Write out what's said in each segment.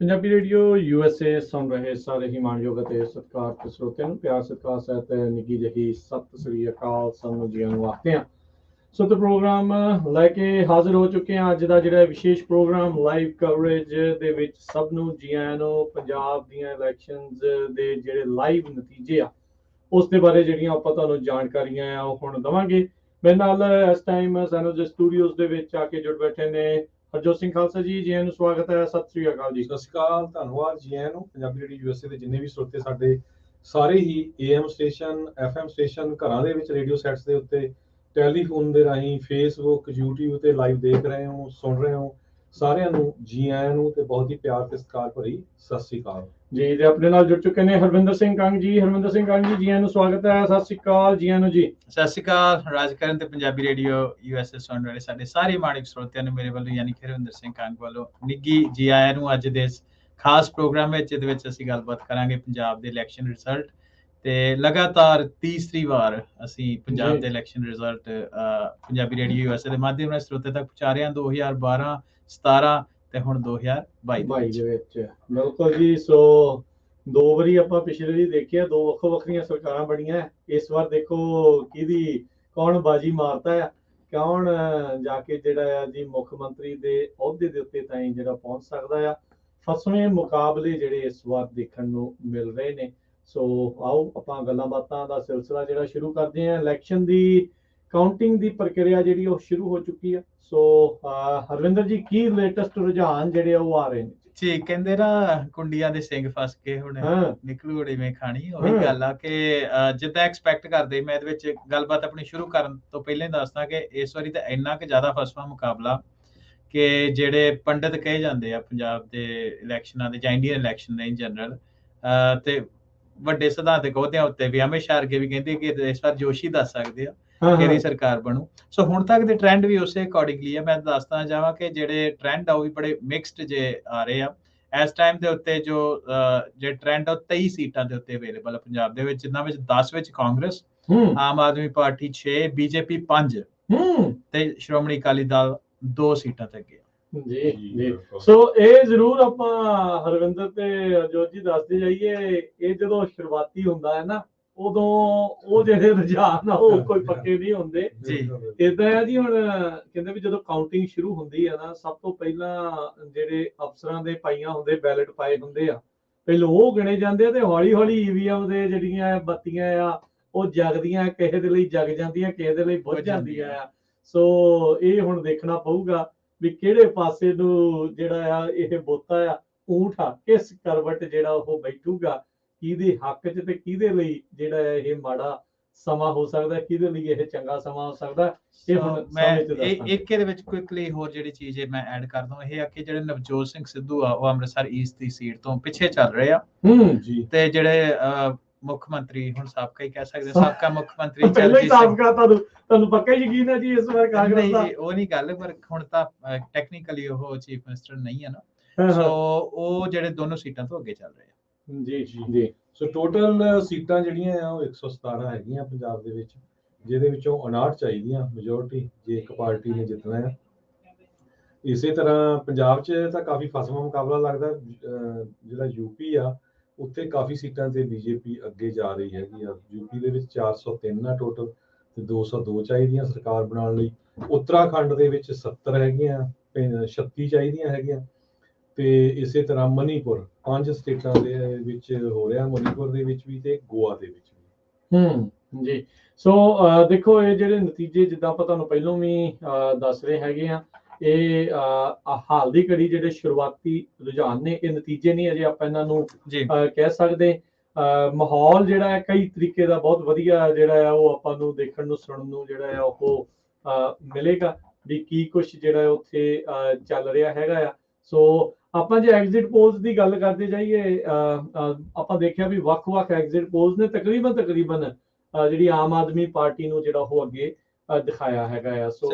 Punjabi radio USA ਸੁਣ ਰਹੇ ਸਾਰੇ ਹੀ ਮਾਣਯੋਗ ਅਤੇ ਸਤਿਕਾਰਤ ਸਰੋਤਿਆਂ ਨੂੰ ਪਿਆਰ ਸਤਿਕਾਰ ਸਹਿਤ ਨਿੱਘੀ ਜਿਹੀ ਸਤਿ ਸ੍ਰੀ ਅਕਾਲ ਸਾਨੂੰ ਜੀਆਂ ਨੂੰ ਆਖਦੇ ਹਾਂ। ਸੋ ਤੇ ਪ੍ਰੋਗਰਾਮ ਲੈ ਕੇ ਹਾਜ਼ਰ ਹੋ ਚੁੱਕੇ ਹਾਂ। ਅੱਜ ਦਾ ਜਿਹੜਾ ਵਿਸ਼ੇਸ਼ ਪ੍ਰੋਗਰਾਮ ਲਾਈਵ ਕਵਰੇਜ ਦੇ ਵਿੱਚ ਸਭ ਨੂੰ ਜੀ ਆਇਆਂ ਨੂੰ ਪੰਜਾਬ ਦੀਆਂ ਇਲੈਕਸ਼ਨਸ ਦੇ ਜਿਹੜੇ ਲਾਈਵ ਨਤੀਜੇ ਆ ਉਸ ਦੇ ਬਾਰੇ ਜਿਹੜੀਆਂ ਆਪਾਂ ਤੁਹਾਨੂੰ ਜਾਣਕਾਰੀਆਂ ਆ ਉਹ ਹੁਣ ਦੇਵਾਂਗੇ। ਮੇਰੇ ਨਾਲ ਇਸ ਟਾਈਮ ਸਾਨੂੰ ਦੇ ਸਟੂਡੀਓਜ਼ ਦੇ ਵਿੱਚ ਆ ਕੇ ਜੁੜ ਬੈਠੇ ਨੇ ਹਰਜੋਤ ਸਿੰਘ ਖਾਲਸਾ ਜੀ। ਜੀ ਆਇਆਂ ਨੂੰ ਸਵਾਗਤ ਹੈ। ਸਤਿ ਸ੍ਰੀ ਅਕਾਲ ਜੀ। ਸਤਿ ਸ਼੍ਰੀ ਅਕਾਲ, ਧੰਨਵਾਦ ਜੀ ਆਇਆਂ ਨੂੰ। ਪੰਜਾਬੀ ਰੇਡੀਓ USA ਦੇ ਜਿੰਨੇ ਵੀ ਸਰੋਤੇ ਸਾਡੇ ਸਾਰੇ ਹੀ AM ਸਟੇਸ਼ਨ FM ਸਟੇਸ਼ਨ ਘਰਾਂ ਦੇ ਵਿੱਚ ਰੇਡੀਓ ਸੈਟਸ ਦੇ ਉੱਤੇ ਟੈਲੀਫੋਨ ਦੇ ਰਾਹੀਂ Facebook YouTube ਤੇ ਲਾਈਵ ਦੇਖ ਰਹੇ ਹੋ ਸੁਣ ਰਹੇ ਹੋ, ਸਾਰਿਆਂ ਨੂੰ ਜੀ ਆਇਆਂ ਨੂੰ ਤੇ ਬਹੁਤ ਹੀ ਪਿਆਰ ਤੇ ਸਤਿਕਾਰ ਭਰੀ ਸਤਿ ਸ਼੍ਰੀ ਅਕਾਲ ਜੀ। ਤੇ ਆਪਣੇ ਨਾਲ ਜੁੜ ਚੁੱਕੇ ਨੇ ਹਰਵਿੰਦਰ ਸਿੰਘ ਕੰਗ ਜੀ। ਹਰਵਿੰਦਰ ਸਿੰਘ ਕੰਗ ਜੀ ਆਇਆਂ ਨੂੰ ਸਵਾਗਤ ਹੈ। ਸਤਿ ਸ਼੍ਰੀ ਅਕਾਲ ਜੀ ਆਇਆਂ ਨੂੰ ਜੀ। ਸਤਿ ਸ਼੍ਰੀ ਅਕਾਲ ਰਾਜਕਰਨ ਤੇ ਪੰਜਾਬੀ ਰੇਡੀਓ USA ਸੁਣ ਰਹੇ ਸਾਡੇ ਸਾਰੇ ਮਾਣਿਕ ਸਰੋਤਿਆਂ ਨੂੰ ਮੇਰੇ ਵੱਲੋਂ ਯਾਨੀ ਕਿ ਹਰਵਿੰਦਰ ਸਿੰਘ ਕੰਗ ਵੱਲੋਂ ਨਿੱਘੀ ਜੀ ਆਇਆਂ ਨੂੰ। ਅੱਜ ਦੇ ਖਾਸ ਪ੍ਰੋਗਰਾਮ ਵਿੱਚ ਇਹਦੇ ਵਿੱਚ ਅਸੀਂ ਗੱਲਬਾਤ ਕਰਾਂਗੇ ਪੰਜਾਬ ਦੇ ਇਲੈਕਸ਼ਨ ਰਿਜ਼ਲਟ ਤੇ ਲਗਾਤਾਰ ਤੀਸਰੀ ਵਾਰ ਅਸੀਂ ਪੰਜਾਬ ਦੇ election result Punjabi radio USA ਦੇ ਮਾਧਿਅਮ ਨਾਲ ਸਰੋਤੇ ਤੱਕ ਪਹੁੰਚਾ ਰਹੇ ਹਾਂ 2012 17 ਤੇ ਹੁਣ 2022 ਦੇ ਵਿੱਚ। ਬਿਲਕੁਲ ਜੀ। ਸੋ ਦੋ ਵਾਰੀ ਆਪਾਂ ਪਿਛਲੇ ਵਾਰੀ ਦੇਖਿਆ, ਦੋ ਵੱਖੋ ਵੱਖਰੀਆਂ ਸਰਕਾਰਾਂ ਬਣੀਆਂ। ਇਸ ਵਾਰ ਦੇਖੋ ਕਿਹਦੀ ਕੌਣ ਬਾਜੀ ਮਾਰਦਾ ਆ, ਕੌਣ ਜਾ ਕੇ ਜਿਹੜਾ ਆ ਜੀ ਮੁੱਖ ਮੰਤਰੀ ਦੇ ਅਹੁਦੇ ਦੇ ਉੱਤੇ ਤਾਈਂ ਜਿਹੜਾ ਪਹੁੰਚ ਸਕਦਾ ਆ। ਫਸਵੇਂ ਮੁਕਾਬਲੇ ਜਿਹੜੇ ਇਸ ਵਾਰ ਦੇਖਣ ਨੂੰ ਮਿਲ ਰਹੇ ਨੇ। ਸੋ ਆਓ ਆਪਾਂ ਗੱਲਾਂ ਬਾਤਾਂ ਦਾ ਸਿਲਸਿਲਾ ਜਿਹੜਾ ਸ਼ੁਰੂ ਕਰਦੇ ਹਾਂ। ਇਲੈਕਸ਼ਨ ਦੀ ਕਾਊਂਟਿੰਗ ਦੀ ਪ੍ਰਕਿਰਿਆ ਜਿਹੜੀ ਉਹ ਸ਼ੁਰੂ ਹੋ ਚੁੱਕੀ ਆ। ਸੋ ਹਰਵਿੰਦਰ ਜੀ, ਕੀ ਲੇਟੈਸਟ ਰੁਝਾਨ ਜਿਹੜੇ ਉਹ ਆ ਰਹੇ ਨੇ ਜੀ? ਕਹਿੰਦੇ ਨਾ ਕੁੰਡੀਆਂ ਦੇ ਸਿੰਘ ਫਸ ਕੇ ਹੁਣ ਨਿਕਲੂ ਉੜੀਵੇਂ ਖਾਣੀ। ਉਹੀ ਗੱਲ ਆ ਕਿ ਜਿੱਦਾਂ ਐਕਸਪੈਕਟ ਕਰਦੇ। ਮੈਂ ਇਹਦੇ ਵਿੱਚ ਗੱਲਬਾਤ ਆਪਣੀ ਸ਼ੁਰੂ ਕਰਨ ਤੋਂ ਪਹਿਲਾਂ ਹੀ ਦੱਸਦਾ ਕਿ ਇਸ ਵਾਰੀ ਤਾਂ ਇੰਨਾ ਕੁ ਜ਼ਿਆਦਾ ਫਸਵਾਂ ਮੁਕਾਬਲਾ ਕਿ ਜਿਹੜੇ ਪੰਡਿਤ ਕਹੇ ਜਾਂਦੇ ਆ ਪੰਜਾਬ ਦੇ ਇਲੈਕਸ਼ਨਾਂ ਦੇ ਜਾਂ ਇੰਡੀਅਨ ਇਲੈਕਸ਼ਨ ਦੇ ਇਨ ਜਨਰਲ ਤੇ ਵੱਡੇ ਸਿਧਾਂਤਕ ਅਹੁਦਿਆਂ ਉੱਤੇ ਵੀ ਹਮੇਸ਼ਾ ਅੱਗੇ ਵੀ ਕਹਿੰਦੇ ਕਿ ਇਸ ਵਾਰ ਜੋਸ਼ੀ ਦੱਸ ਸਕਦੇ ਆ ਕਿਹੜੀ ਸਰਕਾਰ ਬਣੂ। ਸੋ ਹੁਣ ਤੱਕ ਦੇ ਟ੍ਰੈਂਡ ਵੀ ਉਸੇ ਅਕੋਰਡਿੰਗਲੀ ਆ। ਮੈਂ ਦੱਸਦਾ ਜਾਵਾਂ ਕਿ ਜਿਹੜੇ ਟ੍ਰੈਂਡ ਆ ਉਹ ਵੀ ਬੜੇ ਮਿਕਸਡ ਜੇ ਆ ਰਹੇ ਆ ਇਸ ਟਾਈਮ ਦੇ ਉੱਤੇ। ਜੋ ਜੇ ਟ੍ਰੈਂਡ ਆ 23 ਸੀਟਾਂ ਦੇ ਉੱਤੇ ਅਵੇਲੇਬਲ ਆ ਪੰਜਾਬ ਦੇ ਵਿੱਚ, ਜਿਨ੍ਹਾਂ ਵਿੱਚ 10 ਵਿੱਚ ਕਾਂਗਰਸ, ਆਮ ਆਦਮੀ ਪਾਰਟੀ 6, BJP 5 ਤੇ ਸ਼੍ਰੋਮਣੀ ਅਕਾਲੀ ਦਲ 2 ਸੀਟਾਂ ਤੇ ਅੱਗੇ ਜੀ। ਜੀ ਸੋ ਇਹ ਜ਼ਰੂਰ ਆਪਾਂ ਹਰਵਿੰਦਰ ਤੇ ਅਜੋਤ ਜੀ ਦੱਸਦੇ ਜਾਈਏ। ਇਹ ਜਦੋਂ ਸ਼ੁਰੂਆਤੀ ਹੁੰਦਾ ਹੈ ਨਾ ਉਦੋਂ ਉਹ ਜਿਹੜੇ ਰੁਝਾਨ ਆ ਉਹ ਕੋਈ ਪੱਕੇ ਨਹੀਂ ਹੁੰਦੇ ਜੀ। ਏਦਾਂ ਹੈ ਜੀ, ਹੁਣ ਕਹਿੰਦੇ ਵੀ ਜਦੋਂ ਕਾਊਂਟਿੰਗ ਸ਼ੁਰੂ ਹੁੰਦੀ ਹੈ ਨਾ, ਸਭ ਤੋਂ ਪਹਿਲਾਂ ਜਿਹੜੇ ਅਫਸਰਾਂ ਦੇ ਪਾਈਆਂ ਹੁੰਦੇ ਬੈਲਟ ਪਾਏ ਹੁੰਦੇ ਆ, ਪਹਿਲਾਂ ਉਹ ਗਿਣੇ ਜਾਂਦੇ ਆ ਤੇ ਹੌਲੀ ਹੌਲੀ EVM ਦੇ ਜਿਹੜੀਆਂ ਬੱਤੀਆਂ ਆ ਉਹ ਜਗਦੀਆਂ, ਕਿਸੇ ਦੇ ਲਈ ਜਗ ਜਾਂਦੀਆਂ, ਕਿਸੇ ਦੇ ਲਈ ਬੁੱਝ ਜਾਂਦੀਆਂ ਆ। ਸੋ ਇਹ ਹੁਣ ਦੇਖਣਾ ਪਊਗਾ ਵੀ ਕਿਹੜੇ ਪਾਸੇ ਨੂੰ ਜਿਹੜਾ ਆ ਇਹ ਬੋਤਾ ਆ ਊਂਠ ਆ ਕਿਸ ਕਰਵਟ ਜਿਹੜਾ ਉਹ ਬੈਠੂਗਾ, ਕਿਹਦੇ ਹੱਕ 'ਚ ਤੇ ਕਿਹਦੇ ਲਈ ਜਿਹੜਾ ਇਹ ਮਾੜਾ ਸਮਾਂ ਹੋ ਸਕਦਾ, ਕਿਹਦੇ ਲਈ ਇਹ ਚੰਗਾ ਸਮਾਂ ਹੋ ਸਕਦਾ। ਇਹ ਹੁਣ ਮੈਂ ਇੱਕ ਇਹਦੇ ਵਿੱਚ ਕੁਇਕਲੀ ਹੋਰ ਜਿਹੜੀ ਚੀਜ਼ ਮੈਂ ਐਡ ਕਰ ਦਵਾਂ, ਇਹ ਆ ਕਿ ਜਿਹੜੇ ਨਵਜੋਤ ਸਿੰਘ ਸਿੱਧੂ ਆ ਉਹ ਅੰਮ੍ਰਿਤਸਰ ਈਸਟ ਦੀ ਸੀਟ ਤੋਂ ਪਿੱਛੇ ਚੱਲ ਰਹੇ ਆ ਜੀ। ਤੇ ਜਿਹੜੇ ਮੁੱਖ ਮੰਤਰੀ, ਹੁਣ ਸਾਬਕਾ ਹੀ ਕਹਿ ਸਕਦੇ, ਸਾਬਕਾ ਮੁੱਖ ਮੰਤਰੀ ਤੁਹਾਨੂੰ ਪੱਕਾ ਯਕੀਨ ਹੈ ਜੀ ਇਸ ਵਾਰ ਕਾਂਗਰਸ ਦਾ? ਉਹ ਨਹੀਂ ਗੱਲ, ਪਰ ਹੁਣ ਤਾਂ ਟੈਕਨੀਕਲੀ ਉਹ ਚੀਫ ਮਿਨਿਸਟਰ ਨਹੀਂ ਹੈ ਨਾ। ਸੋ ਉਹ ਜਿਹੜੇ ਦੋਨੋਂ ਸੀਟਾਂ ਤੋਂ ਅੱਗੇ ਚੱਲ ਰਹੇ ਆ। ਜੀ ਜੀ। ਸੋ ਟੋਟਲ ਸੀਟਾਂ ਜਿਹੜੀਆਂ ਆ ਉਹ 117 ਹੈਗੀਆਂ ਪੰਜਾਬ ਦੇ ਵਿੱਚ, ਜਿਹਦੇ ਵਿੱਚੋਂ 59 ਚਾਹੀਦੀਆਂ ਮੈਜੋਰਟੀ ਜੇ ਇੱਕ ਪਾਰਟੀ ਨੇ ਜਿੱਤਣਾ ਹੈ। ਇਸੇ ਤਰ੍ਹਾਂ ਪੰਜਾਬ 'ਚ ਤਾਂ ਕਾਫੀ ਫਸਵਾਂ ਮੁਕਾਬਲਾ ਲੱਗਦਾ। ਜਿਹੜਾ UP ਆ ਉੱਥੇ ਕਾਫੀ ਸੀਟਾਂ ਤੇ BJP ਅੱਗੇ ਜਾ ਰਹੀ ਹੈਗੀ ਆ। UP ਦੇ ਵਿੱਚ 403 ਆ ਟੋਟਲ ਤੇ 202 ਚਾਹੀਦੀਆਂ ਸਰਕਾਰ ਬਣਾਉਣ ਲਈ। ਉੱਤਰਾਖੰਡ ਦੇ ਵਿੱਚ 70 ਹੈਗੀਆਂ, 36 ਚਾਹੀਦੀਆਂ ਹੈਗੀਆਂ। ਤੇ ਇਸੇ ਤਰ੍ਹਾਂ ਮਨੀਪੁਰ 5 ਸਟੇਟਾਂ ਦੇ ਵਿੱਚ ਹੋ ਰਿਹਾ, ਮਨੀਪੁਰ ਦੇ ਵਿੱਚ ਵੀ ਤੇ ਗੋਆ ਦੇ ਵਿੱਚ ਵੀ। ਜੀ। ਸੋ ਦੇਖੋ ਇਹ ਜਿਹੜੇ ਨਤੀਜੇ ਜਿੱਦਾਂ ਆਪਾਂ ਤੁਹਾਨੂੰ ਪਹਿਲਾਂ ਵੀ ਦੱਸ ਰਹੇ ਹੈਗੇ ਆ, ਇਹ ਹਾਲ ਦੀ ਘੜੀ ਜਿਹੜੇ ਸ਼ੁਰੂਆਤੀ ਰੁਝਾਨ ਨੇ, ਇਹ ਨਤੀਜੇ ਨਹੀਂ ਅਜੇ ਆਪਾਂ ਇਹਨਾਂ ਨੂੰ ਕਹਿ ਸਕਦੇ। ਮਾਹੌਲ ਜਿਹੜਾ ਹੈ ਕਈ ਤਰੀਕੇ ਦਾ ਬਹੁਤ ਵਧੀਆ ਜਿਹੜਾ ਆ ਉਹ ਆਪਾਂ ਨੂੰ ਦੇਖਣ ਨੂੰ ਸੁਣਨ ਨੂੰ ਜਿਹੜਾ ਆ ਉਹ ਮਿਲੇਗਾ ਵੀ ਕੀ ਕੁਛ ਜਿਹੜਾ ਉੱਥੇ ਚੱਲ ਰਿਹਾ ਹੈਗਾ ਆ। ਸੋ ਆਪਾਂ ਜੇ ਐਗਜ਼ਿਟ ਪੋਲਸ ਦੀ ਗੱਲ ਕਰਦੇ ਜਾਈਏ, ਆਪਾਂ ਦੇਖਿਆ ਵੀ ਵੱਖ-ਵੱਖ ਐਗਜ਼ਿਟ ਪੋਲਸ ਨੇ ਤਕਰੀਬਨ ਜਿਹੜੀ ਆਮ ਆਦਮੀ ਪਾਰਟੀ ਨੂੰ ਜਿਹੜਾ ਉਹ ਅੱਗੇ ਦਿਖਾਇਆ ਹੈਗਾ ਆ। ਸੋ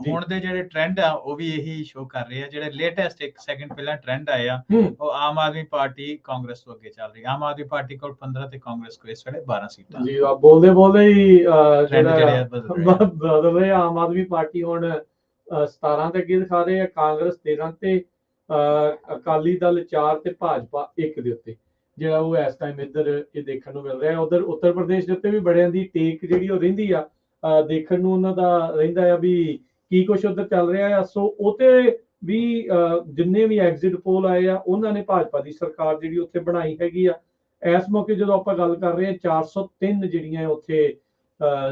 ਹੁਣ ਦੇ ਜਿਹੜੇ ਟ੍ਰੈਂਡ ਆ ਉਹ ਵੀ ਇਹੀ ਸ਼ੋ ਕਰ ਰਹੇ ਆ। ਜਿਹੜੇ ਲੇਟੈਸਟ 1 ਸੈਕਿੰਡ ਪਹਿਲਾਂ ਟ੍ਰੈਂਡ ਆਏ ਆ ਉਹ ਆਮ ਆਦਮੀ ਪਾਰਟੀ ਕਾਂਗਰਸ ਤੋਂ ਅੱਗੇ ਚੱਲ ਰਹੀ। ਆਮ ਆਦਮੀ ਪਾਰਟੀ ਕੋਲ 15 ਤੇ ਕਾਂਗਰਸ ਕੋਲ ਇਸ ਵੇਲੇ 12 ਸੀਟਾਂ। ਜੀ, ਬੋਲਦੇ ਹੀ ਬਦਲ ਰਹੇ। ਆਮ ਆਦਮੀ ਪਾਰਟੀ ਹੁਣ 17 ਤੇ ਅੱਗੇ ਦਿਖਾ ਰਹੇ ਆ, ਕਾਂਗਰਸ 13 ਤੇ ਅਕਾਲੀ ਦਲ 4 ਤੇ ਭਾਜਪਾ 1 ਦੇ ਉੱਤੇ, ਜਿਹੜਾ ਉਹ ਇਸ ਟਾਈਮ ਇੱਧਰ ਇਹ ਦੇਖਣ ਨੂੰ ਮਿਲ ਰਿਹਾ। ਉਧਰ ਉੱਤਰ ਪ੍ਰਦੇਸ਼ ਦੇ ਉੱਤੇ ਵੀ ਬੜਿਆਂ ਦੀ ਟੇਕ ਜਿਹੜੀ ਉਹ ਰਹਿੰਦੀ ਆ, ਦੇਖਣ ਨੂੰ ਉਹਨਾਂ ਦਾ ਰਹਿੰਦਾ ਆ ਵੀ ਕੀ ਕੁਛ ਉਧਰ ਚੱਲ ਰਿਹਾ ਆ। ਸੋ ਉਹ ਤੇ ਵੀ ਜਿੰਨੇ ਵੀ ਐਗਜ਼ਿਟ ਪੋਲ ਆਏ ਆ ਉਹਨਾਂ ਨੇ ਭਾਜਪਾ ਦੀ ਸਰਕਾਰ ਜਿਹੜੀ ਉੱਥੇ ਬਣਾਈ ਹੈਗੀ ਆ। ਇਸ ਮੌਕੇ ਜਦੋਂ ਆਪਾਂ ਗੱਲ ਕਰ ਰਹੇ ਹਾਂ 403 ਜਿਹੜੀਆਂ ਉੱਥੇ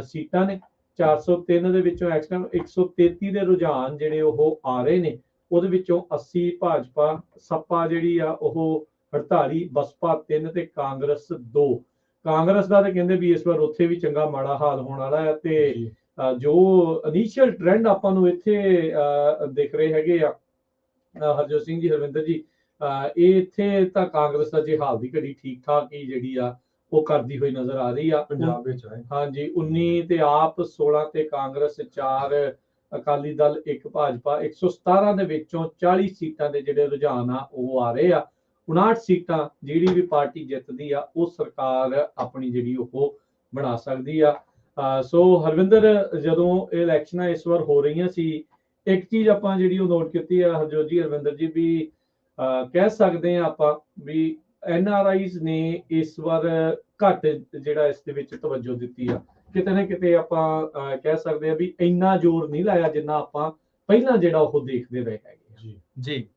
ਸੀਟਾਂ ਨੇ, 403 ਦੇ ਵਿੱਚੋਂ ਇਸ ਟਾਈਮ 133 ਦੇ ਰੁਝਾਨ ਜਿਹੜੇ ਉਹ ਆ ਰਹੇ ਨੇ, ਉਹਦੇ ਵਿੱਚੋਂ 80 ਭਾਜਪਾ, ਸਪਾ ਜਿਹੜੀ ਆ ਉਹ 48, ਬਸਪਾ 3 ਤੇ ਕਾਂਗਰਸ 2। ਕਾਂਗਰਸ ਦਾ ਤਾਂ ਕਹਿੰਦੇ ਵੀ ਇਸ ਵਾਰ ਉੱਥੇ ਵੀ ਚੰਗਾ ਮਾੜਾ ਹਾਲ ਹੋਣ ਵਾਲਾ ਹੈ। ਤੇ ਜੋ ਇਨੀਸ਼ੀਅਲ ਟ੍ਰੈਂਡ ਆਪਾਂ ਨੂੰ ਇੱਥੇ ਦਿਖ ਰਹੇ ਹੈਗੇ ਆ ਹਰਜੋਤ ਸਿੰਘ ਜੀ, ਹਰਵਿੰਦਰ ਜੀ, ਇਹ ਇੱਥੇ ਤਾਂ ਕਾਂਗਰਸ ਦਾ ਜੇ ਹਾਲ ਦੀ ਘੜੀ ਠੀਕ ਠਾਕ ਹੀ ਜਿਹੜੀ ਆ ਉਹ ਕਰਦੀ ਹੋਈ ਨਜ਼ਰ ਆ ਰਹੀ ਆ ਪੰਜਾਬ ਵਿੱਚ। ਹਾਂਜੀ, 19 ਤੇ ਆਪ, 16 ਤੇ ਕਾਂਗਰਸ, 4 ਅਕਾਲੀ ਦਲ, 1 ਭਾਜਪਾ। 117 ਦੇ ਵਿੱਚੋਂ 40 ਸੀਟਾਂ ਦੇ ਜਿਹੜੇ ਰੁਝਾਨ ਆ ਉਹ ਆ ਰਹੇ ਆ। 59 ਸੀਟਾਂ ਜਿਹੜੀ ਵੀ ਪਾਰਟੀ ਜਿੱਤਦੀ ਆ ਉਹ ਸਰਕਾਰ ਆਪਣੀ ਜਿਹੜੀ ਉਹ ਬਣਾ ਸਕਦੀ ਆ। ਸੋ ਹਰਵਿੰਦਰ, ਜਦੋਂ ਇਹ ਇਲੈਕਸ਼ਨਾਂ ਇਸ ਵਾਰ ਹੋ ਰਹੀਆਂ ਸੀ, ਇੱਕ ਚੀਜ਼ ਆਪਾਂ ਜਿਹੜੀ ਉਹ ਨੋਟ ਕੀਤੀ ਆ ਹਰਜੋਤ ਜੀ, ਹਰਵਿੰਦਰ ਜੀ, ਵੀ ਕਹਿ ਸਕਦੇ ਆ ਆਪਾਂ ਵੀ NRIs ਨੇ ਇਸ ਵਾਰ ਘੱਟ ਜਿਹੜਾ ਇਸ ਦੇ ਵਿੱਚ ਤਵੱਜੋ ਦਿੱਤੀ ਆ। ਕਿਤੇ ਨਾ ਕਿਤੇ ਆਪਾਂ ਕਹਿ ਸਕਦੇ ਆ ਵੀ ਇੰਨਾ ਜ਼ੋਰ ਨਹੀਂ ਲਾਇਆ ਜਿੰਨਾ ਆਪਾਂ ਪਹਿਲਾਂ ਜਿਹੜਾ ਉਹ ਦੇਖਦੇ ਰਹੇ ਹੈਗੇ। ਜੀ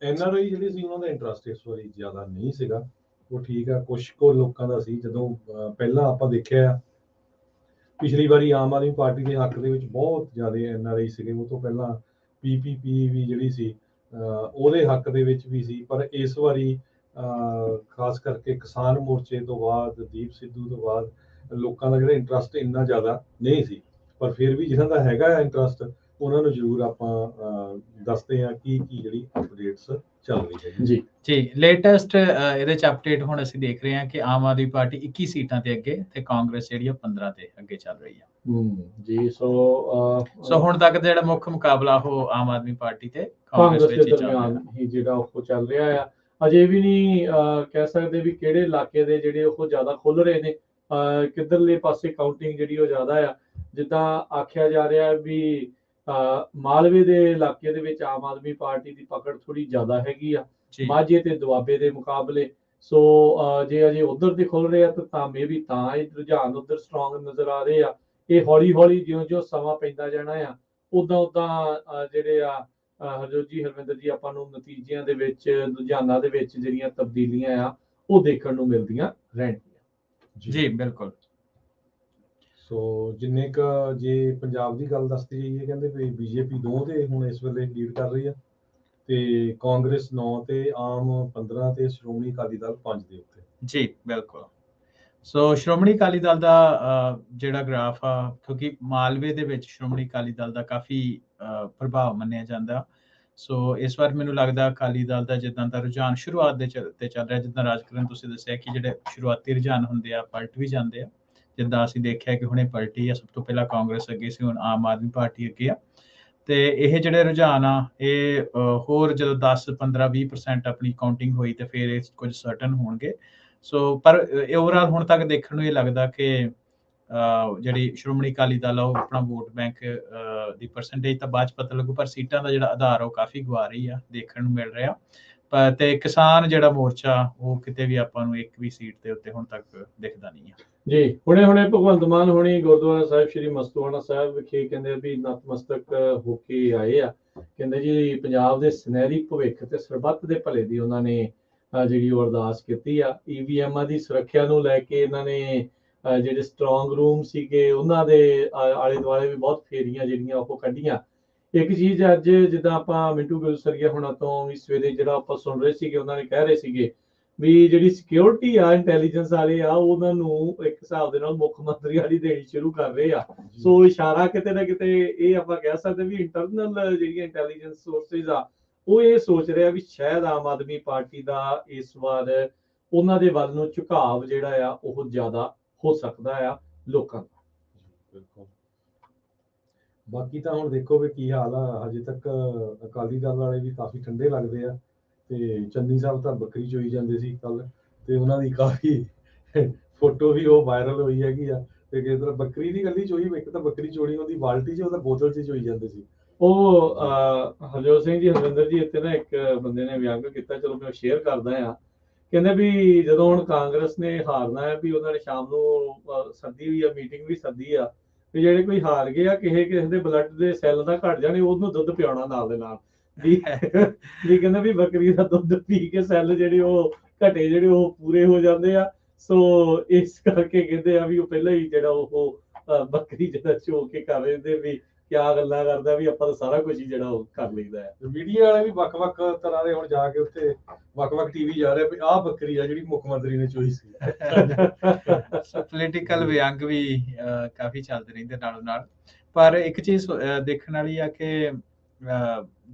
NRI ਜਿਹੜੀ ਸੀ ਉਹਨਾਂ ਦਾ ਇੰਟਰਸਟ ਇਸ ਵਾਰੀ ਜ਼ਿਆਦਾ ਨਹੀਂ ਸੀਗਾ। ਉਹ ਠੀਕ ਆ, ਕੁਝ ਕੋ ਲੋਕਾਂ ਦਾ ਸੀ। ਜਦੋਂ ਪਹਿਲਾਂ ਆਪਾਂ ਦੇਖਿਆ ਪਿਛਲੀ ਵਾਰੀ ਆਮ ਆਦਮੀ ਪਾਰਟੀ ਦੇ ਹੱਕ ਦੇ ਵਿੱਚ ਬਹੁਤ ਜ਼ਿਆਦਾ NRI ਸੀਗੇ। ਉਹ ਤੋਂ ਪਹਿਲਾਂ PPP ਵੀ ਜਿਹੜੀ ਸੀ ਉਹਦੇ ਹੱਕ ਦੇ ਵਿੱਚ ਵੀ ਸੀ। ਪਰ ਇਸ ਵਾਰੀ ਖਾਸ ਕਰਕੇ ਕਿਸਾਨ ਮੋਰਚੇ ਤੋਂ ਬਾਅਦ, ਦੀਪ ਸਿੱਧੂ ਤੋਂ ਬਾਅਦ ਲੋਕਾਂ ਦਾ ਜਿਹੜਾ ਇੰਟਰਸਟ ਇੰਨਾ ਜ਼ਿਆਦਾ ਨਹੀਂ ਸੀ। ਪਰ ਫਿਰ ਵੀ ਜਿਹਨਾਂ ਦਾ ਹੈਗਾ ਇੰਟਰਸਟ ਉਹਨਾਂ ਨੂੰ ਜ਼ਰੂਰ ਆਪਾਂ ਦੱਸਦੇ ਹਾਂ ਕੀ ਜਿਹੜੀ ਅਪਡੇਟਸ ਚੱਲ ਰਹੀ ਹੈ। ਜੀ ਲੇਟੈਸਟ ਇਹਦੇ ਚ ਅਪਡੇਟ ਹੁਣ ਅਸੀਂ ਦੇਖ ਰਹੇ ਹਾਂ ਕਿ ਆਮ ਆਦਮੀ ਪਾਰਟੀ 21 ਸੀਟਾਂ ਤੇ ਅੱਗੇ ਤੇ ਕਾਂਗਰਸ ਜਿਹੜੀ 15 ਤੇ ਅੱਗੇ ਚੱਲ ਰਹੀ ਹੈ। ਜੀ ਸੋ ਹੁਣ ਤੱਕ ਜਿਹੜਾ ਮੁੱਖ ਮੁਕਾਬਲਾ ਉਹ ਆਮ ਆਦਮੀ ਪਾਰਟੀ ਤੇ ਕਾਂਗਰਸ ਦੇ ਦਰਮਿਆਨ ਹੀ ਜਿਹੜਾ ਉਹ ਚੱਲ ਰਿਹਾ ਆ। ਅਜੇ ਵੀ ਨਹੀਂ ਕਹਿ ਸਕਦੇ ਵੀ ਕਿਹੜੇ ਇਲਾਕੇ ਦੇ ਜਿਹੜੇ ਉਹ ਜ਼ਿਆਦਾ ਖੁੱਲ ਰਹੇ ਨੇ, ਕਿੱਧਰਲੇ ਪਾਸੇ ਕਾਊਂਟਿੰਗ ਜਿਹੜੀ ਉਹ ਜ਼ਿਆਦਾ ਆ। ਜਿੱਦਾਂ ਆਖਿਆ ਜਾ ਰਿਹਾ ਵੀ ਮਾਲਵੇ ਦੇ ਇਲਾਕੇ ਦੇ ਵਿੱਚ ਆਮ ਆਦਮੀ ਪਾਰਟੀ ਦੀ ਪਕੜ ਥੋੜੀ ਜ਼ਿਆਦਾ ਹੈਗੀ ਆ ਮਾਝੇ ਤੇ ਦੁਆਬੇ ਦੇ ਮੁਕਾਬਲੇ। ਸੋ ਜੇ ਅਜੇ ਉਧਰ ਦੇ ਖੁੱਲ ਰਹੇ ਆ ਤਾਂ ਮੇ ਵੀ ਤਾਂ ਇਹ ਰੁਝਾਨ ਉਧਰ ਸਟਰੋਂਗ ਨਜ਼ਰ ਆ ਰਹੇ ਆ। ਇਹ ਹੌਲੀ ਹੌਲੀ ਜਿਉਂ ਸਮਾਂ ਪੈਂਦਾ ਜਾਣਾ ਆ ਉਦਾਂ ਜਿਹੜੇ ਆ ਹਰਜੋਤ ਜੀ, ਹਰਵਿੰਦਰ ਜੀ, ਆਪਾਂ ਨੂੰ ਨਤੀਜਿਆਂ ਦੇ ਵਿੱਚ, ਰੁਝਾਨਾਂ ਦੇ ਵਿੱਚ ਜਿਹੜੀਆਂ ਤਬਦੀਲੀਆਂ ਆ ਉਹ ਦੇਖਣ ਨੂੰ ਮਿਲਦੀਆਂ ਰਹਿਣਗੀਆਂ। ਜੀ ਬਿਲਕੁਲ। ਸੋ ਜਿੰਨੇ ਕ ਜੇ ਪੰਜਾਬ ਦੀ ਗੱਲ ਦੱਸਦੀ ਜਾਈਏ, ਕਹਿੰਦੇ ਵੀ BJP 2 ਤੇ ਹੁਣ ਇਸ ਵੇਲੇ ਲੀਡ ਕਰ ਰਹੀ ਆ ਤੇ ਕਾਂਗਰਸ 9 ਤੇ, ਆਮ 15 ਤੇ, ਸ਼੍ਰੋਮਣੀ ਅਕਾਲੀ ਦਲ 5 ਦੇ ਉੱਤੇ। ਜੀ ਬਿਲਕੁਲ। ਸੋ ਸ਼੍ਰੋਮਣੀ ਅਕਾਲੀ ਦਲ ਦਾ ਜਿਹੜਾ ਗ੍ਰਾਫ ਆ, ਕਿਉਂਕਿ ਮਾਲਵੇ ਦੇ ਵਿੱਚ ਸ਼੍ਰੋਮਣੀ ਅਕਾਲੀ ਦਲ ਦਾ ਕਾਫੀ ਪ੍ਰਭਾਵ ਮੰਨਿਆ ਜਾਂਦਾ। ਸੋ ਇਸ ਵਾਰ ਮੈਨੂੰ ਲੱਗਦਾ ਅਕਾਲੀ ਦਲ ਦਾ ਜਿੱਦਾਂ ਦਾ ਰੁਝਾਨ ਸ਼ੁਰੂਆਤ ਦੇ ਤੇ ਚੱਲ ਰਿਹਾ, ਜਿੱਦਾਂ ਰਾਜਕਰਨ ਤੁਸੀਂ ਦੱਸਿਆ ਕਿ ਜਿਹੜੇ ਸ਼ੁਰੂਆਤੀ ਰੁਝਾਨ ਹੁੰਦੇ ਆ ਪਲਟ ਵੀ ਜਾਂਦੇ ਆ। ਜਿੱਦਾਂ ਅਸੀਂ ਦੇਖਿਆ ਕਿ ਹੁਣੇ ਪਲਟੀ ਆ, ਸਭ ਤੋਂ ਪਹਿਲਾਂ ਕਾਂਗਰਸ ਅੱਗੇ ਸੀ, ਹੁਣ ਆਮ ਆਦਮੀ ਪਾਰਟੀ ਅੱਗੇ ਆ। ਤੇ ਇਹ ਜਿਹੜੇ ਰੁਝਾਨ ਆ ਇਹ ਹੋਰ ਜਦੋਂ 10, 15, 20% ਆਪਣੀ ਕਾਊਂਟਿੰਗ ਹੋਈ ਤੇ ਫਿਰ ਇਹ ਕੁਝ ਸਰਟਨ ਹੋਣਗੇ। ਸੋ ਪਰ ਓਵਰਆਲ ਹੁਣ ਤੱਕ ਦੇਖਣ ਨੂੰ ਇਹ ਲੱਗਦਾ ਕਿ ਜਿਹੜੀ ਸ਼੍ਰੋਮਣੀ ਅਕਾਲੀ ਦਲ ਆ ਉਹ ਆਪਣਾ ਵੋਟ ਬੈਂਕ ਦੀ ਪਰਸੈਂਟੇਜ ਤਾਂ ਬਾਅਦ ਚ ਪਤਾ ਲੱਗੂ, ਪਰ ਸੀਟਾਂ ਦਾ ਜਿਹੜਾ ਆਧਾਰ ਉਹ ਕਾਫੀ ਗਵਾ ਰਹੀ ਆ, ਦੇਖਣ ਨੂੰ ਮਿਲ ਰਿਹਾ। ਤੇ ਕਿਸਾਨ ਜਿਹੜਾ ਮੋਰਚਾ ਉਹ ਕਿਤੇ ਵੀ ਆਪਾਂ ਨੂੰ ਇੱਕ ਵੀ ਸੀਟ ਦੇ ਉੱਤੇ ਹੁਣ ਤੱਕ ਦਿਖਦਾ ਨਹੀਂ ਆ। ਜੀ ਹੁਣੇ ਭਗਵੰਤ ਮਾਨ ਹੋਣੀ ਗੁਰਦੁਆਰਾ ਸਾਹਿਬ ਸ਼੍ਰੀ ਮਸਤੂਆਣਾ ਸਾਹਿਬ ਵਿਖੇ ਕਹਿੰਦੇ ਵੀ ਨਤਮਸਤਕ ਹੋ ਕੇ ਆਏ ਆ। ਕਹਿੰਦੇ ਜੀ ਪੰਜਾਬ ਦੇ ਸੁਨਹਿਰੀ ਭਵਿੱਖ ਤੇ ਸਰਬੱਤ ਦੇ ਭਲੇ ਦੀ ਉਹਨਾਂ ਨੇ ਜਿਹੜੀ ਉਹ ਅਰਦਾਸ ਕੀਤੀ ਆ। EVMਾਂ ਦੀ ਸੁਰੱਖਿਆ ਨੂੰ ਲੈ ਕੇ ਇਹਨਾਂ ਨੇ ਜਿਹੜੇ ਸਟਰੋਂਗ ਰੂਮ ਸੀਗੇ ਉਹਨਾਂ ਦੇ ਆਲੇ ਦੁਆਲੇ ਵੀ ਬਹੁਤ ਫੇਰੀਆਂ ਜਿਹੜੀਆਂ ਉਹ ਕੱਢੀਆਂ। ਇੱਕ ਚੀਜ਼ ਅੱਜ ਜਿੱਦਾਂ ਆਪਾਂ ਮਿੰਟੂ ਗੁਲਸਰੀਆ ਹੁਣਾਂ ਤੋਂ ਵੀ ਸਵੇਰੇ ਜਿਹੜਾ ਆਪਾਂ ਸੁਣ ਰਹੇ ਸੀਗੇ, ਉਹਨਾਂ ਨੇ ਕਹਿ ਰਹੇ ਸੀਗੇ ਵੀ ਜਿਹੜੀ ਸਿਕਿਉਰਿਟੀ ਆ ਇੰਟੈਲੀਜੈਂਸ ਵਾਲੇ ਆ ਉਹਨਾਂ ਨੂੰ ਇੱਕ ਹਿਸਾਬ ਦੇ ਨਾਲ ਮੁੱਖ ਮੰਤਰੀ ਵਾਲੀ ਦੇਣੀ ਸ਼ੁਰੂ ਕਰ ਰਹੇ ਆ। ਸੋ ਇਸ਼ਾਰਾ ਕਿਤੇ ਨਾ ਕਿਤੇ ਇਹ ਆਪਾਂ ਕਹਿ ਸਕਦੇ ਵੀ ਇੰਟਰਨਲ ਜਿਹੜੀਆਂ ਇੰਟੈਲੀਜੈਂਸ ਸੋਰਸਿਸ ਆ ਉਹ ਇਹ ਸੋਚ ਰਿਹਾ ਵੀ ਸ਼ਾਇਦ ਆਮ ਆਦਮੀ ਪਾਰਟੀ ਦਾ ਇਸ ਵਾਰ ਉਹਨਾਂ ਦੇ ਵੱਲ ਨੂੰ ਝੁਕਾਵ ਜਿਹੜਾ ਆ ਉਹ ਜ਼ਿਆਦਾ ਹੋ ਸਕਦਾ ਆ ਲੋਕਾਂ ਦਾ। ਬਿਲਕੁਲ। ਬਾਕੀ ਤਾਂ ਹੁਣ ਦੇਖੋ ਵੀ ਕੀ ਹਾਲ ਆ। ਹਜੇ ਤੱਕ ਅਕਾਲੀ ਦਲ ਵਾਲੇ ਵੀ ਕਾਫੀ ਠੰਡੇ ਲੱਗਦੇ ਆ ਤੇ ਚੰਨੀ ਸਾਹਿਬ ਤਾਂ ਬੱਕਰੀ ਚੋਈ ਜਾਂਦੇ ਸੀ ਕੱਲ, ਤੇ ਉਹਨਾਂ ਦੀ ਕਾਫੀ ਫੋਟੋ ਵੀ ਉਹ ਵਾਇਰਲ ਹੋਈ ਹੈਗੀ ਆ। ਤੇ ਕਿਸ ਤਰ੍ਹਾਂ ਬੱਕਰੀ ਦੀ ਗੱਲੀ ਚੋਈ, ਇੱਕ ਤਾਂ ਬੱਕਰੀ ਚੋਣੀ ਉਹਦੀ ਬਾਲਟੀ 'ਚ, ਉਹਦਾ ਬੋਤਲ 'ਚ ਚੋਈ ਜਾਂਦੇ ਸੀ। ਉਹ ਹਰਜੋਤ ਸਿੰਘ ਜੀ, ਹਰਵਿੰਦਰ ਜੀ, ਇੱਥੇ ਨਾ ਇੱਕ ਬੰਦੇ ਨੇ ਵਿਅੰਗ ਕੀਤਾ, ਚਲੋ ਮੈਂ ਸ਼ੇਅਰ ਕਰਦਾ ਆ। ਕਹਿੰਦੇ ਵੀ ਜਦੋਂ ਹੁਣ ਕਾਂਗਰਸ ਨੇ ਹਾਰਨਾ ਹੈ, ਵੀ ਉਹਨਾਂ ਨੇ ਸ਼ਾਮ ਨੂੰ ਸੱਦੀ ਹੋਈ ਆ, ਮੀਟਿੰਗ ਵੀ ਸੱਦੀ ਆ, ਵੀ ਜਿਹੜੇ ਕੋਈ ਹਾਰ ਗਏ ਆ, ਕਿਸੇ ਦੇ ਬਲੱਡ ਦੇ ਸੈੱਲ ਦਾ ਘਟ ਜਾਣੇ, ਉਹਨੂੰ ਦੁੱਧ ਪਿਆਉਣਾ ਨਾਲ ਦੇ ਨਾਲ ਵੀ ਵੀ ਕਹਿੰਦੇ ਵੀ ਬੱਕਰੀ ਦਾ ਦੁੱਧ ਪੀ ਕੇ ਸੈੱਲ ਜਿਹੜੇ ਉਹ ਘਟੇ, ਜਿਹੜੇ ਉਹ ਪੂਰੇ ਹੋ ਜਾਂਦੇ ਆ। ਸੋ ਇਸ ਕਰਕੇ ਕਹਿੰਦੇ ਆ ਵੀ ਉਹ ਪਹਿਲਾਂ ਹੀ ਜਿਹੜਾ ਉਹ ਬੱਕਰੀ ਜਿਹੜਾ ਚੋ ਕੇ ਕਰ ਰਹੇ ਵੀ ਕਿਆ ਗੱਲਾਂ ਕਰਦਾ, ਵੀ ਆਪਾਂ ਤਾਂ ਸਾਰਾ ਕੁਝ ਹੀ ਜਿਹੜਾ ਉਹ ਕਰ ਲਈਦਾ ਹੈ। ਮੀਡੀਆ ਵਾਲੇ ਵੀ ਵੱਖ-ਵੱਖ ਤਰ੍ਹਾਂ ਦੇ ਹੁਣ ਜਾ ਕੇ ਉੱਥੇ ਵੱਖ-ਵੱਖ ਟੀਵੀ ਜਾ ਰਹੇ ਵੀ ਆਹ ਬੱਕਰੀ ਆ ਜਿਹੜੀ ਮੁੱਖ ਮੰਤਰੀ ਨੇ ਚੋਈ ਸੀ। ਪੋਲੀਟੀਕਲ ਵਿਅੰਗ ਵੀ ਕਾਫੀ ਚੱਲਦੇ ਰਹਿੰਦੇ ਨਾਲੋਂ ਨਾਲ। ਪਰ ਇੱਕ ਚੀਜ਼ ਦੇਖਣ ਵਾਲੀ ਆ ਕਿ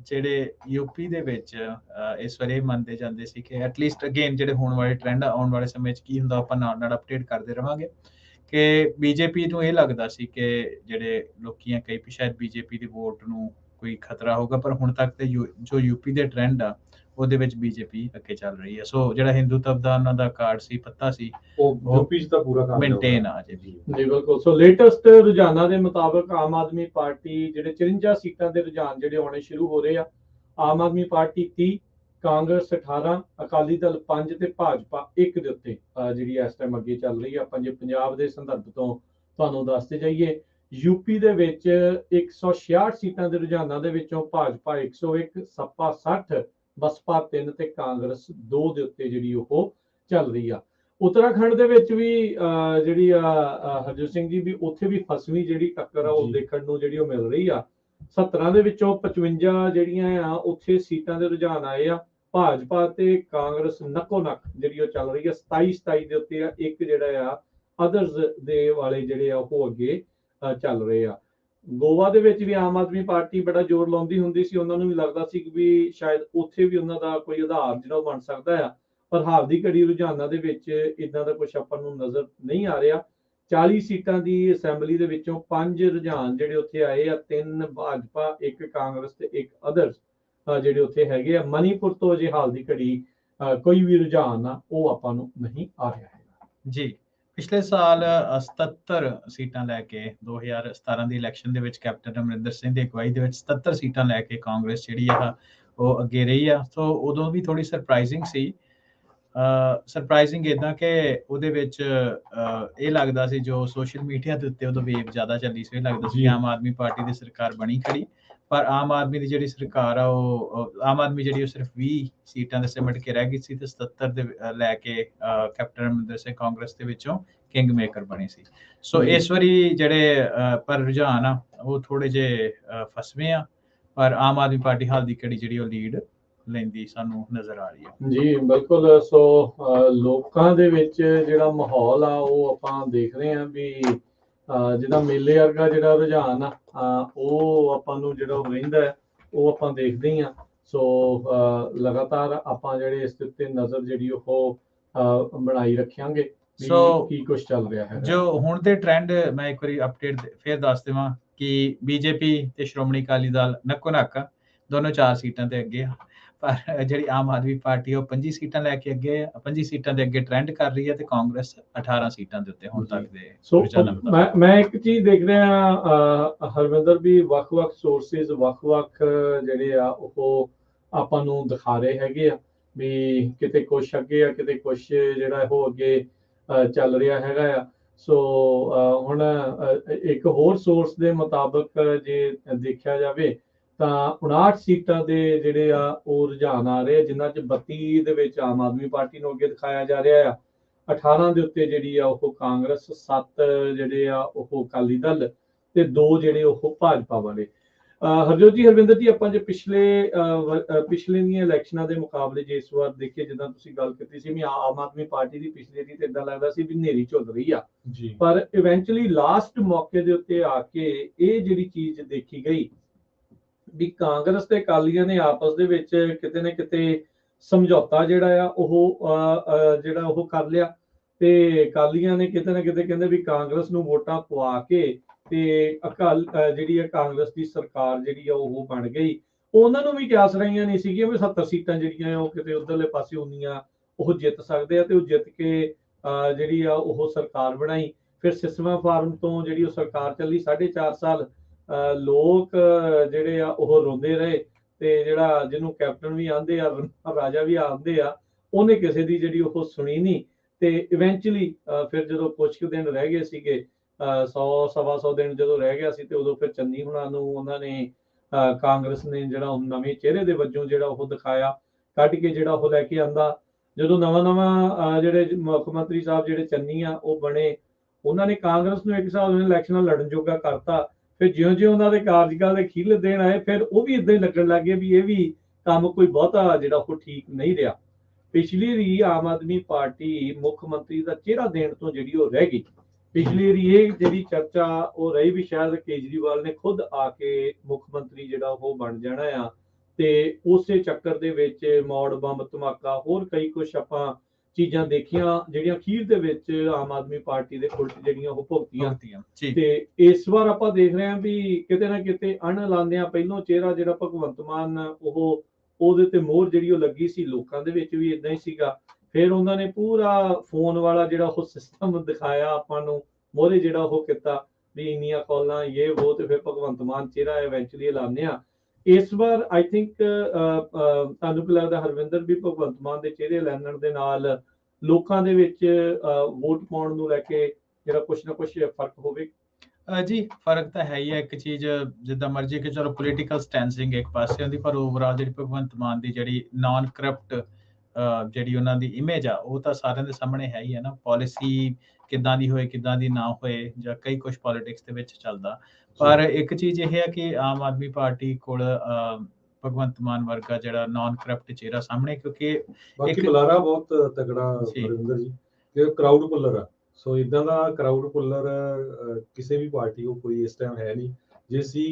ਜਿਹੜੇ ਯੂਪੀ ਦੇ ਵਿੱਚ ਇਸ ਵਾਰੀ ਮੰਨਦੇ ਜਾਂਦੇ ਸੀ ਕਿ ਐਟਲੀਸਟ ਅਗੇਨ ਜਿਹੜੇ ਹੋਣ ਵਾਲੇ ਟ੍ਰੈਂਡ ਆਉਣ ਵਾਲੇ ਸਮੇਂ 'ਚ ਕੀ ਹੁੰਦਾ ਆਪਾਂ ਨਾਲ ਨਾਲ ਅਪਡੇਟ ਕਰਦੇ ਰਵਾਂਗੇ ਕਿ ਬੀਜੇਪੀ ਨੂੰ ਇਹ ਲੱਗਦਾ ਸੀ ਕਿ ਜਿਹੜੇ ਲੋਕੀ ਆ ਕਈ ਵੀ ਸ਼ਾਇਦ ਬੀਜੇਪੀ ਦੀ ਵੋਟ ਨੂੰ ਕੋਈ ਖਤਰਾ ਹੋਊਗਾ, ਪਰ ਹੁਣ ਤੱਕ ਤੇ ਜੋ ਯੂਪੀ ਦੇ ਟ੍ਰੈਂਡ ਆ ਉਹਦੇ ਵਿੱਚ ਬੀਜੇਪੀ ਅੱਗੇ ਚੱਲ ਰਹੀ ਹੈ। ਸੋ ਜਿਹੜਾ ਹਿੰਦੂਤਵ ਦਾ ਉਹਨਾਂ ਦਾ ਕਾਰਡ ਸੀ, ਪੱਤਾ ਸੀ, ਉਹ ਯੂਪੀ 'ਚ ਤਾਂ ਪੂਰਾ ਕੰਮ ਮੇਨਟੇਨ ਆ ਜੀ। ਜੀ ਬਿਲਕੁਲ। ਸੋ ਲੇਟੈਸਟ ਰੁਝਾਨਾਂ ਦੇ ਮੁਤਾਬਕ ਆਮ ਆਦਮੀ ਪਾਰਟੀ ਜਿਹੜੇ 54 ਸੀਟਾਂ ਦੇ ਰੁਝਾਨ ਜਿਹੜੇ ਆਉਣੇ ਸ਼ੁਰੂ ਹੋ ਰਹੇ ਆ। ਆਮ ਆਦਮੀ ਪਾਰਟੀ 30, ਕਾਂਗਰਸ 18, ਅਕਾਲੀ ਦਲ 5 ਤੇ ਭਾਜਪਾ 1 ਦੇ ਉੱਤੇ ਜਿਹੜੀ ਇਸ ਟਾਈਮ ਅੱਗੇ ਚੱਲ ਰਹੀ ਆ। ਆਪਾਂ ਜੇ ਪੰਜਾਬ ਦੇ ਸੰਦਰਭ ਤੋਂ ਤੁਹਾਨੂੰ ਦੱਸਦੇ ਜਾਈਏ, ਯੂਪੀ ਦੇ ਵਿੱਚ 166 ਸੀਟਾਂ ਦੇ ਰੁਝਾਨਾਂ ਦੇ ਵਿੱਚੋਂ ਭਾਜਪਾ 101, ਸਪਾ 60, ਬਸਪਾ 3 ਤੇ ਕਾਂਗਰਸ 2 ਦੇ ਉੱਤੇ ਜਿਹੜੀ ਉਹ ਚੱਲ ਰਹੀ ਆ। ਉੱਤਰਾਖੰਡ ਦੇ ਵਿੱਚ ਵੀ ਜਿਹੜੀ ਹਰਜੋਤ ਸਿੰਘ ਜੀ, ਵੀ ਉੱਥੇ ਵੀ ਫਸਵੀਂ ਜਿਹੜੀ ਟੱਕਰ ਆ ਉਹ ਦੇਖਣ ਨੂੰ ਜਿਹੜੀ ਉਹ ਮਿਲ ਰਹੀ ਆ। 17 ਦੇ ਵਿੱਚੋਂ 55 ਜਿਹੜੀਆਂ ਆ ਉੱਥੇ ਸੀਟਾਂ ਦੇ ਰੁਝਾਨ ਆਏ ਆ। ਭਾਜਪਾ ਤੇ ਕਾਂਗਰਸ ਨੱਕੋ ਨੱਕ ਜਿਹੜੀ ਉਹ ਚੱਲ ਰਹੀ ਆ। 27 ਦੇ ਉੱਤੇ ਆ, ਇੱਕ ਜਿਹੜਾ ਆ ਅਦਰਸ ਦੇ ਵਾਲੇ ਜਿਹੜੇ ਆ ਉਹ ਅੱਗੇ ਚੱਲ ਰਹੇ ਆ। ਗੋਆ ਦੇ ਵਿੱਚ ਵੀ ਆਮ ਆਦਮੀ ਪਾਰਟੀ ਬੜਾ ਜ਼ੋਰ ਲਾਉਂਦੀ ਹੁੰਦੀ ਸੀ, ਉਹਨਾਂ ਨੂੰ ਵੀ ਲੱਗਦਾ ਸੀ ਕਿ ਵੀ ਸ਼ਾਇਦ ਉੱਥੇ ਵੀ ਉਹਨਾਂ ਦਾ ਕੋਈ ਆਧਾਰ ਜਿਹੜਾ ਉਹ ਬਣ ਸਕਦਾ ਆ, ਪਰ ਹਾਲ ਦੀ ਘੜੀ ਰੁਝਾਨਾਂ ਦੇ ਵਿੱਚ ਇਦਾਂ ਦਾ ਕੁਝ ਆਪਾਂ ਨੂੰ ਨਜ਼ਰ ਨਹੀਂ ਆ ਰਿਹਾ। 40 ਸੀਟਾਂ ਦੀ ਅਸੈਂਬਲੀ ਦੇ ਵਿੱਚੋਂ 5 ਰੁਝਾਨ ਜਿਹੜੇ ਉੱਥੇ ਆਏ ਆ, 3 ਭਾਜਪਾ, 1 ਕਾਂਗਰਸ ਤੇ 1 ਅਦਰਸ ਜਿਹੜੇ ਉੱਥੇ ਹੈਗੇ ਆ। ਮਨੀਪੁਰ ਤੋਂ ਜੇ ਹਾਲ ਦੀ ਘੜੀ ਕੋਈ ਵੀ ਰੁਝਾਨ ਆ ਉਹ ਆਪਾਂ ਨੂੰ ਨਹੀਂ ਆ ਰਿਹਾ ਹੈਗਾ ਜੀ। ਪਿਛਲੇ ਸਾਲ 77 ਸੀਟਾਂ ਲੈ ਕੇ 2017 ਦੀ ਇਲੈਕਸ਼ਨ ਦੇ ਵਿੱਚ ਕੈਪਟਨ ਅਮਰਿੰਦਰ ਸਿੰਘ ਦੀ ਅਗਵਾਈ ਦੇ ਵਿੱਚ 77 ਸੀਟਾਂ ਲੈ ਕੇ ਕਾਂਗਰਸ ਜਿਹੜੀ ਆ ਉਹ ਅੱਗੇ ਰਹੀ ਆ। ਸੋ ਉਦੋਂ ਵੀ ਥੋੜੀ ਸਰਪ੍ਰਾਈਜ਼ਿੰਗ ਸੀ। ਸਰਪ੍ਰਾਈਜ਼ਿੰਗ ਇਦਾਂ ਕਿ ਉਹਦੇ ਵਿੱਚ ਇਹ ਲੱਗਦਾ ਸੀ, ਜੋ ਸੋਸ਼ਲ ਮੀਡੀਆ ਦੇ ਉੱਤੇ ਉਦੋਂ ਵੇਵ ਜ਼ਿਆਦਾ ਚੱਲੀ ਸੀ, ਇਹ ਲੱਗਦਾ ਸੀ ਆਮ ਆਦਮੀ ਪਾਰਟੀ ਦੀ ਸਰਕਾਰ ਬਣੀ ਖੜੀ। ਪਰ ਆਮ ਆਦਮੀ ਦੀ ਜਿਹੜੀ ਸਰਕਾਰ ਆ ਉਹ ਆਮ ਆਦਮੀ ਜਿਹੜੀ ਉਹ ਸਿਰਫ 20 ਸੀਟਾਂ ਦੇ ਸਿਮਟ ਕੇ ਰਹਿ ਗਈ ਸੀ ਤੇ 77 ਦੇ ਲੈ ਕੇ ਕੈਪਟਨ ਅਮਰਿੰਦਰ ਸਿੰਘ ਕਾਂਗਰਸ ਦੇ ਵਿੱਚੋਂ ਕਿੰਗ ਮੇਕਰ ਬਣੇ ਸੀ। ਸੋ ਇਸ ਵਾਰੀ ਜਿਹੜੇ ਪਰ ਰੁਝਾਨ ਆ ਉਹ ਥੋੜੇ ਜਿਹੇ ਫਸਵੇਂ ਆ, ਪਰ ਆਮ ਆਦਮੀ ਪਾਰਟੀ ਹਾਲ ਦੀ ਘੜੀ ਜਿਹੜੀ ਉਹ ਲੀਡ ਲੈਂਦੀ ਸਾਨੂੰ ਨਜ਼ਰ ਆ ਰਹੀ ਹੈ। ਜੀ ਬਿਲਕੁਲ। ਸੋ ਲੋਕਾਂ ਦੇ ਵਿੱਚ ਜਿਹੜਾ ਮਾਹੌਲ ਆ ਉਹ ਆਪਾਂ ਦੇਖ ਰਹੇ ਹਾਂ ਵੀ ਜਿਹਦਾ ਮੇਲੇ ਵਰਗਾ ਜਿਹੜਾ ਰੁਝਾਨ ਆ ਉਹ ਆਪਾਂ ਨੂੰ ਜਿਹੜਾ ਉਹ ਰਹਿੰਦਾ ਹੈ, ਉਹ ਆਪਾਂ ਦੇਖਦੇ ਹੀ ਆ। ਸੋ ਲਗਾਤਾਰ ਆਪਾਂ ਜਿਹੜੇ ਇਸ ਦੇ ਉੱਤੇ ਨਜ਼ਰ ਜਿਹੜੀ ਉਹ ਬਣਾਈ ਰੱਖਾਂਗੇ ਕੀ ਕੁਝ ਚੱਲ ਰਿਹਾ ਹੈ। ਜੋ ਹੁਣ ਦੇ ਟ੍ਰੈਂਡ ਮੈਂ ਇੱਕ ਵਾਰੀ ਅਪਡੇਟ ਫੇਰ ਦੱਸ ਦੇਵਾਂ ਕਿ ਬੀਜੇਪੀ ਤੇ ਸ਼੍ਰੋਮਣੀ ਅਕਾਲੀ ਦਲ ਨੱਕੋ ਨੱਕ ਦੋਨੋਂ 4 ਸੀਟਾਂ ਤੇ ਅੱਗੇ ਆ, ਪਰ ਜਿਹੜੀ ਆਮ ਆਦਮੀ ਪਾਰਟੀ ਉਹ 25 ਸੀਟਾਂ ਲੈ ਕੇ ਅੱਗੇ 25 ਸੀਟਾਂ ਦੇ ਅੱਗੇ ਟ੍ਰੈਂਡ ਕਰ ਰਹੀ ਹੈ ਤੇ ਕਾਂਗਰਸ 18 ਸੀਟਾਂ ਦੇ ਉੱਤੇ ਹੁਣ ਤੱਕ ਦੇ। ਸੋ ਮੈਂ ਇੱਕ ਚੀਜ਼ ਦੇਖ ਰਿਹਾ ਹਰਵਿੰਦਰ, ਵੀ ਵੱਖ-ਵੱਖ ਸੋਰਸਿਸ ਵੱਖ-ਵੱਖ ਜਿਹੜੇ ਆ ਉਹ ਆਪਾਂ ਨੂੰ ਦਿਖਾ ਰਹੇ ਹੈਗੇ ਆ ਵੀ ਕਿਤੇ ਕੁਛ ਅੱਗੇ ਆ, ਕਿਤੇ ਕੁਛ ਜਿਹੜਾ ਉਹ ਅੱਗੇ ਚੱਲ ਰਿਹਾ ਹੈਗਾ ਆ। ਸੋ ਹੁਣ ਇੱਕ ਹੋਰ ਸੋਰਸ ਦੇ ਮੁਤਾਬਕ ਜੇ ਦੇਖਿਆ ਜਾਵੇ ਤਾਂ 59 ਸੀਟਾਂ ਦੇ ਜਿਹੜੇ ਆ ਉਹ ਰੁਝਾਨ ਆ ਰਹੇ, ਜਿਨ੍ਹਾਂ 'ਚ 32 ਦੇ ਵਿੱਚ ਆਮ ਆਦਮੀ ਪਾਰਟੀ ਨੂੰ ਅੱਗੇ ਦਿਖਾਇਆ ਜਾ ਰਿਹਾ ਆ। 18 ਦੇ ਉੱਤੇ ਜਿਹੜੀ ਆ ਉਹ ਕਾਂਗਰਸ, 7 ਜਿਹੜੇ ਆ ਉਹ ਅਕਾਲੀ ਦਲ ਤੇ 2 ਜਿਹੜੇ ਉਹ ਭਾਜਪਾ ਵਾਲੇ। ਹਰਜੋਤ ਜੀ, ਹਰਵਿੰਦਰ ਜੀ, ਆਪਾਂ ਜੇ ਪਿਛਲੇ ਦੀਆਂ ਇਲੈਕਸ਼ਨਾਂ ਦੇ ਮੁਕਾਬਲੇ ਜੇ ਇਸ ਵਾਰ ਦੇਖੀਏ, ਜਿੱਦਾਂ ਤੁਸੀਂ ਗੱਲ ਕੀਤੀ ਸੀ ਵੀ ਆਮ ਆਦਮੀ ਪਾਰਟੀ ਦੀ ਪਿਛਲੇ ਦੀ ਤੇ ਇਦਾਂ ਲੱਗਦਾ ਸੀ ਵੀ ਹਨੇਰੀ ਝੁੱਲ ਰਹੀ ਆ, ਪਰ ਇਵੈਂਚੁਅਲੀ ਲਾਸਟ ਮੌਕੇ ਦੇ ਉੱਤੇ ਆ ਕੇ ਇਹ ਜਿਹੜੀ ਚੀਜ਼ ਦੇਖੀ ਗਈ ਵੀ ਕਾਂਗਰਸ ਤੇ ਅਕਾਲੀਆਂ ਨੇ ਆਪਸ ਦੇ ਵਿੱਚ ਕਿਤੇ ਨਾ ਕਿਤੇ ਸਮਝੌਤਾ ਜਿਹੜਾ ਆ ਉਹ ਜਿਹੜਾ ਉਹ ਕਰ ਲਿਆ ਤੇ ਅਕਾਲੀਆਂ ਨੇ ਕਿਤੇ ਨਾ ਕਿਤੇ ਕਹਿੰਦੇ ਵੀ ਕਾਂਗਰਸ ਨੂੰ ਵੋਟਾਂ ਪਵਾ ਕੇ ਤੇ ਜਿਹੜੀ ਆ ਕਾਂਗਰਸ ਦੀ ਸਰਕਾਰ ਜਿਹੜੀ ਆ ਉਹ ਬਣ ਗਈ। ਉਹਨਾਂ ਨੂੰ ਵੀ ਕਿਆਸ ਰਹੀਆਂ ਨਹੀਂ ਸੀਗੀਆਂ ਵੀ 70 ਸੀਟਾਂ ਜਿਹੜੀਆਂ ਉਹ ਕਿਤੇ ਉਧਰਲੇ ਪਾਸੇ ਹੁੰਦੀਆਂ ਉਹ ਜਿੱਤ ਸਕਦੇ ਆ, ਤੇ ਉਹ ਜਿੱਤ ਕੇ ਜਿਹੜੀ ਆ ਉਹ ਸਰਕਾਰ ਬਣਾਈ। ਫਿਰ ਸਿਸਵਾ ਫਾਰਮ ਤੋਂ ਜਿਹੜੀ ਉਹ ਸਰਕਾਰ ਚੱਲੀ 4.5 ਸਾਲ ਲੋਕ ਜਿਹੜੇ ਆ ਉਹ ਰੋਂਦੇ ਰਹੇ ਤੇ ਜਿਹੜਾ ਜਿਹਨੂੰ ਕੈਪਟਨ ਵੀ ਆਂਦੇ ਆ ਰਾਜਾ ਵੀ ਆਂਦੇ ਆ, ਉਹਨੇ ਕਿਸੇ ਦੀ ਜਿਹੜੀ ਉਹ ਸੁਣੀ ਨਹੀਂ। ਤੇ ਇਵੈਂਚੁਅਲੀ ਫਿਰ ਜਦੋਂ ਕੁਝ ਕੁ ਦਿਨ ਰਹਿ ਗਏ ਸੀਗੇ, 100-125 ਦਿਨ ਜਦੋਂ ਰਹਿ ਗਿਆ ਸੀ, ਤੇ ਉਦੋਂ ਫਿਰ ਚੰਨੀ ਹੁਣਾਂ ਨੂੰ ਉਹਨਾਂ ਨੇ ਕਾਂਗਰਸ ਨੇ ਜਿਹੜਾ ਨਵੇਂ ਚਿਹਰੇ ਦੇ ਵਜੋਂ ਜਿਹੜਾ ਉਹ ਦਿਖਾਇਆ, ਕੱਢ ਕੇ ਜਿਹੜਾ ਉਹ ਲੈ ਕੇ ਆਂਦਾ। ਜਦੋਂ ਨਵਾਂ ਜਿਹੜੇ ਮੁੱਖ ਮੰਤਰੀ ਸਾਹਿਬ ਜਿਹੜੇ ਚੰਨੀ ਆ ਉਹ ਬਣੇ, ਉਹਨਾਂ ਨੇ ਕਾਂਗਰਸ ਨੂੰ ਇੱਕ ਹਿਸਾਬ ਨਾਲ ਇਲੈਕਸ਼ਨਾਂ ਲੜਨ ਜੋਗਾ ਕਰਤਾ। ਫਿਰ ਜਿਉਂ-ਜਿਉਂ ਉਹਨਾਂ ਦੇ ਕਾਰਜਕਾਲ ਦੇ ਅਖੀਰਲੇ ਦਿਨ ਆਏ, ਫਿਰ ਉਹ ਵੀ ਇਦਾਂ ਹੀ ਲੱਗਣ ਲੱਗ ਗਏ ਵੀ ਇਹ ਵੀ ਕੰਮ ਕੋਈ ਬਹੁਤਾ ਜਿਹੜਾ ਉਹ ਠੀਕ ਨਹੀਂ ਰਿਹਾ। ਪਿਛਲੀ ਵਾਰੀ ਆਮ ਆਦਮੀ ਪਾਰਟੀ ਮੁੱਖ ਮੰਤਰੀ ਦਾ ਚਿਹਰਾ ਦੇਣ ਤੋਂ ਜਿਹੜੀ ਉਹ ਰਹਿ ਗਈ। ਪਿਛਲੀ ਵਾਰੀ ਇਹ ਜਿਹੜੀ ਚਰਚਾ ਉਹ ਰਹੀ ਵੀ ਸ਼ਾਇਦ ਕੇਜਰੀਵਾਲ ਨੇ ਖੁਦ ਆ ਕੇ ਮੁੱਖ ਮੰਤਰੀ ਜਿਹੜਾ ਉਹ ਬਣ ਜਾਣਾ ਆ, ਤੇ ਉਸੇ ਚੱਕਰ ਦੇ ਵਿੱਚ ਮੌੜ ਬੰਬ ਧਮਾਕਾ ਹੋਰ ਕਈ ਕੁਛ ਆਪਾਂ ਚੀਜ਼ਾਂ ਦੇਖੀਆਂ ਜਿਹੜੀਆਂ ਅਖੀਰ ਦੇ ਵਿੱਚ ਆਮ ਆਦਮੀ ਪਾਰਟੀ ਦੇ ਉਲਟ ਜਿਹੜੀਆਂ ਉਹ ਭੁਗਤੀਆਂ। ਤੇ ਇਸ ਵਾਰ ਆਪਾਂ ਦੇਖ ਰਹੇ ਹਾਂ ਵੀ ਕਿਤੇ ਨਾ ਕਿਤੇ ਅਣਲਾਂਦਿਆਂ ਪਹਿਲੋਂ ਚਿਹਰਾ ਜਿਹੜਾ ਭਗਵੰਤ ਮਾਨ ਉਹਦੇ ਤੇ ਮੋਹਰ ਜਿਹੜੀ ਉਹ ਲੱਗੀ ਸੀ, ਲੋਕਾਂ ਦੇ ਵਿੱਚ ਵੀ ਇਦਾਂ ਹੀ ਸੀਗਾ। ਫਿਰ ਉਹਨਾਂ ਨੇ ਪੂਰਾ ਫੋਨ ਵਾਲਾ ਜਿਹੜਾ ਉਹ ਸਿਸਟਮ ਦਿਖਾਇਆ ਆਪਾਂ ਨੂੰ, ਮੋਹਰੇ ਜਿਹੜਾ ਉਹ ਕੀਤਾ ਵੀ ਇੰਨੀਆਂ ਕਾਲਾਂ ਇਹ ਉਹ, ਤੇ ਫਿਰ ਭਗਵੰਤ ਮਾਨ ਚਿਹਰਾ ਇਵੈਂਚੁਅਲੀ ਐਲਾਨੇ ਆ। ਇਸ ਵਾਰ ਆਈ ਥਿੰਕ ਤੁਹਾਨੂੰ ਕੀ ਲੱਗਦਾ ਹਰਵਿੰਦਰ ਵੀ ਭਗਵੰਤ ਮਾਨ ਦੇ ਚਿਹਰੇ ਐਲਾਨਣ ਦੇ ਨਾਲ ਲੋਕਾਂ ਦੇ ਵਿੱਚ ਵੋਟ ਪਾਉਣ ਨੂੰ ਲੈ ਕੇ ਜਿਹੜਾ ਕੁਛ ਨਾ ਕੁਛ ਫਰਕ ਹੋਵੇ? ਜੀ ਫਰਕ ਤਾਂ ਹੈ ਹੀ ਹੈ। ਇੱਕ ਚੀਜ਼ ਜਿੱਦਾਂ ਮਰਜ਼ੀ ਕਿ ਚਲੋ ਪੋਲੀਟੀਕਲ ਸਟੈਂਸਿੰਗ ਇੱਕ ਪਾਸੇ ਹੁੰਦੀ, ਪਰ ਓਵਰਆਲ ਜਿਹੜੀ ਭਗਵੰਤ ਮਾਨ ਦੀ ਜਿਹੜੀ ਨਾਨ ਕਰਪਟ ਜਿਹੜੀ ਉਹਨਾਂ ਦੀ ਇਮੇਜ ਆ ਉਹ ਤਾਂ ਸਾਰਿਆਂ ਦੇ ਸਾਹਮਣੇ ਹੈ ਹੀ ਹੈ ਨਾ। ਪਾਲਿਸੀ ਕਿੱਦਾਂ ਦੀ ਹੋਏ ਕਿੱਦਾਂ ਦੀ ਨਾ ਹੋਏ ਜਾਂ ਕਈ ਕੁਝ ਪੋਲਿਟਿਕਸ ਦੇ ਵਿੱਚ ਚੱਲਦਾ, ਪਰ ਇੱਕ ਚੀਜ਼ ਇਹ ਹੈ ਕਿ ਆਮ ਆਦਮੀ ਪਾਰਟੀ ਕੋਲ ਭਗਵੰਤ ਮਾਨ ਵਰਗਾ ਜਿਹੜਾ ਨਾਨ ਕਰਪਟ ਚਿਹਰਾ ਸਾਹਮਣੇ, ਕਿਉਂਕਿ ਬਾਕੀ ਬੁਲਾਰਾ ਬਹੁਤ ਤਗੜਾ ਹਰਵਿੰਦਰ ਜੀ, ਕਿ ਕਰਾਊਡ ਪੁੱਲਰ ਆ। ਸੋ ਇਦਾਂ ਦਾ ਕਰਾਊਡ ਪੁੱਲਰ ਕਿਸੇ ਵੀ ਪਾਰਟੀ ਕੋ ਕੋਈ ਇਸ ਟਾਈਮ ਹੈ ਨਹੀਂ। ਜੇ ਸੀ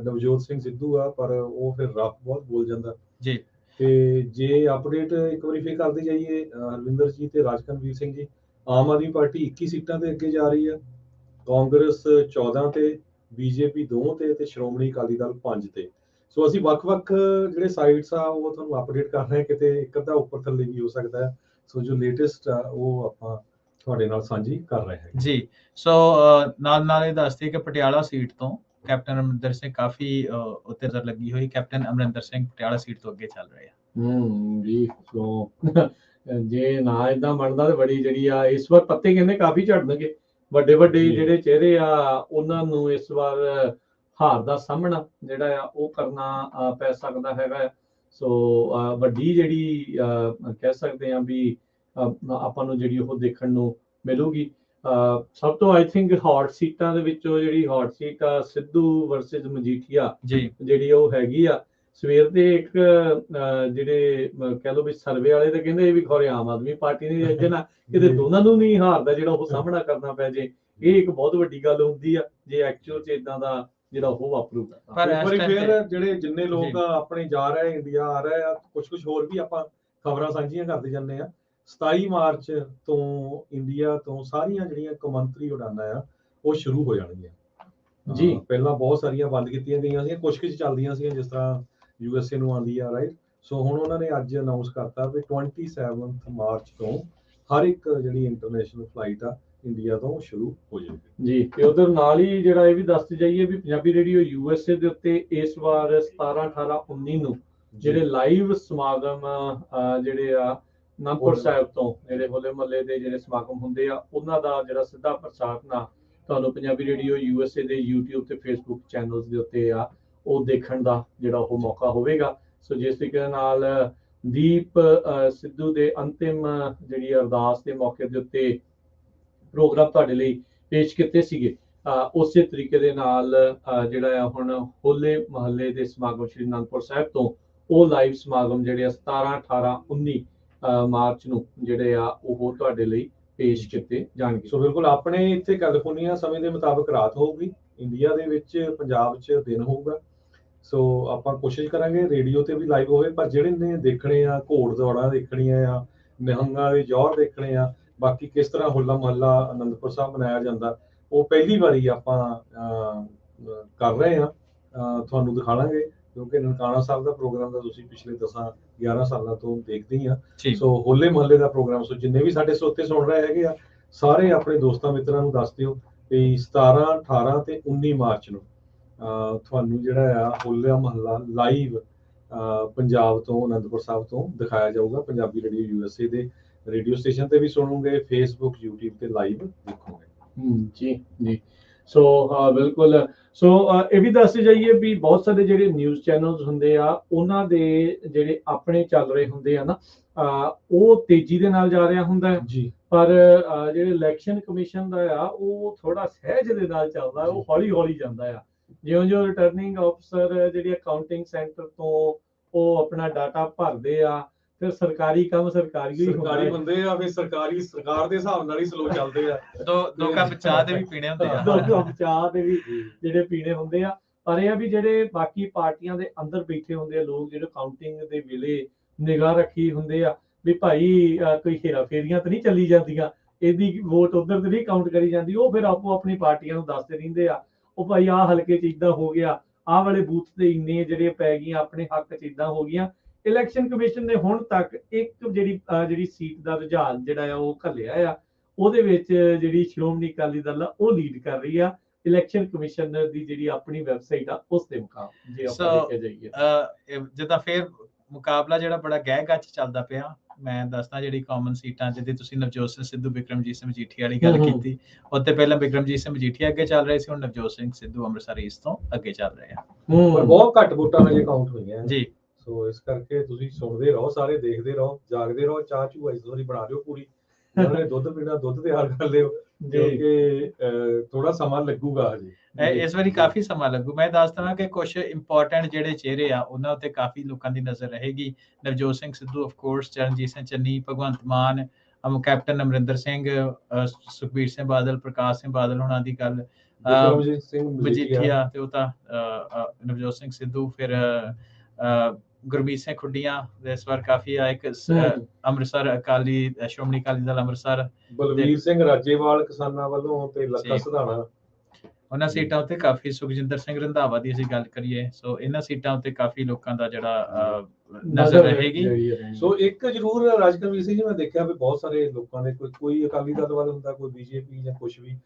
ਨਵਜੋਤ ਸਿੰਘ ਸਿੱਧੂ ਆ, ਪਰ ਉਹ ਫਿਰ ਰਫ ਬਹੁਤ ਬੋਲ ਜਾਂਦਾ ਜੀ। ਤੇ ਜੇ ਅਪਡੇਟ ਇੱਕ ਵਾਰੀ ਫੇਰ ਕਰਦੇ ਜਾਈਏ ਹਰਵਿੰਦਰ ਜੀ ਤੇ ਰਾਜਕਨਵੀਰ ਸਿੰਘ ਜੀ, ਆਮ ਆਦਮੀ ਪਾਰਟੀ 21 ਸੀਟਾਂ ਤੇ ਅੱਗੇ ਜਾ ਰਹੀ ਆ, ਕਾਂਗਰਸ 14 ਤੇ, ਬੀਜੇਪੀ 2 ਤੇ ਸ਼੍ਰੋਮਣੀ ਅਕਾਲੀ ਦਲ 5 ਤੇ। ਸੋ ਅਸੀਂ ਵੱਖ-ਵੱਖ ਜਿਹੜੇ ਸਾਈਟਸ ਆ ਉਹ ਤੁਹਾਨੂੰ ਅਪਡੇਟ ਕਰ ਰਹੇ ਹਾਂ, ਕਿਤੇ ਇੱਕ ਅੱਧਾ ਉੱਪਰ ਥੱਲੇ ਵੀ ਹੋ ਸਕਦਾ ਹੈ। ਸੋ ਜੋ ਲੇਟੈਸਟ ਆ ਉਹ ਆਪਾਂ ਤੁਹਾਡੇ ਨਾਲ ਸਾਂਝੀ ਕਰ ਰਹੇ ਹਾਂ ਜੀ। ਸੋ ਨਾਲ ਇਹ ਦੱਸਦੇ ਕਿ ਪਟਿਆਲਾ ਸੀਟ ਤੋਂ ਕੈਪਟਨ ਅਮਰਿੰਦਰ ਸਿੰਘ ਕਾਫੀ ਉੱਤੇ ਨਜ਼ਰ ਲੱਗੀ ਹੋਈ, ਕੈਪਟਨ ਅਮਰਿੰਦਰ ਸਿੰਘ ਪਟਿਆਲਾ ਸੀਟ ਤੋਂ ਅੱਗੇ ਚੱਲ ਰਹੇ ਆ ਜੀ। ਸੋ ਜੇ ਨਾ ਇਦਾਂ ਬਣਦਾ ਤੇ ਬੜੀ ਜਿਹੜੀ ਆ ਇਸ ਵਾਰ ਪੱਤੇ ਕਹਿੰਦੇ ਕਾਫੀ ਝੜਨਗੇ, ਵੱਡੇ ਜਿਹੜੇ ਚਿਹਰੇ ਆ ਉਹਨਾਂ ਨੂੰ ਇਸ ਵਾਰ ਹਾਰ ਦਾ ਸਾਹਮਣਾ ਜਿਹੜਾ ਆ ਉਹ ਕਰਨਾ ਪੈ ਸਕਦਾ ਹੈਗਾ। ਸੋ ਵੱਡੀ ਜਿਹੜੀ ਕਹਿ ਸਕਦੇ ਆ ਵੀ ਆਪਾਂ ਨੂੰ ਜਿਹੜੀ ਉਹ ਦੇਖਣ ਨੂੰ ਮਿਲੂਗੀ। ਸਭ ਤੋਂ ਆਈ ਥਿੰਕ ਹੌਟ ਸੀਟਾਂ ਦੇ ਵਿੱਚੋਂ ਜਿਹੜੀ ਹੌਟ ਸੀਟ ਆ ਸਿੱਧੂ ਵਰਸਸ ਮਜੀਠੀਆ ਜਿਹੜੀ ਉਹ ਹੈਗੀ ਆ। ਸਵੇਰ ਦੇ ਇੱਕ ਜਿਹੜੇ ਕਹਿ ਲਓ ਵੀ ਸਰਵੇ ਵਾਲੇ ਤਾਂ ਕਹਿੰਦੇ ਵੀ ਖੌਰੇ ਆਮ ਆਦਮੀ ਪਾਰਟੀ ਨੇ ਜੇ ਨਾ ਕਿਤੇ ਦੋਨਾਂ ਨੂੰ ਨਹੀਂ ਹਾਰ ਦਾ ਜਿਹੜਾ ਉਹ ਸਾਹਮਣਾ ਕਰਨਾ ਪੈ ਜੇ, ਇਹ ਇੱਕ ਬਹੁਤ ਵੱਡੀ ਗੱਲ ਹੁੰਦੀ ਆ ਜੇ ਐਕਚੁਅਲ ਚ ਇਦਾਂ ਦਾ ਜਿਹੜਾ ਉਹ ਵਾਪਰੂਗਾ। ਪਰ ਇਸ ਵਾਰੀ ਫਿਰ ਜਿਹੜੇ ਜਿੰਨੇ ਲੋਕ ਆਪਣੇ ਜਾ ਰਹੇ ਇੰਡੀਆ ਆ ਰਹੇ ਆ, ਕੁਝ ਹੋਰ ਵੀ ਆਪਾਂ ਖਬਰਾਂ ਸਾਂਝੀਆਂ ਕਰਦੇ ਜਾਂਦੇ ਆ। 27 ਮਾਰਚ ਤੋਂ ਇੰਡੀਆ ਤੋਂ ਸਾਰੀਆਂ ਜਿਹੜੀਆਂ ਕੌਮਾਂਤਰੀ ਉਡਾਨਾਂ ਆ ਉਹ ਸ਼ੁਰੂ ਹੋ ਜਾਣਗੀਆਂ ਜੀ। ਪਹਿਲਾਂ ਬਹੁਤ ਸਾਰੀਆਂ ਬੰਦ ਕੀਤੀਆਂ ਗਈਆਂ ਸੀ, ਕੁਝ ਚੱਲਦੀਆਂ ਸੀ ਜਿਸ ਤਰ੍ਹਾਂ USA ਨੂੰ ਆਉਂਦੀ ਆ, ਰਾਈਟ। ਸੋ ਹੁਣ ਉਹਨਾਂ ਨੇ ਅੱਜ ਅਨਾਉਂਸ ਕਰਤਾ ਵੀ 27 ਮਾਰਚ ਤੋਂ ਹਰ ਇੱਕ ਜਿਹੜੀ ਇੰਟਰਨੈਸ਼ਨਲ ਫਲਾਈਟ ਆ ਇੰਡੀਆ ਤੋਂ ਸ਼ੁਰੂ ਹੋ ਜਾਏਗੀ ਜੀ। ਤੇ ਉਧਰ ਨਾਲ ਹੀ ਜਿਹੜਾ ਇਹ ਵੀ ਦੱਸਦੇ ਜਾਈਏ ਵੀ ਪੰਜਾਬੀ ਰੇਡੀਓ USA ਦੇ ਉੱਤੇ ਇਸ ਵਾਰ 17, 18, 19 ਨੂੰ ਜਿਹੜੇ ਲਾਈਵ ਸਮਾਗਮ ਜਿਹੜੇ ਆ ਅਨੰਦਪੁਰ ਸਾਹਿਬ ਤੋਂ ਜਿਹੜੇ ਹੋਲੇ ਮਹੱਲੇ ਦੇ ਜਿਹੜੇ ਸਮਾਗਮ ਹੁੰਦੇ ਆ ਉਹਨਾਂ ਦਾ ਜਿਹੜਾ ਸਿੱਧਾ ਪ੍ਰਸਾਰਣ ਤੁਹਾਨੂੰ ਪੰਜਾਬੀ ਰੇਡੀਓ USA ਦੇ YouTube ਤੇ Facebook ਚੈਨਲਸ ਦੇ ਉੱਤੇ ਆ ਉਹ ਦੇਖਣ ਦਾ ਜਿਹੜਾ ਉਹ ਮੌਕਾ ਹੋਵੇਗਾ। ਸੋ ਜਿਸ ਤਰੀਕੇ ਨਾਲ ਦੀਪ ਸਿੱਧੂ ਦੇ ਅੰਤਿਮ ਜਿਹੜੀ ਅਰਦਾਸ ਦੇ ਮੌਕੇ ਦੇ ਉੱਤੇ ਪ੍ਰੋਗਰਾਮ ਤੁਹਾਡੇ ਲਈ ਪੇਸ਼ ਕੀਤੇ ਸੀਗੇ, ਉਸੇ ਤਰੀਕੇ ਦੇ ਨਾਲ ਜਿਹੜਾ ਆ ਹੁਣ ਹੋਲੇ ਮਹੱਲੇ ਦੇ ਸਮਾਗਮ ਸ਼੍ਰੀ ਅਨੰਦਪੁਰ ਸਾਹਿਬ ਤੋਂ ਉਹ ਲਾਈਵ ਸਮਾਗਮ ਜਿਹੜੇ 17, 18, 19 ਮਾਰਚ ਨੂੰ ਜਿਹੜੇ ਆ ਉਹ ਤੁਹਾਡੇ ਲਈ ਪੇਸ਼ ਕੀਤੇ ਜਾਣਗੇ। ਸੋ ਬਿਲਕੁਲ ਆਪਣੇ ਇੱਥੇ ਕੈਲੀਫੋਰਨੀਆ ਸਮੇਂ ਦੇ ਮੁਤਾਬਕ ਰਾਤ ਹੋਊਗੀ, ਇੰਡੀਆ ਦੇ ਵਿੱਚ ਪੰਜਾਬ 'ਚ ਦਿਨ ਹੋਊਗਾ। ਸੋ ਆਪਾਂ ਕੋਸ਼ਿਸ਼ ਕਰਾਂਗੇ ਰੇਡੀਓ ਤੇ ਵੀ ਲਾਈਵ ਹੋਵੇ, ਪਰ ਜਿਹੜੇ ਨੇ ਦੇਖਣੇ ਆ ਘੋੜ ਦੌੜਾਂ ਦੇਖਣੀਆਂ ਆ, ਨਿਹੰਗਾਂ ਦੇ ਜੌਹਰ ਦੇਖਣੇ ਆ, ਬਾਕੀ ਕਿਸ ਤਰ੍ਹਾਂ ਹੋਲਾ ਮਹੱਲਾ ਅਨੰਦਪੁਰ ਸਾਹਿਬ ਮਨਾਇਆ ਜਾਂਦਾ ਉਹ ਪਹਿਲੀ ਵਾਰੀ ਆਪਾਂ ਕਰ ਰਹੇ ਹਾਂ, ਤੁਹਾਨੂੰ ਦਿਖਾਵਾਂਗੇ ਕਿਉਂਕਿ ਨਨਕਾਣਾ ਸਾਹਿਬ ਦਾ ਪ੍ਰੋਗਰਾਮ ਦਾ ਤੁਸੀਂ ਪਿਛਲੇ 10-11 ਸਾਲਾਂ ਤੋਂ ਦੇਖਦੇ ਹੀ ਆ। ਸੋ ਹੋਲੇ ਮਹੱਲੇ ਦਾ ਪ੍ਰੋਗਰਾਮ, ਸੋ ਜਿੰਨੇ ਵੀ ਸਾਡੇ ਸਰੋਤੇ ਸੁਣ ਰਹੇ ਹੈਗੇ ਆ ਸਾਰੇ ਆਪਣੇ ਦੋਸਤਾਂ ਮਿੱਤਰਾਂ ਨੂੰ ਦੱਸ ਦਿਓ ਵੀ 17, 18 ਤੇ 19 ਮਾਰਚ ਨੂੰ ਤੁਹਾਨੂੰ ਜਿਹੜਾ ਆ ਹੋਲਾ ਮਹੱਲਾ ਲਾਈਵ ਪੰਜਾਬ ਤੋਂ, ਅਨੰਦਪੁਰ ਸਾਹਿਬ ਤੋਂ ਦਿਖਾਇਆ ਜਾਊਗਾ। ਪੰਜਾਬੀ ਰੇਡੀਓ USA ਦੇ ਰੇਡੀਓ ਸਟੇਸ਼ਨ ਤੇ ਵੀ ਸੁਣੋਗੇ, ਫੇਸਬੁੱਕ YouTube ਤੇ ਲਾਈਵ ਦੇਖੋਗੇ। ਜੀ ਜੀ। ਸੋ ਬਿਲਕੁਲ। ਸੋ ਇਹ ਵੀ ਦੱਸ ਜਾਈਏ ਵੀ ਬਹੁਤ ਸਾਰੇ ਜਿਹੜੇ ਨਿਊਜ਼ ਚੈਨਲਸ ਹੁੰਦੇ ਆ ਉਹਨਾਂ ਦੇ ਜਿਹੜੇ ਆਪਣੇ ਚੱਲ ਰਹੇ ਹੁੰਦੇ ਆ ਨਾ, ਉਹ ਤੇਜ਼ੀ ਦੇ ਨਾਲ ਜਾ ਰਿਹਾ ਹੁੰਦਾ ਹੈ ਜੀ, ਪਰ ਜਿਹੜੇ ਇਲੈਕਸ਼ਨ ਕਮਿਸ਼ਨ ਦਾ ਆ ਉਹ ਥੋੜਾ ਸਹਿਜ ਦੇ ਨਾਲ ਚੱਲਦਾ, ਉਹ ਹੌਲੀ ਹੌਲੀ ਜਾਂਦਾ ਆ। ਜਿਉਂ-ਜਿਉਂ ਰਿਟਰਨਿੰਗ ਅਫਸਰ ਜਿਹੜੀ ਅਕਾਊਂਟਿੰਗ ਸੈਂਟਰ ਤੋਂ ਉਹ ਆਪਣਾ ਡਾਟਾ ਭਰਦੇ ਆ, ਫਿਰ ਸਰਕਾਰੀ ਕੰਮ ਸਰਕਾਰੀ ਹੀ ਹੁੰਦਾ ਸਰਕਾਰੀ ਹੈ। ਬੰਦੇ ਆ, ਫਿਰ ਸਰਕਾਰ ਦੇ ਹਿਸਾਬ ਨਾਲ ਹੀ ਸਲੋ ਚੱਲਦੇ ਆ। ਦੋ ਕੱਪ ਚਾਹ ਦੇ ਵੀ ਪੀਣੇ ਹੁੰਦੇ ਆ। ਦੋ ਕੱਪ ਚਾਹ ਦੇ ਵੀ ਜਿਹੜੇ ਪੀਣੇ ਹੁੰਦੇ ਆ। ਪਰ ਇਹ ਆ ਵੀ ਜਿਹੜੇ ਬਾਕੀ ਪਾਰਟੀਆਂ ਦੇ ਅੰਦਰ ਬੈਠੇ ਹੁੰਦੇ ਆ ਲੋਕ, ਜਿਹੜੇ ਕਾਊਂਟਿੰਗ ਦੇ ਵੇਲੇ ਨਿਗਾਹ ਰੱਖੀ ਹੁੰਦੇ ਆ ਵੀ ਭਾਈ ਕੋਈ ਹੇਰਾ ਫੇਰੀਆਂ ਤਾਂ ਨਹੀਂ ਚੱਲੀ ਜਾਂਦੀਆਂ, ਇਹਦੀ ਵੋਟ ਉਧਰ ਤੇ ਨਹੀਂ ਕਾਊਂਟ ਕਰੀ ਜਾਂਦੀ, ਉਹ ਫਿਰ ਆਪੋ ਆਪਣੀ ਪਾਰਟੀਆਂ ਨੂੰ ਦੱਸਦੇ ਰਹਿੰਦੇ ਆ, ਉਹ ਭਾਈ ਆਹ ਹਲਕੇ 'ਚ ਇੱਦਾਂ ਹੋ ਗਿਆ, ਆਹ ਵਾਲੇ ਬੂਥ ਤੇ ਇੰਨੇ ਜਿਹੜੇ ਪੈ ਗਈਆਂ, ਆਪਣੇ ਹੱਕ 'ਚ ਇੱਦਾਂ ਹੋ ਗਈਆਂ। ਇਲੈਕਸ਼ਨ ਕਮਿਸ਼ਨ ਨੇ ਹੁਣ ਤੱਕ ਇੱਕ ਜਿਹੜੀ ਸੀਟ ਦਾ ਰੁਝਾਨ ਜਿਹੜਾ ਆ ਉਹ ਘੱਲਿਆ ਆ, ਉਹਦੇ ਵਿੱਚ ਜਿਹੜੀ ਸ਼੍ਰੋਮਣੀ ਅਕਾਲੀ ਦਲ ਆ ਉਹ ਲੀਡ ਕਰ ਰਹੀ ਆ ਇਲੈਕਸ਼ਨ ਕਮਿਸ਼ਨ ਦੀ ਜਿਹੜੀ ਆਪਣੀ ਵੈਬਸਾਈਟ ਆ ਉਸ ਦੇ ਮੁਕਾਬਲੇ, ਜੇ ਆਪਾਂ ਦੇਖਿਆ ਜਾਈਏ। ਜਿੱਦਾਂ ਫੇਰ ਮੁਕਾਬਲਾ ਜਿਹੜਾ ਬੜਾ ਗਹਿ ਗੱਚ ਚੱਲਦਾ ਪਿਆ। ਮੈਂ ਦੱਸਦਾ ਜਿਹੜੀ ਕਾਮਨ ਸੀਟਾਂ ਜਿਹਦੀ ਤੁਸੀਂ ਨਵਜੋਤ ਸਿੰਘ ਸਿੱਧੂ, ਬਿਕਰਮਜੀਤ ਸਿੰਘ ਮਜੀਠੀਆ ਵਾਲੀ ਗੱਲ ਕੀਤੀ, ਉੱਤੇ ਪਹਿਲਾਂ ਬਿਕਰਮਜੀਤ ਸਿੰਘ ਮਜੀਠੀਆ ਅੱਗੇ ਚੱਲ ਰਹੇ ਸੀ, ਹੁਣ ਨਵਜੋਤ ਸਿੰਘ ਸਿੱਧੂ ਅੰਮ੍ਰਿਤਸਰ ਈਸਟ ਤੋਂ ਅੱਗੇ ਚੱਲ ਰਹੇ ਆ। ਪਰ ਬਹੁਤ ਘੱਟ ਵੋਟਾਂ ਹਜੇ ਕਾਊਂਟ ਹੋਈਆਂ ਜੀ। ਸੋ ਇਸ ਕਰਕੇ ਤੁਸੀਂ ਸੁਣਦੇ ਰਹੋ, ਸਾਰੇ ਦੇਖਦੇ ਰਹੋ, ਜਾਗਦੇ ਰਹੋ, ਚਾਹ ਚੂ ਇਸ ਵਾਰੀ ਬਣਾ ਲਿਓ ਪੂਰੀ। ਉਹਨੇ ਦੁੱਧ ਪੀਣਾ, ਦੁੱਧ ਤਿਆਰ ਕਰ ਲਿਓ, ਕਿਉਂਕਿ ਥੋੜਾ ਸਮਾਂ ਲੱਗੂਗਾ ਹਜੇ। ਇਸ ਵਾਰੀ ਕਾਫੀ ਸਮਾਂ ਲੱਗੂ। ਮੈਂ ਦੱਸ ਦਵਾਂ ਕਿ ਕੁਝ ਇੰਪੋਰਟੈਂਟ ਜਿਹੜੇ ਚਿਹਰੇ ਆ ਉਹਨਾਂ ਉੱਤੇ ਕਾਫੀ ਲੋਕਾਂ ਦੀ ਨਜ਼ਰ ਰਹੇਗੀ। Navjot Singh Sidhu, of course, Charanjit Singh Channi, Bhagwant Mann, captain Amarinder Singh, Sukhbir Singh Badal, Parkash Singh Badal ਹੋਣਾ ਦੀ ਗੱਲ, ਮਜੀਠੀਆ ਤੇ ਉਹ ਤਾਂ ਨਵਜੋਤ ਸਿੰਘ ਸਿੱਧੂ, ਫਿਰ ਗੁਰਮੀਤ ਸਿੰਘ ਖੁੱਡੀਆਂ ਇਸ ਵਾਰ ਕਾਫੀ ਆ, ਇੱਕ ਅੰਮ੍ਰਿਤਸਰ ਅਕਾਲੀ, ਸ਼੍ਰੋਮਣੀ ਅਕਾਲੀ ਦਲ ਅੰਮ੍ਰਿਤਸਰ, ਬਲਵੀਰ ਸਿੰਘ ਰਾਜੇਵਾਲ ਕਿਸਾਨਾਂ ਵੱਲੋਂ ਤੇ ਲੱਖਾ ਸਿਧਾਣਾ, ਉਹਨਾਂ ਸੀਟਾਂ ਉੱਤੇ ਕਾਫੀ, ਸੁਖਜਿੰਦਰ ਸਿੰਘ ਰੰਧਾਵਾ ਦੀ ਅਸੀਂ ਗੱਲ ਕਰੀਏ, ਸੋ ਇਹਨਾਂ ਸੀਟਾਂ ਉੱਤੇ ਕਾਫੀ ਲੋਕਾਂ ਦਾ ਜਿਹੜਾ ਨਜ਼ਰ ਰਹੇਗੀ। ਸੋ ਇੱਕ ਜ਼ਰੂਰ ਰਾਜਕਰਮੀਤ ਸਿੰਘ ਜੀ, ਮੈਂ ਦੇਖਿਆ ਵੀ ਬਹੁਤ ਸਾਰੇ ਲੋਕਾਂ ਦੇ ਕੋਈ ਅਕਾਲੀ ਦਲ ਵੱਲ ਹੁੰਦਾ, ਕੋਈ BJP ਜਾਂ ਕੁਝ ਵੀ,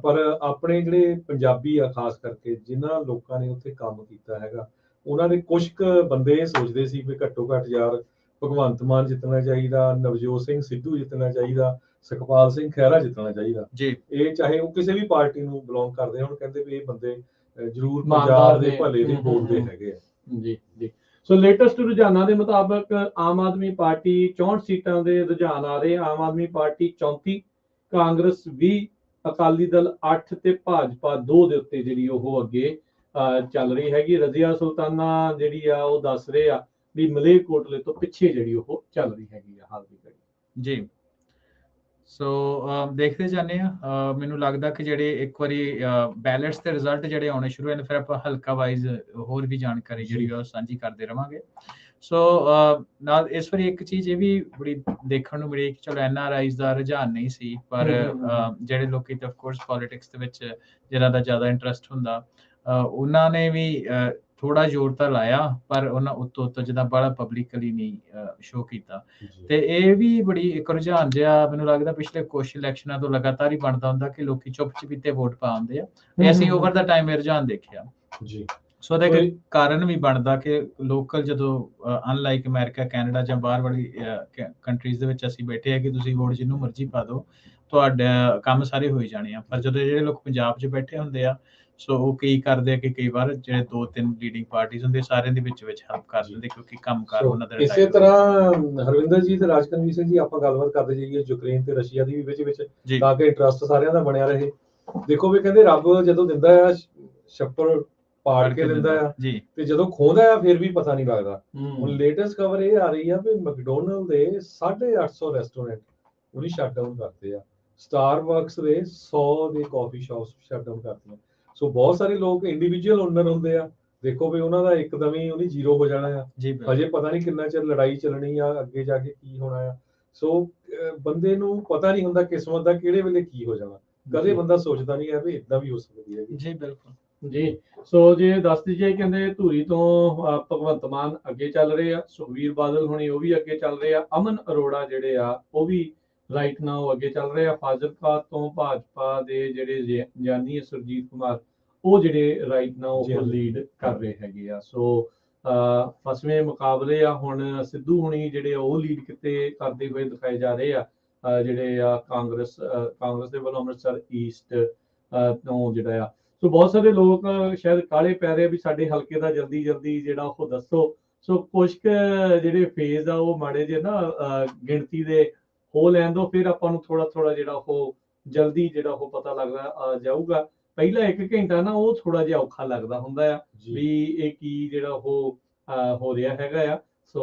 ਪਰ ਆਪਣੇ ਜਿਹੜੇ ਪੰਜਾਬੀ ਆ ਖਾਸ ਕਰਕੇ ਜਿਨ੍ਹਾਂ ਲੋਕਾਂ ਨੇ ਉੱਥੇ ਕੰਮ ਕੀਤਾ ਹੈਗਾ, ਉਹਨਾਂ ਦੇ ਕੁਝ ਕੁ ਬੰਦੇ ਸੋਚਦੇ ਸੀ ਵੀ ਘੱਟੋ ਘੱਟ ਯਾਰ ਭਗਵੰਤ ਮਾਨ ਜਿੱਤਣਾ ਚਾਹੀਦਾ, ਨਵਜੋਤ ਸਿੰਘ ਸਿੱਧੂ ਜਿੱਤਣਾ ਚਾਹੀਦਾ, ਸੁਖਪਾਲ ਸਿੰਘ ਖਹਿਰਾ ਜਿੱਤਣਾ ਚਾਹੀਦਾ ਜੀ। ਇਹ ਚਾਹੇ ਉਹ ਕਿਸੇ ਵੀ ਪਾਰਟੀ ਨੂੰ ਬਿਲੋਂਗ ਕਰਦੇ ਹੋਣ, ਕਹਿੰਦੇ ਵੀ ਇਹ ਬੰਦੇ ਜ਼ਰੂਰ ਪੰਜਾਬ ਦੇ ਭਲੇ ਲਈ ਬੋਲਦੇ ਹੈਗੇ ਆ। ਜੀ ਜੀ। ਸੋ ਲੇਟੈਸਟ ਰੁਝਾਨਾਂ ਦੇ ਮੁਤਾਬਕ ਆਮ ਆਦਮੀ ਪਾਰਟੀ 64 ਸੀਟਾਂ ਦੇ ਰੁਝਾਨ ਆ ਰਹੇ। ਆਮ ਆਦਮੀ ਪਾਰਟੀ 34, ਕਾਂਗਰਸ 20, ਅਕਾਲੀ ਦਲ 8 ਤੇ ਭਾਜਪਾ 2 ਦੇ ਉੱਤੇ ਜਿਹੜੀ ਉਹ ਅੱਗੇ ਚੱਲ ਰਹੀ ਹੈਗੀ। ਰਜ਼ੀਆ ਸੁਲਤਾਨਾ ਜਿਹੜੀ ਆ ਉਹ ਦੱਸ ਰਹੇ ਆ ਵੀ ਮਲੇਰਕੋਟਲੇ ਤੋਂ ਪਿੱਛੇ ਜਿਹੜੀ ਉਹ ਚੱਲ ਰਹੀ ਹੈਗੀ ਆ ਹਾਲ ਦੀ ਘੜੀ ਜੀ। ਸੋ ਦੇਖਦੇ ਜਾਂਦੇ ਆ। ਮੈਨੂੰ ਲੱਗਦਾ ਕਿ ਜਿਹੜੇ ਇੱਕ ਵਾਰੀ ਬੈਲਟਸ ਦੇ ਰਿਜ਼ਲਟ ਜਿਹੜੇ ਆਉਣੇ ਸ਼ੁਰੂ ਹੋਏ ਨੇ, ਫਿਰ ਆਪਾਂ ਹਲਕਾ ਵਾਈਜ਼ ਹੋਰ ਵੀ ਜਾਣਕਾਰੀ ਜਿਹੜੀ ਉਹ ਸਾਂਝੀ ਕਰਦੇ ਰਵਾਂਗੇ। ਸੋ ਨਾਲ ਇਸ ਵਾਰੀ ਇੱਕ ਚੀਜ਼ ਇਹ ਵੀ ਬੜੀ ਦੇਖਣ ਨੂੰ ਮਿਲੀ ਕਿ ਚਲੋ NRIs ਦਾ ਰੁਝਾਨ ਨਹੀਂ ਸੀ, ਪਰ ਜਿਹੜੇ ਲੋਕੀ ਤਾਂ ਆਫ ਕੋਰਸ ਪੋਲਿਟਿਕਸ ਦੇ ਵਿੱਚ ਜਿਹਨਾਂ ਦਾ ਜ਼ਿਆਦਾ ਇੰਟਰਸਟ ਹੁੰਦਾ, ਉਹਨਾਂ ਨੇ ਵੀ ਥੋੜਾ ਜ਼ੋਰ ਤਾਂ ਲਾਇਆ, ਪਰ ਉਹਨਾਂ ਉੱਤੋਂ ਜਿੱਦਾਂ ਬੜਾ ਪਬਲਿਕਲੀ ਨਹੀਂ ਸ਼ੋਅ ਕੀਤਾ। ਤੇ ਇਹ ਵੀ ਬੜੀ ਇੱਕ ਰੁਝਾਨ ਜਿਹਾ ਮੈਨੂੰ ਲੱਗਦਾ ਪਿਛਲੇ ਕੁਛ ਇਲੈਕਸ਼ਨਾਂ ਤੋਂ ਲਗਾਤਾਰ ਹੀ ਬਣਦਾ ਹੁੰਦਾ ਕਿ ਲੋਕੀ ਚੁੱਪ ਚਪੀਤੇ ਵੋਟ ਪਾਉਂਦੇ ਆ। ਅਸੀਂ ਓਵਰ ਦਾ ਟਾਈਮ ਇਹ ਰੁਝਾਨ ਦੇਖਿਆ ਜੀ। ਸੋ ਉਹਦਾ ਇੱਕ ਕਾਰਨ ਵੀ ਬਣਦਾ ਕਿ ਲੋਕਲ ਜਦੋਂ ਅਨਲਾਈਕ ਅਮਰੀਕਾ, ਕੈਨੇਡਾ ਜਾਂ ਬਾਹਰ ਵਾਲੀ ਕੰਟਰੀਜ਼ ਦੇ ਵਿੱਚ ਅਸੀਂ ਬੈਠੇ ਆ ਕਿ ਤੁਸੀਂ ਵੋਟ ਜਿਹਨੂੰ ਮਰਜ਼ੀ ਪਾ ਦਿਓ, ਤੁਹਾਡਾ ਕੰਮ ਸਾਰੇ ਹੋਈ ਜਾਣੇ ਆ। ਪਰ ਜਦੋਂ ਜਿਹੜੇ ਲੋਕ ਪੰਜਾਬ 'ਚ ਬੈਠੇ ਹੁੰਦੇ ਆ, ਸੋ ਉਹ ਕੀ ਕਰਦੇ ਆ ਕਿ ਕਈ ਵਾਰ ਜਿਹੜੇ 2-3 ਲੀਡਿੰਗ ਪਾਰਟੀਆਂ ਹੁੰਦੇ ਸਾਰਿਆਂ ਦੇ ਵਿੱਚ ਹੈਲਪ ਕਰ ਦਿੰਦੇ, ਕਿਉਂਕਿ ਕੰਮਕਾਰ ਉਹਨਾਂ ਦਾ। ਇਸੇ ਤਰ੍ਹਾਂ ਹਰਵਿੰਦਰ ਜੀ ਤੇ ਰਾਜਕਰਮੀਤ ਸਿੰਘ ਜੀ, ਆਪਾਂ ਗੱਲਬਾਤ ਕਰਦੇ ਜਾਈਏ ਯੂਕਰੇਨ ਤੇ ਰਸ਼ੀਆ ਦੀ ਵੀ ਵਿੱਚ ਤਾਂ ਕਿ ਇੰਟਰਸਟ ਸਾਰਿਆਂ ਦਾ ਬਣਿਆ ਰਹੇ। ਦੇਖੋ ਵੀ ਕਹਿੰਦੇ ਰੱਬ ਜਦੋਂ ਦਿੰਦਾ ਆ ਛੱਪੜ ਪਾੜ ਕੇ ਦਿੰਦਾ ਆ, ਤੇ ਜਦੋਂ ਖੋਹਦਾ ਆ ਫਿਰ ਵੀ ਪਤਾ ਨਹੀਂ ਲੱਗਦਾ। ਹੁਣ ਲੇਟੈਸਟ ਖਬਰ ਇਹ ਆ ਰਹੀ ਆ ਵੀ ਮੈਕਡੋਨਲਡ ਦੇ 850 ਰੈਸਟੋਰੈਂਟ ਉਹਨੇ ਸ਼ਟ ਡਾਊਨ ਕਰਤੇ ਆ, ਸਟਾਰਬਕਸ ਦੇ 100 ਦੇ ਕਾਫੀ ਸ਼ਾਪਸ ਸ਼ਟ ਡਾਊਨ ਕਰਤੀਆਂ। ਸੋ ਬਹੁਤ ਸਾਰੇ ਲੋਕ ਇੰਡੀਵਿਜੂਅਲ ਓਨਰ ਹੁੰਦੇ ਆ, ਦੇਖੋ ਵੀ ਉਹਨਾਂ ਦਾ ਇੱਕਦਮ ਹੀ ਉਹਨੇ ਜ਼ੀਰੋ ਹੋ ਜਾਣਾ ਆ, ਹਜੇ ਪਤਾ ਨਹੀਂ ਕਿੰਨਾ ਚਿਰ ਲੜਾਈ ਚੱਲਣੀ ਆ, ਅੱਗੇ ਜਾ ਕੇ ਕੀ ਹੋਣਾ ਆ। ਸੋ ਬੰਦੇ ਨੂੰ ਪਤਾ ਨਹੀਂ ਹੁੰਦਾ ਕਿਸਮਤ ਦਾ ਕਿਹੜੇ ਵੇਲੇ ਕੀ ਹੋ ਜਾਣਾ, ਕਦੇ ਬੰਦਾ ਸੋਚਦਾ ਨਹੀਂ ਹੈ ਵੀ ਇਦਾਂ ਵੀ ਹੋ ਸਕਦੀ ਹੈ ਜੀ। ਬਿਲਕੁਲ ਜੀ। ਸੋ ਜੇ ਦੱਸ ਦਈਏ, ਕਹਿੰਦੇ ਧੂਰੀ ਤੋਂ ਭਗਵੰਤ ਮਾਨ ਅੱਗੇ ਚੱਲ ਰਹੇ ਆ, ਸੁਖਬੀਰ ਬਾਦਲ ਹੋਣੀ ਉਹ ਵੀ ਅੱਗੇ ਚੱਲ ਰਹੇ ਆ, ਅਮਨ ਅਰੋੜਾ ਜਿਹੜੇ ਆ ਉਹ ਵੀ ਰਾਈਟ ਨਾਓ ਅੱਗੇ ਚੱਲ ਰਹੇ ਆ। ਫਾਜ਼ਿਲਕਾ ਤੋਂ ਭਾਜਪਾ ਦੇ ਜਿਹੜੇ ਜਾਨੀ ਸੁਰਜੀਤ ਕੁਮਾਰ ਉਹ ਜਿਹੜੇ ਰਾਈਟ ਨਾਓ ਜੀ ਉਹ ਹਾਂ। ਲੀਡ ਕਰ ਰਹੇ ਹੈਗੇ ਆ। ਸੋ ਫਸਵੇਂ ਮੁਕਾਬਲੇ ਆ, ਹੁਣ ਸਿੱਧੂ ਹੁਣੀ ਜਿਹੜੇ ਉਹ ਲੀਡ ਕਿਤੇ ਕਰਦੇ ਹੋਏ ਦਿਖਾਏ ਜਾ ਰਹੇ ਆ। ਜਿਹੜੇ ਆ ਕਾਂਗਰਸ ਦੇ ਵੱਲੋਂ ਅੰਮ੍ਰਿਤਸਰ ਈਸਟ ਤੋਂ ਜਿਹੜਾ ਆ, ਸੋ ਬਹੁਤ ਸਾਰੇ ਲੋਕ ਸ਼ਾਇਦ ਕਾਹਲੇ ਪੈ ਰਹੇ ਵੀ ਸਾਡੇ ਹਲਕੇ ਦਾ ਜਲਦੀ ਜਲਦੀ ਜਿਹੜਾ ਉਹ ਦੱਸੋ। ਸੋ ਕੁਛ ਕੁ ਜਿਹੜੇ ਫੇਜ਼ ਆ ਉਹ ਮਾੜੇ ਜਿਹੇ ਨਾ ਗਿਣਤੀ ਦੇ ਹੋ ਲੈਣ ਦੋ, ਫਿਰ ਆਪਾਂ ਨੂੰ ਥੋੜਾ ਥੋੜਾ ਜਿਹੜਾ ਉਹ ਜਲਦੀ ਜਿਹੜਾ ਉਹ ਪਤਾ ਲੱਗਦਾ ਜਾਊਗਾ। ਪਹਿਲਾ 1 ਘੰਟਾ ਨਾ ਉਹ ਥੋੜਾ ਜਿਹਾ ਔਖਾ ਲੱਗਦਾ ਹੁੰਦਾ ਆ ਵੀ ਇਹ ਕੀ ਜਿਹੜਾ ਉਹ ਹੋ ਰਿਹਾ ਹੈਗਾ ਆ। ਸੋ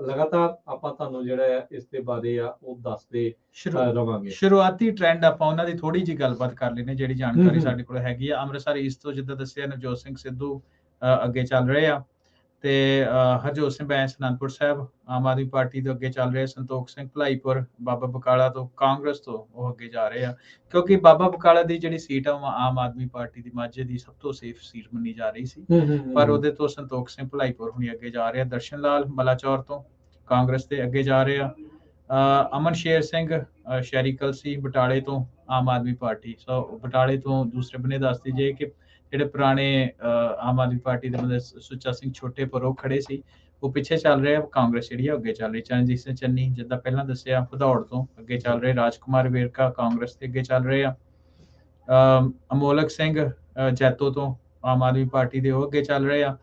ਲਗਾਤਾਰ ਆਪਾਂ ਤੁਹਾਨੂੰ ਜਿਹੜਾ ਆ ਇਸ ਦੇ ਬਾਰੇ ਆ ਉਹ ਦੱਸਦੇ ਰਵਾਂਗੇ। ਸ਼ੁਰੂਆਤੀ ਟ੍ਰੈਂਡ ਆਪਾਂ ਉਹਨਾਂ ਦੀ ਥੋੜੀ ਜਿਹੀ ਗੱਲਬਾਤ ਕਰ ਲੈਨੇ, ਜਿਹੜੀ ਜਾਣਕਾਰੀ ਸਾਡੇ ਕੋਲ ਹੈਗੀ ਆ। ਅੰਮ੍ਰਿਤਸਰ ਈਸਟ ਤੋਂ ਜਿੱਦਾਂ ਦੱਸਿਆ ਨਵਜੋਤ ਸਿੰਘ ਸਿੱਧੂ ਅੱਗੇ ਚੱਲ ਰਹੇ ਆ, ਤੇ ਹਰਜੋਤ ਸਿੰਘ ਬੈਂਸ ਅਨੰਦਪੁਰ ਸਾਹਿਬ ਆਮ ਆਦਮੀ ਪਾਰਟੀ ਤੋਂ ਅੱਗੇ ਚੱਲ ਰਹੇ, ਸੰਤੋਖ ਸਿੰਘ ਭਲਾਈਪੁਰ ਬਾਬਾ ਬਕਾਲਾ ਤੋਂ ਕਾਂਗਰਸ ਤੋਂ ਉਹ ਅੱਗੇ ਜਾ ਰਹੇ ਆ, ਕਿਉਂਕਿ ਬਾਬਾ ਬਕਾਲਾ ਦੀ ਜਿਹੜੀ ਸੀਟ ਆ ਉਹ ਆਮ ਆਦਮੀ ਪਾਰਟੀ ਦੀ ਮਾਝੇ ਦੀ ਸਭ ਤੋਂ ਸੇਫ ਸੀਟ ਮੰਨੀ ਜਾ ਰਹੀ ਸੀ, ਪਰ ਉਹਦੇ ਤੋਂ ਸੰਤੋਖ ਸਿੰਘ ਭਲਾਈਪੁਰ ਹੁਣੀ ਅੱਗੇ ਜਾ ਰਹੇ ਆ। ਦਰਸ਼ਨ ਲਾਲ ਬਲਾਚੌਰ ਤੋਂ ਕਾਂਗਰਸ ਦੇ ਅੱਗੇ ਜਾ ਰਹੇ ਆ। ਅਮਨ ਸ਼ੇਰ ਸਿੰਘ ਸ਼ਹਿਰੀ ਕਲਸੀ ਬਟਾਲੇ ਤੋਂ ਆਮ ਆਦਮੀ ਪਾਰਟੀ। ਸੋ ਬਟਾਲੇ ਤੋਂ ਦੂਸਰੇ ਬੰਨੇ ਦੱਸਦੀ ਜੇ ਕਿ ਜਿਹੜੇ ਪੁਰਾਣੇ ਆਮ ਆਦਮੀ ਪਾਰਟੀ ਦੇ ਬੰਦੇ ਸੁੱਚਾ ਸਿੰਘ ਛੋਟੇਪੁਰ ਉਹ ਖੜੇ ਸੀ, ਉਹ ਪਿੱਛੇ ਚੱਲ ਰਹੇ ਆ। ਕਾਂਗਰਸ ਜਿਹੜੀ ਆ ਅੱਗੇ ਚੱਲ ਰਹੀ। ਚਰਨਜੀਤ ਸਿੰਘ ਚੰਨੀ ਜਿੱਦਾਂ ਪਹਿਲਾਂ ਦੱਸਿਆ ਭਦੌੜ ਤੋਂ ਅੱਗੇ ਚੱਲ ਰਹੇ। ਰਾਜਕੁਮਾਰ ਵੇਰਕਾ ਕਾਂਗਰਸ ਦੇ ਅੱਗੇ ਚੱਲ ਰਹੇ ਆ। ਅਮੋਲਕ ਸਿੰਘ ਜੈਤੋ ਤੋਂ ਆਮ ਆਦਮੀ ਪਾਰਟੀ ਦੇ ਉਹ ਅੱਗੇ ਚੱਲ ਰਹੇ ਆ।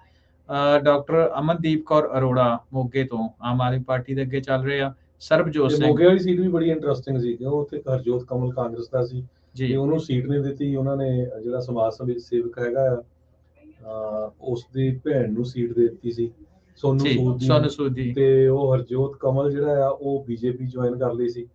ਡਾਕਟਰ ਅਮਨਦੀਪ ਕੌਰ ਅਰੋੜਾ ਮੋਗੇ ਤੋਂ ਆਮ ਆਦਮੀ ਪਾਰਟੀ ਦੇ ਅੱਗੇ ਚੱਲ ਰਹੇ ਆ। ਸਰਬਜੋਤ ਸਿੰਘ ਮੋਗੇ ਵਾਲੀ ਸੀਟ ਵੀ ਬੜੀ ਇੰਟਰਸਟਿੰਗ ਸੀ, ਕਿਉਂ ਉੱਥੇ ਹਰਜੋਤ ਕਮਲ ਕਾਂਗਰਸ ਦਾ ਸੀ ਜੀ, ਉਹਨੂੰ ਸੀਟ ਨਹੀਂ ਦਿੱਤੀ। ਉਹਨਾਂ ਨੇ ਜਿਹੜਾ ਸਮਾਜ ਸੇਵਕ ਹੈਗਾ ਆ ਉਸ ਦੀ ਭੈਣ ਨੂੰ ਸੀਟ ਦੇ ਦਿੱਤੀ ਸੀ, ਸੋਨੂ ਸੂਦ ਦੀ, ਤੇ ਉਹ ਹਰਜੋਤ ਕਮਲ ਜਿਹੜਾ ਆ ਉਹ ਬੀਜੇਪੀ ਜੁਆਇਨ ਕਰ ਲਈ ਸੀ।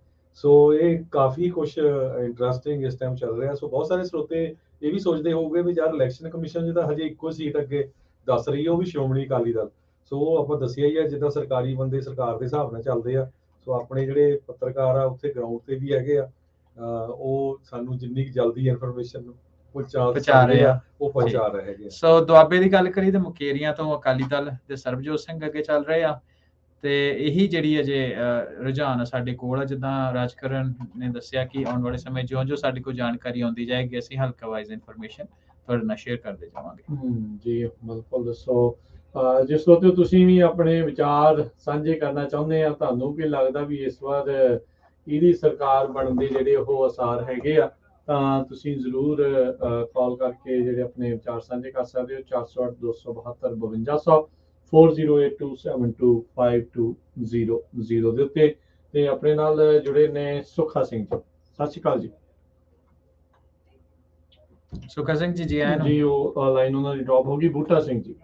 ਸੋ ਇਹ ਕਾਫੀ ਕੁਝ ਇੰਟਰਸਟਿੰਗ ਇਸ ਟਾਈਮ ਚੱਲ ਰਿਹਾ। ਸੋ ਬਹੁਤ ਸਾਰੇ ਸਰੋਤੇ ਇਹ ਵੀ ਸੋਚਦੇ ਹੋਊਗੇ ਵੀ ਯਾਰ ਇਲੈਕਸ਼ਨ ਕਮਿਸ਼ਨ ਜਿਹਦਾ ਹਜੇ ਇੱਕੋ ਸੀਟ ਅੱਗੇ ਦੱਸ ਰਹੀ ਹੈ ਉਹ ਵੀ ਸ਼੍ਰੋਮਣੀ ਅਕਾਲੀ ਦਲ। ਸੋ ਉਹ ਆਪਾਂ ਦੱਸਿਆ ਹੀ ਆ, ਜਿੱਦਾਂ ਸਰਕਾਰੀ ਬੰਦੇ ਸਰਕਾਰ ਦੇ ਹਿਸਾਬ ਨਾਲ ਚੱਲਦੇ ਆ। ਸੋ ਆਪਣੇ ਜਿਹੜੇ ਪੱਤਰਕਾਰ ਆ ਉੱਥੇ ਗਰਾਊਂਡ ਤੇ ਵੀ ਹੈਗੇ ਆ, ਉਹ ਸਾਨੂੰ ਜਿੰਨੀ ਜਲਦੀ ਇਨਫੋਰਮੇਸ਼ਨ ਪਹੁੰਚਾ ਰਹੇ ਆ ਉਹ ਪਹੁੰਚਾ ਰਹੇ ਹੈਗੇ। ਸੋ ਦੁਆਬੇ ਦੀ ਗੱਲ ਕਰੀ ਤਾਂ ਮੁਕੇਰੀਆਂ ਤੋਂ ਅਕਾਲੀ ਦਲ ਦੇ ਸਰਬਜੋਤ ਸਿੰਘ ਅੱਗੇ ਚੱਲ ਰਹੇ ਆ, ਤੇ ਇਹੀ ਜਿਹੜੀ ਅਜੇ ਰੁਝਾਨ ਸਾਡੇ ਕੋਲ ਆ। ਜਿੱਦਾਂ ਰਾਜਕਰਨ ਨੇ ਦੱਸਿਆ ਕਿ ਆਉਣ ਵਾਲੇ ਸਮੇਂ ਜਿਉਂ ਸਾਡੇ ਕੋਲ ਜਾਣਕਾਰੀ ਆਉਂਦੀ ਜਾਏਗੀ ਅਸੀਂ ਹਲਕਾ ਵਾਈਜ਼ ਇਨਫੋਰਮੇਸ਼ਨ ਤੁਹਾਡੇ ਨਾਲ ਸ਼ੇਅਰ ਕਰਦੇ ਜਾਵਾਂਗੇ। ਜੀ ਬਿਲਕੁਲ। ਦੱਸੋ ਜਿਸ ਵਕਤ ਤੁਸੀਂ ਵੀ ਆਪਣੇ ਵਿਚਾਰ ਸਾਂਝੇ ਕਰਨਾ ਚਾਹੁੰਦੇ ਆ, ਤੁਹਾਨੂੰ ਕੀ ਲੱਗਦਾ ਵੀ ਇਸ ਵਾਰ ਇਹਦੀ ਸਰਕਾਰ ਬਣਨ ਦੇ ਜਿਹੜੇ ਉਹ ਆਸਾਰ ਹੈਗੇ ਆ, ਤਾਂ ਤੁਸੀਂ ਜ਼ਰੂਰ ਕਾਲ ਕਰਕੇ ਜਿਹੜੇ ਆਪਣੇ ਵਿਚਾਰ ਸਾਂਝੇ ਕਰ ਸਕਦੇ ਹੋ। 408 272 5200 4082725200 ਦੇ ਉੱਤੇ। ਤੇ ਆਪਣੇ ਨਾਲ ਜੁੜੇ ਨੇ ਸੁਖਾ ਸਿੰਘ ਜੀ। ਸਤਿ ਸ਼੍ਰੀ ਅਕਾਲ ਜੀ। ਸੁਖਾ ਸਿੰਘ ਜੀ ਆਇਆਂ ਨੂੰ ਜੀ। ਉਹ ਲਾਈਨ ਉਹਨਾਂ ਦੀ ਡ੍ਰੌਪ ਹੋ ਗਈ। ਬੂਟਾ ਸਿੰਘ ਜੀ।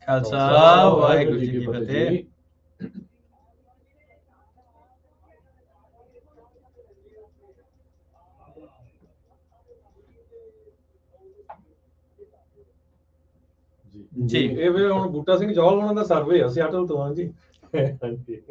ਖਾਲਸਾ ਵਾਹਿਗੁਰੂ ਜੀ ਕੀ ਫਤਿਹ। ਜੀ ਇਹ ਵੀ ਹੁਣ ਬੂਟਾ ਸਿੰਘ ਜੌਹਲ ਉਹਨਾਂ ਦਾ ਸਰਵੇ ਆ ਸਿਆਟਲ ਤੋਂ। ਹਾਂ ਜੀ ਹਾਂਜੀ।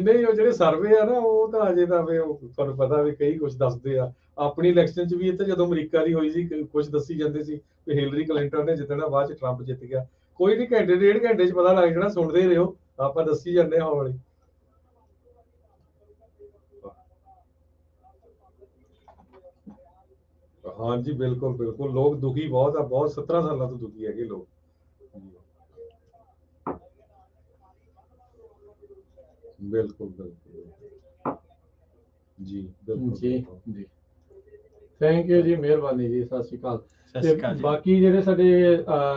ਨਹੀਂ, ਉਹ ਜਿਹੜੇ ਸਰਵੇ ਆ ਨਾ ਉਹ ਤਾਂ ਅਜੇ ਤਾਂ ਤੁਹਾਨੂੰ ਪਤਾ ਵੀ ਕਈ ਕੁਝ ਦੱਸਦੇ ਆ। ਆਪਣੀ ਇਲੈਕਸ਼ਨ 'ਚ ਵੀ ਇੱਥੇ ਜਦੋਂ ਅਮਰੀਕਾ ਦੀ ਹੋਈ ਸੀ ਕੁਝ ਦੱਸੀ ਜਾਂਦੇ ਸੀ ਕਿ ਹਿਲਰੀ ਕਲਿੰਟਨ ਨੇ ਜਿੱਤਣਾ, ਬਾਅਦ 'ਚ ਟਰੰਪ ਜਿੱਤ ਗਿਆ। ਕੋਈ ਨਹੀਂ, ਘੰਟੇ 1.5 ਘੰਟੇ 'ਚ ਪਤਾ ਲੱਗ ਜਾਣਾ। ਸੁਣਦੇ ਰਹੋ, ਆਪਾਂ ਦੱਸੀ ਜਾਂਦੇ ਹਾਂ ਹੌਲੀ। ਹਾਂਜੀ ਬਿਲਕੁਲ ਬਿਲਕੁਲ। ਲੋਕ ਦੁਖੀ ਬਹੁਤ ਆ, ਬਹੁਤ 17 ਸਾਲਾਂ ਤੋਂ ਦੁਖੀ ਹੈਗੇ ਲੋਕ। ਬਿਲਕੁਲ ਬਿਲਕੁਲ ਜੀ। ਬਿਲਕੁਲ ਜੀ। ਥੈਂਕ ਯੂ ਜੀ, ਮਿਹਰਬਾਨੀ ਜੀ। ਸਤਿ ਸ਼੍ਰੀ ਅਕਾਲ। ਤੇ ਬਾਕੀ ਜਿਹੜੇ ਸਾਡੇ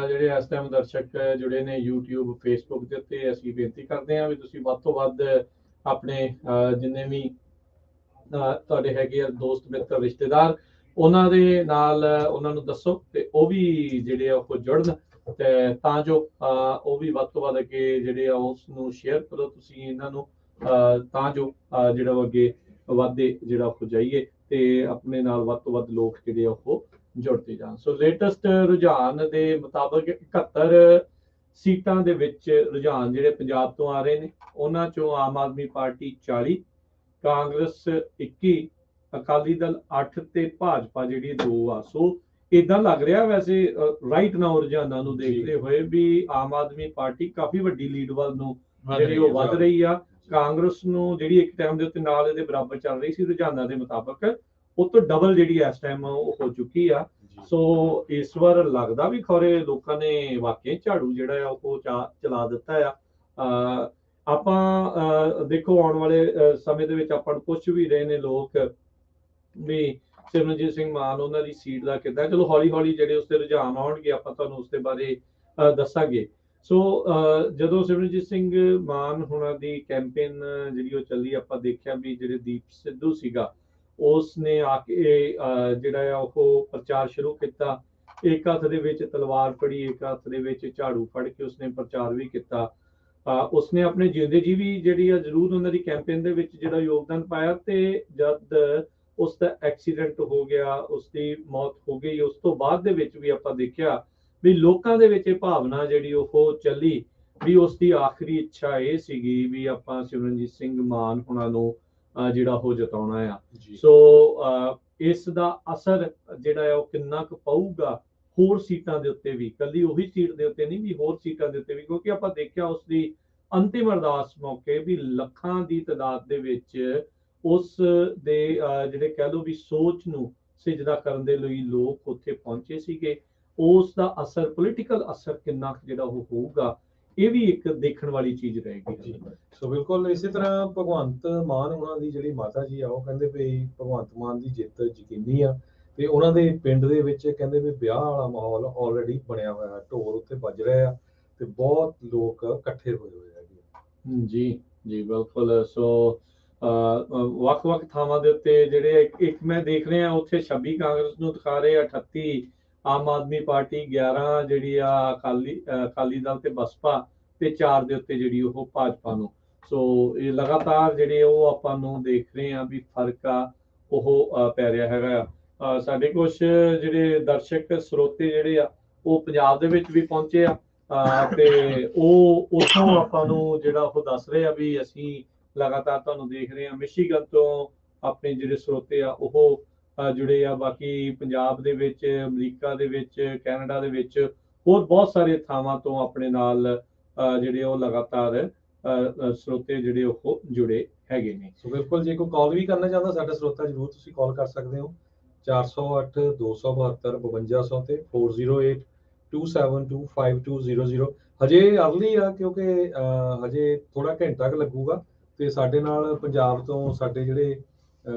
ਜਿਹੜੇ ਇਸ ਟਾਈਮ ਦਰਸ਼ਕ ਜੁੜੇ ਨੇ YouTube Facebook ਦੇ ਉੱਤੇ, ਅਸੀਂ ਬੇਨਤੀ ਕਰਦੇ ਹਾਂ ਵੀ ਤੁਸੀਂ ਵੱਧ ਤੋਂ ਵੱਧ ਆਪਣੇ ਜਿੰਨੇ ਵੀ ਤੁਹਾਡੇ ਹੈਗੇ ਆ ਦੋਸਤ ਮਿੱਤਰ ਰਿਸ਼ਤੇਦਾਰ, ਉਹਨਾਂ ਦੇ ਨਾਲ ਉਹਨਾਂ ਨੂੰ ਦੱਸੋ ਤੇ ਉਹ ਵੀ ਜਿਹੜੇ ਆ ਉਹ ਜੁੜਨ, ਤੇ ਤਾਂ ਜੋ ਉਹ ਵੀ ਵੱਧ ਤੋਂ ਵੱਧ ਅੱਗੇ ਜਿਹੜੇ ਆ ਉਸ ਨੂੰ ਸ਼ੇਅਰ ਕਰੋ ਤੁਸੀਂ ਇਹਨਾਂ ਨੂੰ, ਤਾਂ ਜੋ ਜਿਹੜਾ ਉਹ ਅੱਗੇ ਵੱਧਦੇ ਜਿਹੜਾ ਉਹ ਜਾਈਏ ਤੇ ਆਪਣੇ ਨਾਲ ਵੱਧ ਤੋਂ ਵੱਧ ਲੋਕ ਜਿਹੜੇ ਆ ਉਹ ਜੁੜਦੇ ਜਾਣ। ਸੋ ਲੇਟੈਸਟ ਰੁਝਾਨ ਦੇ ਮੁਤਾਬਕ 71 ਸੀਟਾਂ ਦੇ ਵਿੱਚ ਰੁਝਾਨ ਜਿਹੜੇ ਪੰਜਾਬ ਤੋਂ ਆ ਰਹੇ ਨੇ, ਉਹਨਾਂ ਚੋਂ ਆਮ ਆਦਮੀ ਪਾਰਟੀ 40, ਕਾਂਗਰਸ 21, ਅਕਾਲੀ ਦਲ 8 ਤੇ ਭਾਜਪਾ ਜਿਹੜੀ 2 ਆ। ਸੋ ਇਦਾਂ ਲੱਗ ਰਿਹਾ ਵੈਸੇ ਰਾਈਟ ਨਾਓ ਰੁਝਾਨਾਂ ਨੂੰ ਦੇਖਦੇ ਹੋਏ ਵੀ ਆਮ ਆਦਮੀ ਪਾਰਟੀ ਕਾਫੀ ਵੱਡੀ ਲੀਡ ਵੱਲ ਨੂੰ ਜਿਹੜੀ ਉਹ ਵੱਧ ਰਹੀ ਆ। ਕਾਂਗਰਸ ਨੂੰ ਜਿਹੜੀ ਇੱਕ ਟਾਈਮ ਦੇ ਉੱਤੇ ਨਾਲ ਇਹਦੇ ਬਰਾਬਰ ਚੱਲ ਰਹੀ ਸੀ ਰੁਝਾਨਾਂ ਦੇ ਮੁਤਾਬਕ, ਉਹ ਤੋਂ ਡਬਲ ਜਿਹੜੀ ਇਸ ਟਾਈਮ ਉਹ ਹੋ ਚੁੱਕੀ ਆ। ਸੋ ਇਸ ਵਾਰ ਲੱਗਦਾ ਵੀ ਖੌਰੇ ਲੋਕਾਂ ਨੇ ਵਾਕਈ ਝਾੜੂ ਜਿਹੜਾ ਆ ਉਹ ਚਲਾ ਦਿੱਤਾ ਆ। ਆਪਾਂ ਦੇਖੋ ਆਉਣ ਵਾਲੇ ਸਮੇਂ ਦੇ ਵਿੱਚ ਆਪਾਂ ਨੂੰ ਪੁੱਛ ਵੀ ਰਹੇ ਨੇ ਲੋਕ ਵੀ ਸਿਮਰਨਜੀਤ ਸਿੰਘ ਮਾਨ ਉਹਨਾਂ ਦੀ ਸੀਟ ਦਾ ਕਿੱਦਾਂ। ਚਲੋ ਹੌਲੀ ਹੌਲੀ ਜਿਹੜੇ ਉਸਦੇ ਰੁਝਾਨ ਆਉਣਗੇ ਆਪਾਂ ਤੁਹਾਨੂੰ ਉਸਦੇ ਬਾਰੇ ਦੱਸਾਂਗੇ। ਸੋ ਜਦੋਂ ਸਿਮਰਨਜੀਤ ਸਿੰਘ ਮਾਨ ਹੁਣਾਂ ਦੀ ਕੈਂਪੇਨ ਜਿਹੜੀ ਉਹ ਚੱਲੀ, ਆਪਾਂ ਦੇਖਿਆ ਵੀ ਜਿਹੜੇ ਦੀਪ ਸਿੱਧੂ ਸੀਗਾ ਉਸ ਨੇ ਆ ਕੇ ਜਿਹੜਾ ਆ ਉਹ ਪ੍ਰਚਾਰ ਸ਼ੁਰੂ ਕੀਤਾ। ਇੱਕ ਹੱਥ ਦੇ ਵਿੱਚ ਤਲਵਾਰ ਫੜੀ, ਇੱਕ ਹੱਥ ਦੇ ਵਿੱਚ ਝਾੜੂ ਫੜ ਕੇ ਉਸਨੇ ਪ੍ਰਚਾਰ ਵੀ ਕੀਤਾ। ਉਸਨੇ ਆਪਣੇ ਜਿਉਂਦੇ ਜੀ ਵੀ ਜਿਹੜੀ ਆ ਜ਼ਰੂਰ ਉਹਨਾਂ ਦੀ ਕੈਂਪੇਨ ਦੇ ਵਿੱਚ ਜਿਹੜਾ ਯੋਗਦਾਨ ਪਾਇਆ। ਤੇ ਜਦ ਉਸ ਦਾ ਐਕਸੀਡੈਂਟ ਹੋ ਗਿਆ, ਉਸਦੀ ਮੌਤ ਹੋ ਗਈ, ਉਸ ਤੋਂ ਬਾਅਦ ਦੇ ਵਿੱਚ ਵੀ ਆਪਾਂ ਦੇਖਿਆ ਵੀ ਲੋਕਾਂ ਦੇ ਵਿੱਚ ਇਹ ਭਾਵਨਾ ਜਿਹੜੀ ਉਹ ਚੱਲੀ ਵੀ ਉਸਦੀ ਆਖਰੀ ਇੱਛਾ ਇਹ ਸੀਗੀ ਵੀ ਆਪਾਂ ਸਿਮਰਨਜੀਤ ਸਿੰਘ ਮਾਨ ਹੁਣਾਂ ਨੂੰ ਜਿਹੜਾ ਉਹ ਜਿਤਾਉਣਾ ਆ। ਸੋ ਇਸ ਦਾ ਅਸਰ ਜਿਹੜਾ ਆ ਉਹ ਕਿੰਨਾ ਕੁ ਪਊਗਾ ਹੋਰ ਸੀਟਾਂ ਦੇ ਉੱਤੇ ਵੀ, ਕੱਲੀ ਉਹੀ ਸੀਟ ਦੇ ਉੱਤੇ ਨਹੀਂ ਵੀ ਹੋਰ ਸੀਟਾਂ ਦੇ ਉੱਤੇ ਵੀ, ਕਿਉਂਕਿ ਆਪਾਂ ਦੇਖਿਆ ਉਸਦੀ ਅੰਤਿਮ ਅਰਦਾਸ ਮੌਕੇ ਵੀ ਲੱਖਾਂ ਦੀ ਤਾਦਾਦ ਦੇ ਵਿੱਚ ਉਸ ਦੇ ਜਿਹੜੇ ਕਹਿ ਲਓ ਵੀ ਸੋਚ ਨੂੰ ਸਿਜਦਾ ਕਰਨ ਦੇ ਲਈ ਲੋਕ ਉੱਥੇ ਪਹੁੰਚੇ ਸੀਗੇ। ਉਸ ਦਾ ਅਸਰ, ਪੋਲੀਟੀਕਲ ਅਸਰ ਕਿੰਨਾ ਜਿਹੜਾ ਉਹ ਹੋਊਗਾ, ਇਹ ਵੀ ਇੱਕ ਦੇਖਣ ਵਾਲੀ ਚੀਜ਼ ਰਹੇਗੀ। ਸੋ ਬਿਲਕੁਲ ਇਸੇ ਤਰ੍ਹਾਂ ਭਗਵੰਤ ਮਾਨ ਉਹਨਾਂ ਦੀ ਜਿਹੜੀ ਮਾਤਾ ਜੀ ਆ ਉਹ ਕਹਿੰਦੇ ਵੀ ਭਗਵੰਤ ਮਾਨ ਦੀ ਜਿੱਤ ਯਕੀਨੀ ਆ, ਤੇ ਉਹਨਾਂ ਦੇ ਪਿੰਡ ਦੇ ਵਿੱਚ ਕਹਿੰਦੇ ਵੀ ਵਿਆਹ ਵਾਲਾ ਮਾਹੌਲ ਆਲਰੇਡੀ ਬਣਿਆ ਹੋਇਆ, ਢੋਲ ਉੱਥੇ ਵੱਜ ਰਹੇ ਆ ਤੇ ਬਹੁਤ ਲੋਕ ਇਕੱਠੇ ਹੋਏ ਹੋਏ ਹੈਗੇ। ਜੀ ਜੀ ਬਿਲਕੁਲ। ਸੋ ਵੱਖ-ਵੱਖ ਥਾਵਾਂ ਦੇ ਉੱਤੇ ਜਿਹੜੇ ਇੱਕ ਮੈਂ ਦੇਖ ਰਿਹਾ ਉੱਥੇ 26 ਕਾਂਗਰਸ ਨੂੰ ਦਿਖਾ ਰਹੇ, 38 ਆਮ ਆਦਮੀ ਪਾਰਟੀ, 11 ਜਿਹੜੀ ਆ ਅਕਾਲੀ ਦਲ ਤੇ ਬਸਪਾ, ਤੇ 4 ਦੇ ਉੱਤੇ ਜਿਹੜੀ ਉਹ ਭਾਜਪਾ ਨੂੰ। ਸੋ ਇਹ ਲਗਾਤਾਰ ਜਿਹੜੇ ਉਹ ਆਪਾਂ ਨੂੰ ਦੇਖ ਰਹੇ ਆ ਵੀ ਫਰਕ ਆ ਉਹ ਪੈ ਰਿਹਾ ਹੈਗਾ। ਸਾਡੇ ਕੁਝ ਜਿਹੜੇ ਦਰਸ਼ਕ ਸਰੋਤੇ ਜਿਹੜੇ ਆ ਉਹ ਪੰਜਾਬ ਦੇ ਵਿੱਚ ਵੀ ਪਹੁੰਚੇ ਆ, ਤੇ ਉਹ ਉੱਥੋਂ ਆਪਾਂ ਨੂੰ ਜਿਹੜਾ ਉਹ ਦੱਸ ਰਹੇ ਆ ਵੀ ਅਸੀਂ ਲਗਾਤਾਰ ਤੁਹਾਨੂੰ ਦੇਖ ਰਹੇ ਆ। ਮਿਸ਼ੀਗਨ ਤੋਂ ਆਪਣੇ ਜਿਹੜੇ ਸਰੋਤੇ ਆ ਉਹ ਜੁੜੇ ਆ, ਬਾਕੀ ਪੰਜਾਬ ਦੇ ਵਿੱਚ, ਅਮਰੀਕਾ ਦੇ ਵਿੱਚ, ਕੈਨੇਡਾ ਦੇ ਵਿੱਚ, ਹੋਰ ਬਹੁਤ ਸਾਰੇ ਥਾਵਾਂ ਤੋਂ ਆਪਣੇ ਨਾਲ ਜਿਹੜੇ ਉਹ ਲਗਾਤਾਰ ਸਰੋਤੇ ਜਿਹੜੇ ਉਹ ਜੁੜੇ ਹੈਗੇ ਨੇ। ਸੋ ਬਿਲਕੁਲ, ਜੇ ਕੋਈ ਕਾਲ ਵੀ ਕਰਨਾ ਚਾਹੁੰਦਾ ਸਾਡਾ ਸਰੋਤਾ, ਜ਼ਰੂਰ ਤੁਸੀਂ ਕਾਲ ਕਰ ਸਕਦੇ ਹੋ 408 272 5200 ਤੇ 408 2725200। ਹਜੇ ਅਰਲੀ ਆ ਕਿਉਂਕਿ ਹਜੇ ਥੋੜਾ ਘੰਟਾ ਕੁ ਲੱਗੂਗਾ, ਤੇ ਸਾਡੇ ਨਾਲ ਪੰਜਾਬ ਤੋਂ ਸਾਡੇ ਜਿਹੜੇ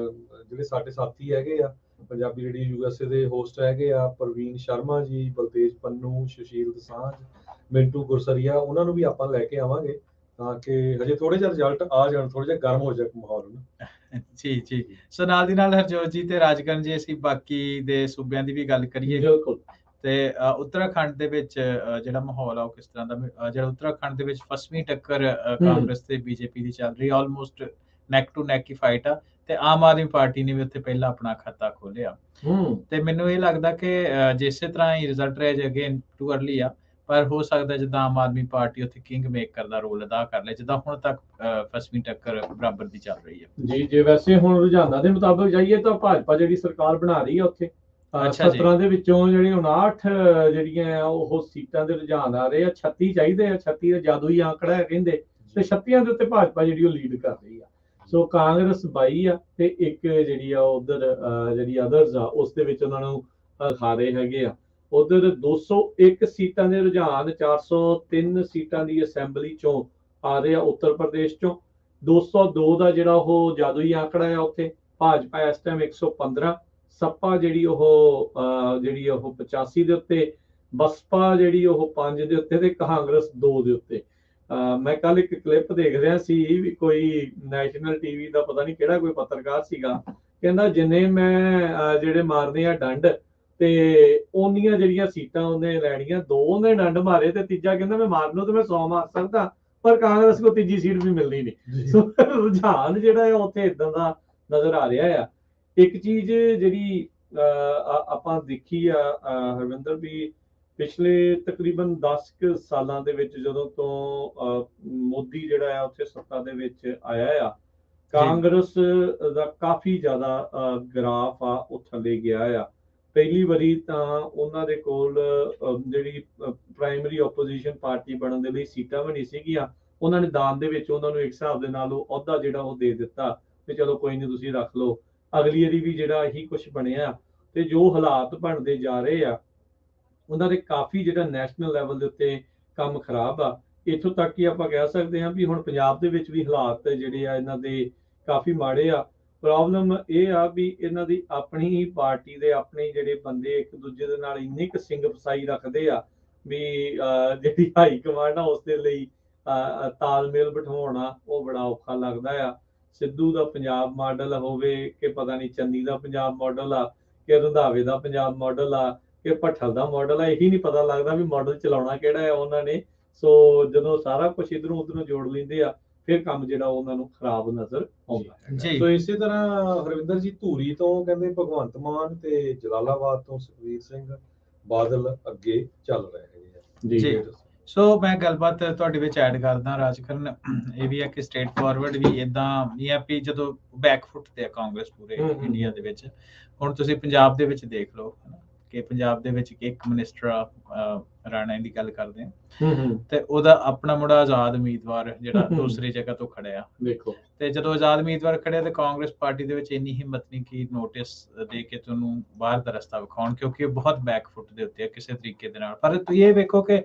ਸਾਡੇ ਸਾਥੀ ਹੈਗੇ ਆ ਪੰਜਾਬੀ ਜਿਹੜੀ USA ਦੇ ਹੋਸਟ ਹੈਗੇ ਆ, ਪ੍ਰਵੀਨ ਸ਼ਰਮਾ ਜੀ, ਬਲਤੇਜ ਪੰਨੂ, ਸੁਸ਼ੀਲ ਦਸਾਂਝ, ਮਿੰਟੂ ਗੁਰਸਰੀਆ, ਉਹਨਾਂ ਨੂੰ ਵੀ ਆਪਾਂ ਲੈ ਕੇ ਆਵਾਂਗੇ ਤਾਂ ਕਿ ਹਜੇ ਥੋੜੇ ਜਿਹਾ ਰਿਜ਼ਲਟ ਆ ਜਾਣ, ਥੋੜਾ ਜਿਹਾ ਗਰਮ ਹੋ ਜਾਏ ਮਾਹੌਲ ਨਾ। ਜੀ ਜੀ। ਸੋ ਨਾਲ ਦੀ ਨਾਲ ਹਰਜੋਤ ਜੀ ਤੇ ਰਾਜਕਰਨ ਜੀ, ਅਸੀਂ ਬਾਕੀ ਦੇ ਸੂਬਿਆਂ ਦੀ ਵੀ ਗੱਲ ਕਰੀਏ ਤੇ ਉੱਤਰਾਖੰਡ ਦੇ ਵਿੱਚ ਜਿਹੜਾ ਮਾਹੌਲ ਆ ਉਹ ਕਿਸ ਤਰ੍ਹਾਂ ਦਾ। ਜਿਹੜਾ ਉੱਤਰਾਖੰਡ ਦੇ ਵਿੱਚ 8ਵੀਂ ਟੱਕਰ ਕਾਂਗਰਸ ਤੇ ਬੀਜੇਪੀ ਦੀ ਚੱਲ ਰਹੀ, ਆਲਮੋਸਟ ਨੈਕ ਟੂ ਨੈਕ ਹੀ ਫਾਈਟ ਆ, ਤੇ ਆਮ ਆਦਮੀ ਪਾਰਟੀ ਨੇ ਵੀ ਉੱਥੇ ਪਹਿਲਾਂ ਆਪਣਾ ਖਾਤਾ ਖੋਲਿਆ। ਤੇ ਮੈਨੂੰ ਇਹ ਲੱਗਦਾ ਕਿ ਜਿਸੇ ਤਰ੍ਹਾਂ ਹੀ ਰਿਜ਼ਲਟ ਰਿਹਾ ਜੇ ਅਗੇਨ ਟੂ ਅਰਲੀ ਆ, ਪਰ ਹੋ ਸਕਦਾ ਜਿੱਦਾਂ ਆਮ ਆਦਮੀ ਪਾਰਟੀ ਉੱਥੇ ਕਿੰਗ ਮੇਕਰ ਦਾ ਰੋਲ ਅਦਾ ਕਰ ਲੈ, ਜਿੱਦਾਂ ਹੁਣ ਤੱਕ 8ਵੀਂ ਟੱਕਰ ਬਰਾਬਰ ਦੀ ਚੱਲ ਰਹੀ ਹੈ। ਜੀ, ਜੇ ਵੈਸੇ ਹੁਣ ਰੁਝਾਨਾਂ ਦੇ ਮੁਤਾਬਕ ਜਾਈਏ ਤਾਂ ਭਾਜਪਾ ਜਿਹੜੀ ਸਰਕਾਰ ਬਣਾ ਰਹੀ ਹੈ ਉੱਥੇ 17 ਦੇ ਵਿੱਚੋਂ ਜਿਹੜੀ 59 ਜਿਹੜੀਆਂ ਉਹ ਸੀਟਾਂ ਦੇ ਰੁਝਾਨ ਆ ਰਹੇ ਆ, 36 ਚਾਹੀਦੇ ਆ, 36 ਦਾ ਜਾਦੂਈ ਆંકੜਾ ਹੈ ਕਹਿੰਦੇ, ਤੇ 36 ਦੇ ਉੱਤੇ ਭਾਜਪਾ ਜਿਹੜੀ ਉਹ ਲੀਡ ਕਰ ਰਹੀ ਆ। ਸੋ ਕਾਂਗਰਸ 22 ਆ ਤੇ ਇੱਕ ਜਿਹੜੀ ਆ ਉਧਰ ਜਿਹੜੀ ਅਦਰਸ ਆ ਉਸ ਦੇ ਵਿੱਚ ਉਹਨਾਂ ਨੂੰ ਖਾ ਰਹੇ ਹੈਗੇ ਆ। ਉਧਰ 201 ਸੀਟਾਂ ਦੇ ਰੁਝਾਨ, 403 ਸੀਟਾਂ ਦੀ ਅਸੈਂਬਲੀ ਚੋਂ ਆ ਰਹੇ ਆ ਉੱਤਰ ਪ੍ਰਦੇਸ਼ ਚੋਂ। 202 ਦਾ ਜਿਹੜਾ ਉਹ ਜਾਦੂਈ ਆંકੜਾ ਆ ਉੱਥੇ, ਭਾਜਪਾ ਇਸ ਟਾਈਮ 115, ਸਪਾ ਜਿਹੜੀ ਉਹ 85 ਦੇ ਉੱਤੇ, ਬਸਪਾ ਜਿਹੜੀ ਉਹ 5 ਦੇ ਉੱਤੇ, ਤੇ ਕਾਂਗਰਸ 2 ਦੇ ਉੱਤੇ। ਮੈਂ ਕੱਲ ਇੱਕ ਕਲਿੱਪ ਦੇਖ ਰਿਹਾ ਸੀ ਵੀ ਕੋਈ ਨੈਸ਼ਨਲ ਟੀਵੀ ਦਾ ਪਤਾ ਨਹੀਂ ਕਿਹੜਾ ਕੋਈ ਪੱਤਰਕਾਰ ਸੀਗਾ, ਕਹਿੰਦਾ ਜਿੰਨੇ ਮੈਂ ਜਿਹੜੇ ਮਾਰਨੇ ਆ ਡੰਡ ਤੇ ਉਹਨੀਆਂ ਜਿਹੜੀਆਂ ਸੀਟਾਂ ਉਹਨੇ ਲੈਣੀਆਂ, 2 ਉਹਨੇ ਡੰਡ ਮਾਰੇ ਤੇ ਤੀਜਾ ਕਹਿੰਦਾ ਮੈਂ ਮਾਰਨ ਨੂੰ ਤੇ ਮੈਂ 100 ਮਾਰ ਸਕਦਾ, ਪਰ ਕਾਂਗਰਸ ਕੋ ਤੀਜੀ ਸੀਟ ਵੀ ਮਿਲਣੀ ਨਹੀਂ। ਸੋ ਰੁਝਾਨ ਜਿਹੜਾ ਹੈ ਉੱਥੇ ਇਦਾਂ ਦਾ ਨਜ਼ਰ ਆ ਰਿਹਾ ਆ। ਇੱਕ ਚੀਜ਼ ਜਿਹੜੀ ਆਪਾਂ ਦੇਖੀ ਆ ਹਰਵਿੰਦਰ, ਵੀ ਪਿਛਲੇ ਤਕਰੀਬਨ 10 ਸਾਲਾਂ ਦੇ ਵਿੱਚ ਜਦੋਂ ਤੋਂ ਮੋਦੀ ਜਿਹੜਾ ਆ ਉੱਥੇ ਸੱਤਾ ਦੇ ਵਿੱਚ ਆਇਆ ਆ, ਕਾਂਗਰਸ ਦਾ ਕਾਫੀ ਜ਼ਿਆਦਾ ਗ੍ਰਾਫ ਆ ਉਹ ਥੱਲੇ ਗਿਆ ਆ। ਪਹਿਲੀ ਵਾਰੀ ਤਾਂ ਉਹਨਾਂ ਦੇ ਕੋਲ ਜਿਹੜੀ ਪ੍ਰਾਇਮਰੀ ਆਪੋਜੀਸ਼ਨ ਪਾਰਟੀ ਬਣਨ ਦੇ ਲਈ ਸੀਟਾਂ ਵੀ ਨਹੀਂ ਸੀਗੀਆਂ, ਉਹਨਾਂ ਨੇ ਦਾਨ ਦੇ ਵਿੱਚ ਉਹਨਾਂ ਨੂੰ ਇੱਕ ਹਿਸਾਬ ਦੇ ਨਾਲ ਉਹ ਅਹੁਦਾ ਜਿਹੜਾ ਉਹ ਦੇ ਦਿੱਤਾ ਤੇ ਚਲੋ ਕੋਈ ਨਹੀਂ ਤੁਸੀਂ ਰੱਖ ਲਓ। ਅਗਲੀ ਵਾਰੀ ਵੀ ਜਿਹੜਾ ਇਹੀ ਕੁਝ ਬਣਿਆ ਤੇ ਜੋ ਹਾਲਾਤ ਬਣਦੇ ਜਾ ਰਹੇ ਆ ਉਹਨਾਂ ਦੇ ਕਾਫੀ ਜਿਹੜਾ ਨੈਸ਼ਨਲ ਲੈਵਲ ਦੇ ਉੱਤੇ ਕੰਮ ਖਰਾਬ ਆ। ਇੱਥੋਂ ਤੱਕ ਕਿ ਆਪਾਂ ਕਹਿ ਸਕਦੇ ਹਾਂ ਵੀ ਹੁਣ ਪੰਜਾਬ ਦੇ ਵਿੱਚ ਵੀ ਹਾਲਾਤ ਜਿਹੜੇ ਆ ਇਹਨਾਂ ਦੇ ਕਾਫੀ ਮਾੜੇ ਆ। ਪ੍ਰੋਬਲਮ ਇਹ ਆ ਵੀ ਇਹਨਾਂ ਦੀ ਆਪਣੀ ਹੀ ਪਾਰਟੀ ਦੇ ਆਪਣੇ ਜਿਹੜੇ ਬੰਦੇ ਇੱਕ ਦੂਜੇ ਦੇ ਨਾਲ ਇੰਨੀ ਕੁ ਸਿੰਘ ਫਸਾਈ ਰੱਖਦੇ ਆ ਵੀ ਜਿਹੜੀ ਹਾਈ ਕਮਾਂਡ ਆ ਉਸ ਦੇ ਲਈ ਤਾਲਮੇਲ ਬਿਠਾਉਣਾ ਉਹ ਬੜਾ ਔਖਾ ਲੱਗਦਾ ਆ। ਸਿੱਧੂ ਦਾ ਪੰਜਾਬ ਮਾਡਲ ਹੋਵੇ ਕਿ ਪਤਾ ਨਹੀਂ ਚੰਨੀ ਦਾ ਪੰਜਾਬ ਮਾਡਲ ਆ ਕਿ ਰੰਧਾਵੇ ਦਾ ਪੰਜਾਬ ਮਾਡਲ ਆ ਕਿ ਭੱਠਲ ਦਾ ਮਾਡਲ ਆ, ਇਹੀ ਨਹੀਂ ਪਤਾ ਲੱਗਦਾ ਵੀ ਮਾਡਲ ਚਲਾਉਣਾ ਕਿਹੜਾ ਆ ਉਹਨਾਂ ਨੇ। ਸੋ ਜਦੋਂ ਸਾਰਾ ਕੁਝ ਇਧਰੋਂ ਉਧਰੋਂ ਜੋੜ ਲੈਂਦੇ ਆ ਫਿਰ ਕੰਮ ਜਿਹੜਾ ਉਹਨਾਂ ਨੂੰ ਖਰਾਬ ਨਜ਼ਰ ਆਉਂਦਾ ਜੀ। ਸੋ ਇਸੇ ਤਰ੍ਹਾਂ ਹਰਵਿੰਦਰ ਜੀ ਧੂਰੀ ਤੋਂ ਕਹਿੰਦੇ ਭਗਵੰਤ ਮਾਨ ਤੇ ਜਲਾਲਾਬਾਦ ਤੋਂ ਸੁਖਬੀਰ ਸਿੰਘ ਬਾਦਲ ਅੱਗੇ ਚੱਲ ਰਹੇ ਹੈਗੇ ਜੀ। ਸੋ ਮੈਂ ਗੱਲਬਾਤ ਤੁਹਾਡੇ ਵਿੱਚ ਐਡ ਕਰਦਾ ਰਾਜਕਰਨ, ਇਹ ਵੀ ਹੈ ਕਿ ਸਟੇਟ ਫਾਰਵਰਡ ਵੀ ਇਦਾਂ ਨਹੀਂ ਹੈ ਵੀ ਜਦੋਂ ਬੈਕਫੁੱਟ ਤੇ ਹੈ ਕਾਂਗਰਸ ਪੂਰੇ ਇੰਡੀਆ ਦੇ ਵਿੱਚ। ਹੁਣ ਤੁਸੀਂ ਪੰਜਾਬ ਦੇ ਵਿੱਚ ਦੇਖ ਲਓ ਕਿ ਪੰਜਾਬ ਦੇ ਵਿੱਚ ਇੱਕ ਮਿਨਿਸਟਰ ਰਾਣਾ ਦੀ ਗੱਲ ਕਰਦੇ ਹਾਂ ਤੇ ਉਹਦਾ ਆਪਣਾ ਮੁੰਡਾ ਆਜ਼ਾਦ ਉਮੀਦਵਾਰ ਜਿਹੜਾ ਦੂਸਰੀ ਜਗ੍ਹਾ ਤੋਂ ਖੜਿਆ ਦੇਖੋ। ਤੇ ਜਦੋਂ ਆਜ਼ਾਦ ਉਮੀਦਵਾਰ ਖੜਿਆ ਤੇ ਕਾਂਗਰਸ ਪਾਰਟੀ ਦੇ ਵਿੱਚ ਇੰਨੀ ਹਿੰਮਤ ਨਹੀਂ ਕਿ ਨੋਟਿਸ ਦੇ ਕੇ ਤੁਹਾਨੂੰ ਬਾਹਰ ਦਾ ਰਸਤਾ ਵਿਖਾਉਣ, ਕਿਉਂਕਿ ਉਹ ਬਹੁਤ ਬੈਕਫੁੱਟ ਦੇ ਉੱਤੇ ਹੈ ਕਿਸੇ ਤਰੀਕੇ ਦੇ ਨਾਲ। ਪਰ ਤੁਸੀਂ ਇਹ ਵੇਖੋ ਕਿ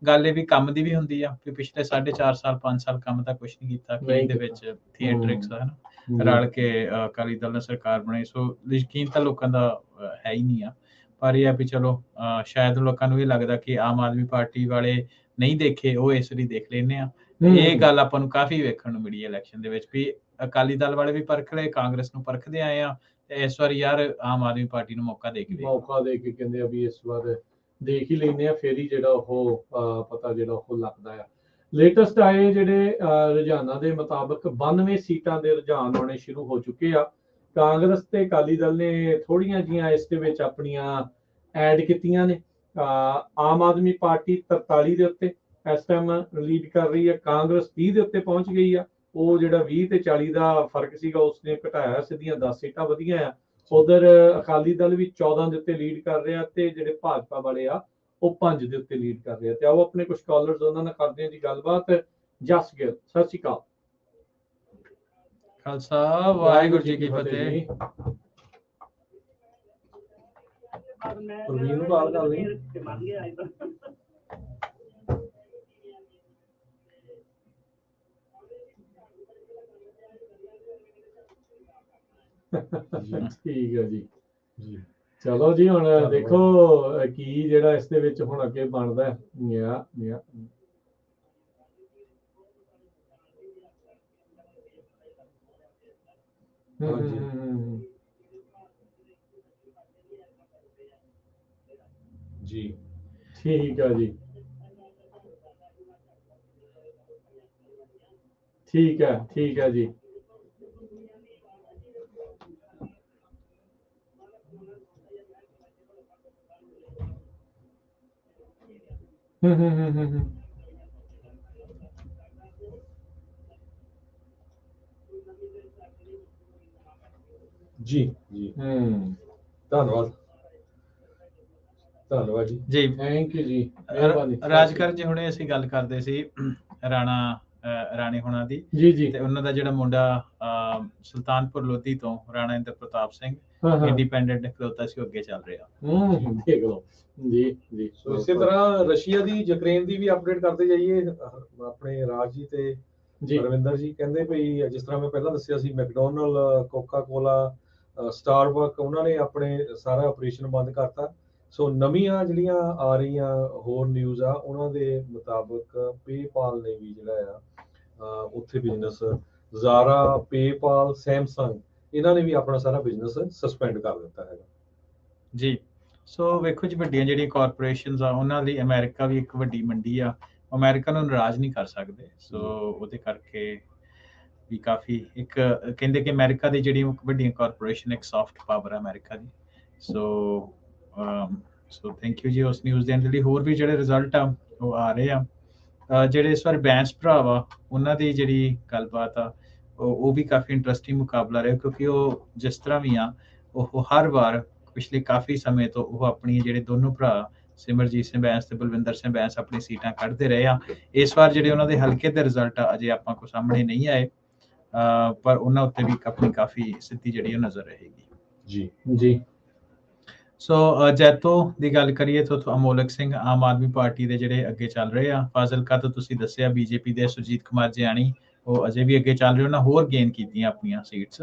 ਗੱਲ ਇਹ ਵੀ ਕੰਮ ਦੀ ਵੀ ਹੁੰਦੀ ਆ ਕਿ ਪਿਛਲੇ 4.5 ਸਾਲ 5 ਸਾਲ ਕੰਮ ਤਾਂ ਕੁਝ ਨਹੀਂ ਕੀਤਾ ਦੇ ਵਿੱਚ ਥੀਏਟਰਿਕਸ ਹੈ ਨਾ, ਰਲ ਕੇ ਅਕਾਲੀ ਦਲ ਨੇ ਸਰਕਾਰ ਬਣਾਈ। ਸੋ ਯਕੀਨ ਤਾਂ ਲੋਕਾਂ ਦਾ ਹੈ ਹੀ ਨਹੀਂ ਆ। ਪਰ ਇਹ ਆ ਵੀ ਚਲੋ ਸ਼ਾਇਦ ਲੋਕਾਂ ਨੂੰ ਇਹ ਲੱਗਦਾ ਕਿ ਆਮ ਆਦਮੀ ਪਾਰਟੀ ਵਾਲੇ ਨਹੀਂ ਦੇਖੇ, ਉਹ ਇਸ ਲਈ ਦੇਖ ਲੈਂਦੇ ਆ। ਇਹ ਗੱਲ ਆਪਾਂ ਨੂੰ ਕਾਫੀ ਵੇਖਣ ਨੂੰ ਮਿਲੀ ਇਲੈਕਸ਼ਨ ਦੇ ਵਿੱਚ ਵੀ ਅਕਾਲੀ ਦਲ ਵਾਲੇ ਵੀ ਪਰਖ ਲਏ, ਕਾਂਗਰਸ ਨੂੰ ਪਰਖਦੇ ਆਏ ਆ ਤੇ ਇਸ ਵਾਰ ਯਾਰ ਆਮ ਆਦਮੀ ਪਾਰਟੀ ਨੂੰ ਮੌਕਾ ਦੇ ਕੇ ਕਹਿੰਦੇ ਆ ਵੀ ਇਸ ਵਾਰ ਦੇਖ ਹੀ ਲੈਂਦੇ ਆ, ਫੇਰ ਹੀ ਜਿਹੜਾ ਉਹ ਪਤਾ ਜਿਹੜਾ ਉਹ ਲੱਗਦਾ ਆ। ਲੇਟੈਸਟ ਆਏ ਜਿਹੜੇ ਰੁਝਾਨਾਂ ਦੇ ਮੁਤਾਬਕ 92 ਸੀਟਾਂ ਦੇ ਰੁਝਾਨ ਆਉਣੇ ਸ਼ੁਰੂ ਹੋ ਚੁੱਕੇ ਆ। ਕਾਂਗਰਸ ਤੇ ਅਕਾਲੀ ਦਲ ਨੇ ਥੋੜੀਆਂ ਜੀਆਂ ਇਸ ਦੇ ਵਿੱਚ ਆਪਣੀਆਂ ਐਡ ਕੀਤੀਆਂ ਨੇ। ਆਮ ਆਦਮੀ ਪਾਰਟੀ 43 ਦੇ ਉੱਤੇ ਇਸ ਟਾਈਮ ਲੀਡ ਕਰ ਰਹੀ ਹੈ, ਕਾਂਗਰਸ 30 ਦੇ ਉੱਤੇ ਪਹੁੰਚ ਗਈ ਆ। ਉਹ ਜਿਹੜਾ 20 ਤੇ 40 ਦਾ ਫਰਕ ਸੀਗਾ ਉਸਨੇ ਘਟਾਇਆ, ਸਿੱਧੀਆਂ 10 ਸੀਟਾਂ ਵਧੀਆਂ ਆ। ਉਧਰ ਅਕਾਲੀ ਦਲ ਵੀ 14 ਦੇ ਉੱਤੇ ਲੀਡ ਕਰ ਰਿਹਾ ਤੇ ਜਿਹੜੇ ਭਾਜਪਾ ਵਾਲੇ ਆ ਉਹ 5 ਦੇ ਉੱਤੇ ਲੀਡ ਕਰ ਰਹੇ ਆ। ਤੇ ਆਓ ਆਪਣੇ ਕੁਝ ਕਾਲਰਸ ਉਹਨਾਂ ਨਾਲ ਕਰਦੇ ਹਾਂ ਜੀ ਗੱਲਬਾਤ। ਜਸ ਗਿੱਲ, ਸਤਿ ਸ਼੍ਰੀ ਅਕਾਲ। ਖਾਲਸਾ ਵਾਹਿਗੁਰੂ ਜੀ ਕੀ ਫਤਿਹ। ਪ੍ਰਵੀਨ ਨੂੰ ਕਾਲ ਕਰ ਲਈ। ਠੀਕ ਹੈ ਜੀ। ਚਲੋ ਜੀ ਹੁਣ ਦੇਖੋ ਕੀ ਜਿਹੜਾ ਇਸ ਦੇ ਵਿੱਚ ਹੁਣ ਅੱਗੇ ਬਣਦਾ ਹੈ। ਜੀ ਠੀਕ ਹੈ ਜੀ, ਠੀਕ ਹੈ ਜੀ। ਜੀ ਜੀ ਧੰਨਵਾਦ ਜੀ ਜੀ ਥੈਂਕ ਯੂ ਜੀ। ਰਾਜਕਰਨ ਜੀ ਹੁਣੇ ਅਸੀਂ ਗੱਲ ਕਰਦੇ ਸੀ ਰਾਣੇ ਹੋਣਾ ਦੀ ਜੀ ਤੇ ਉਹਨਾਂ ਦਾ ਜਿਹੜਾ ਮੁੰਡਾ ਸੁਲਤਾਨਪੁਰ ਲੋਧੀ ਤੋਂ ਰਾਣਾ ਇੰਦਰ ਪ੍ਰਤਾਪ ਸਿੰਘ ਇੰਡੀਪੈਂਡੈਂਟ ਖਲੋਤਾ ਸੀ, ਅੱਗੇ ਚੱਲ ਰਿਹਾ। ਦੇਖ ਲਓ ਜੀ ਜੀ। ਸੋ ਇਸੇ ਤਰ੍ਹਾਂ ਰਸ਼ੀਆ ਦੀ ਯੂਕਰੇਨ ਦੀ ਵੀ ਅਪਡੇਟ ਕਰਦੇ ਜਾਈਏ। ਆਪਣੇ ਰਾਜ ਜੀ ਤੇ ਰਵਿੰਦਰ ਜੀ ਕਹਿੰਦੇ ਭਈ ਜਿਸ ਤਰ੍ਹਾਂ ਮੈਂ ਪਹਿਲਾਂ ਦੱਸਿਆ ਸੀ ਮੈਕਡੋਨਲਡ, ਕੋਕਾ ਕੋਲਾ, ਸਟਾਰਬਕ ਉਹਨਾਂ ਨੇ ਆਪਣੇ ਸਾਰਾ ਆਪਰੇਸ਼ਨ ਬੰਦ ਕਰਤਾ। ਸੋ ਨਵੀਆਂ ਜਿਹੜੀਆਂ ਆ ਰਹੀਆਂ ਹੋਰ ਨਿਊਜ਼ ਆ ਉਹਨਾਂ ਦੇ ਮੁਤਾਬਕ ਪੇਪਾਲ ਨੇ ਵੀ ਜਿਹੜਾ ਆ ਉੱਥੇ ਬਿਜ਼ਨਸ, ਜ਼ਾਰਾ, ਪੇਪਾਲ, ਸੈਮਸੰਗ ਇਹਨਾਂ ਨੇ ਵੀ ਆਪਣਾ ਸਾਰਾ ਬਿਜ਼ਨਸ ਸਸਪੈਂਡ ਕਰ ਦਿੱਤਾ ਹੈਗਾ ਜੀ। ਸੋ ਵੇਖੋ ਜੀ ਵੱਡੀਆਂ ਜਿਹੜੀਆਂ ਕਾਰਪੋਰੇਸ਼ਨਸ ਆ ਉਹਨਾਂ ਲਈ ਅਮਰੀਕਾ ਵੀ ਇੱਕ ਵੱਡੀ ਮੰਡੀ ਆ, ਅਮਰੀਕਾ ਨੂੰ ਨਾਰਾਜ਼ ਨਹੀਂ ਕਰ ਸਕਦੇ। ਸੋ ਉਹਦੇ ਕਰਕੇ ਵੀ ਕਾਫੀ ਇੱਕ ਕਹਿੰਦੇ ਕਿ ਅਮਰੀਕਾ ਦੀ ਜਿਹੜੀਆਂ ਵੱਡੀਆਂ ਕਾਰਪੋਰੇਸ਼ਨ ਇੱਕ ਸੌਫਟ ਪਾਵਰ ਹੈ America the. So thank you ਜੀ ਉਸ ਨਿਊਜ਼ ਦੇਣ ਦੇ ਲਈ। ਹੋਰ ਵੀ ਜਿਹੜੇ ਰਿਜ਼ਲਟ ਆ ਉਹ ਆ ਰਹੇ ਆ। ਜਿਹੜੇ ਇਸ ਵਾਰ ਬੈਂਸ ਭਰਾ ਵਾ ਉਹਨਾਂ ਦੀ ਜਿਹੜੀ ਗੱਲਬਾਤ ਆ ਉਹ ਵੀ ਕਾਫੀ ਇੰਟਰਸਟਿੰਗ ਮੁਕਾਬਲਾ ਰਿਹਾ, ਕਿਉਂਕਿ ਉਹ ਜਿਸ ਤਰ੍ਹਾਂ ਵੀ ਆ ਉਹ ਹਰ ਵਾਰ ਪਿਛਲੇ ਕਾਫੀ ਸਮੇਂ ਤੋਂ ਉਹ ਆਪਣੀ ਜਿਹੜੇ ਦੋਨੋਂ ਭਰਾ ਸਿਮਰਜੀਤ ਸਿੰਘ ਬੈਂਸ ਤੇ ਬਲਵਿੰਦਰ ਸਿੰਘ ਬੈਂਸ ਆਪਣੀ ਸੀਟਾਂ ਕੱਢਦੇ ਰਹੇ ਆ। ਇਸ ਵਾਰ ਜਿਹੜੇ ਉਹਨਾਂ ਦੇ ਹਲਕੇ ਦੇ ਰਿਜ਼ਲਟ ਆ ਅਜੇ ਆਪਾਂ ਕੋ ਸਾਹਮਣੇ ਨਹੀਂ ਆਏ, ਪਰ ਉਹਨਾਂ ਉੱਤੇ ਵੀ ਆਪਣੀ ਕਾਫੀ ਸਿੱਧੀ ਜਿਹੜੀ ਉਹ ਨਜ਼ਰ ਰਹੇਗੀ। ਜੀ ਜੀ। ਸੋ ਜੈਤੋ ਦੀ ਗੱਲ ਕਰੀਏ ਤਾਂ ਅਮੋਲਕ ਸਿੰਘ ਆਮ ਆਦਮੀ ਪਾਰਟੀ ਦੇ ਜਿਹੜੇ ਅੱਗੇ ਚੱਲ ਰਹੇ ਆ। ਫਾਜ਼ਿਲਕਾ ਤੋਂ ਤੁਸੀਂ ਦੱਸਿਆ ਬੀਜੇਪੀ ਦੇ ਸੁਰਜੀਤ ਕੁਮਾਰ ਜਿਆਣੀ ਉਹ ਅਜੇ ਵੀ ਅੱਗੇ ਚੱਲ ਰਹੇ, ਉਹਨਾਂ ਹੋਰ ਗੇਨ ਕੀਤੀਆਂ ਆਪਣੀਆਂ ਸੀਟਸ।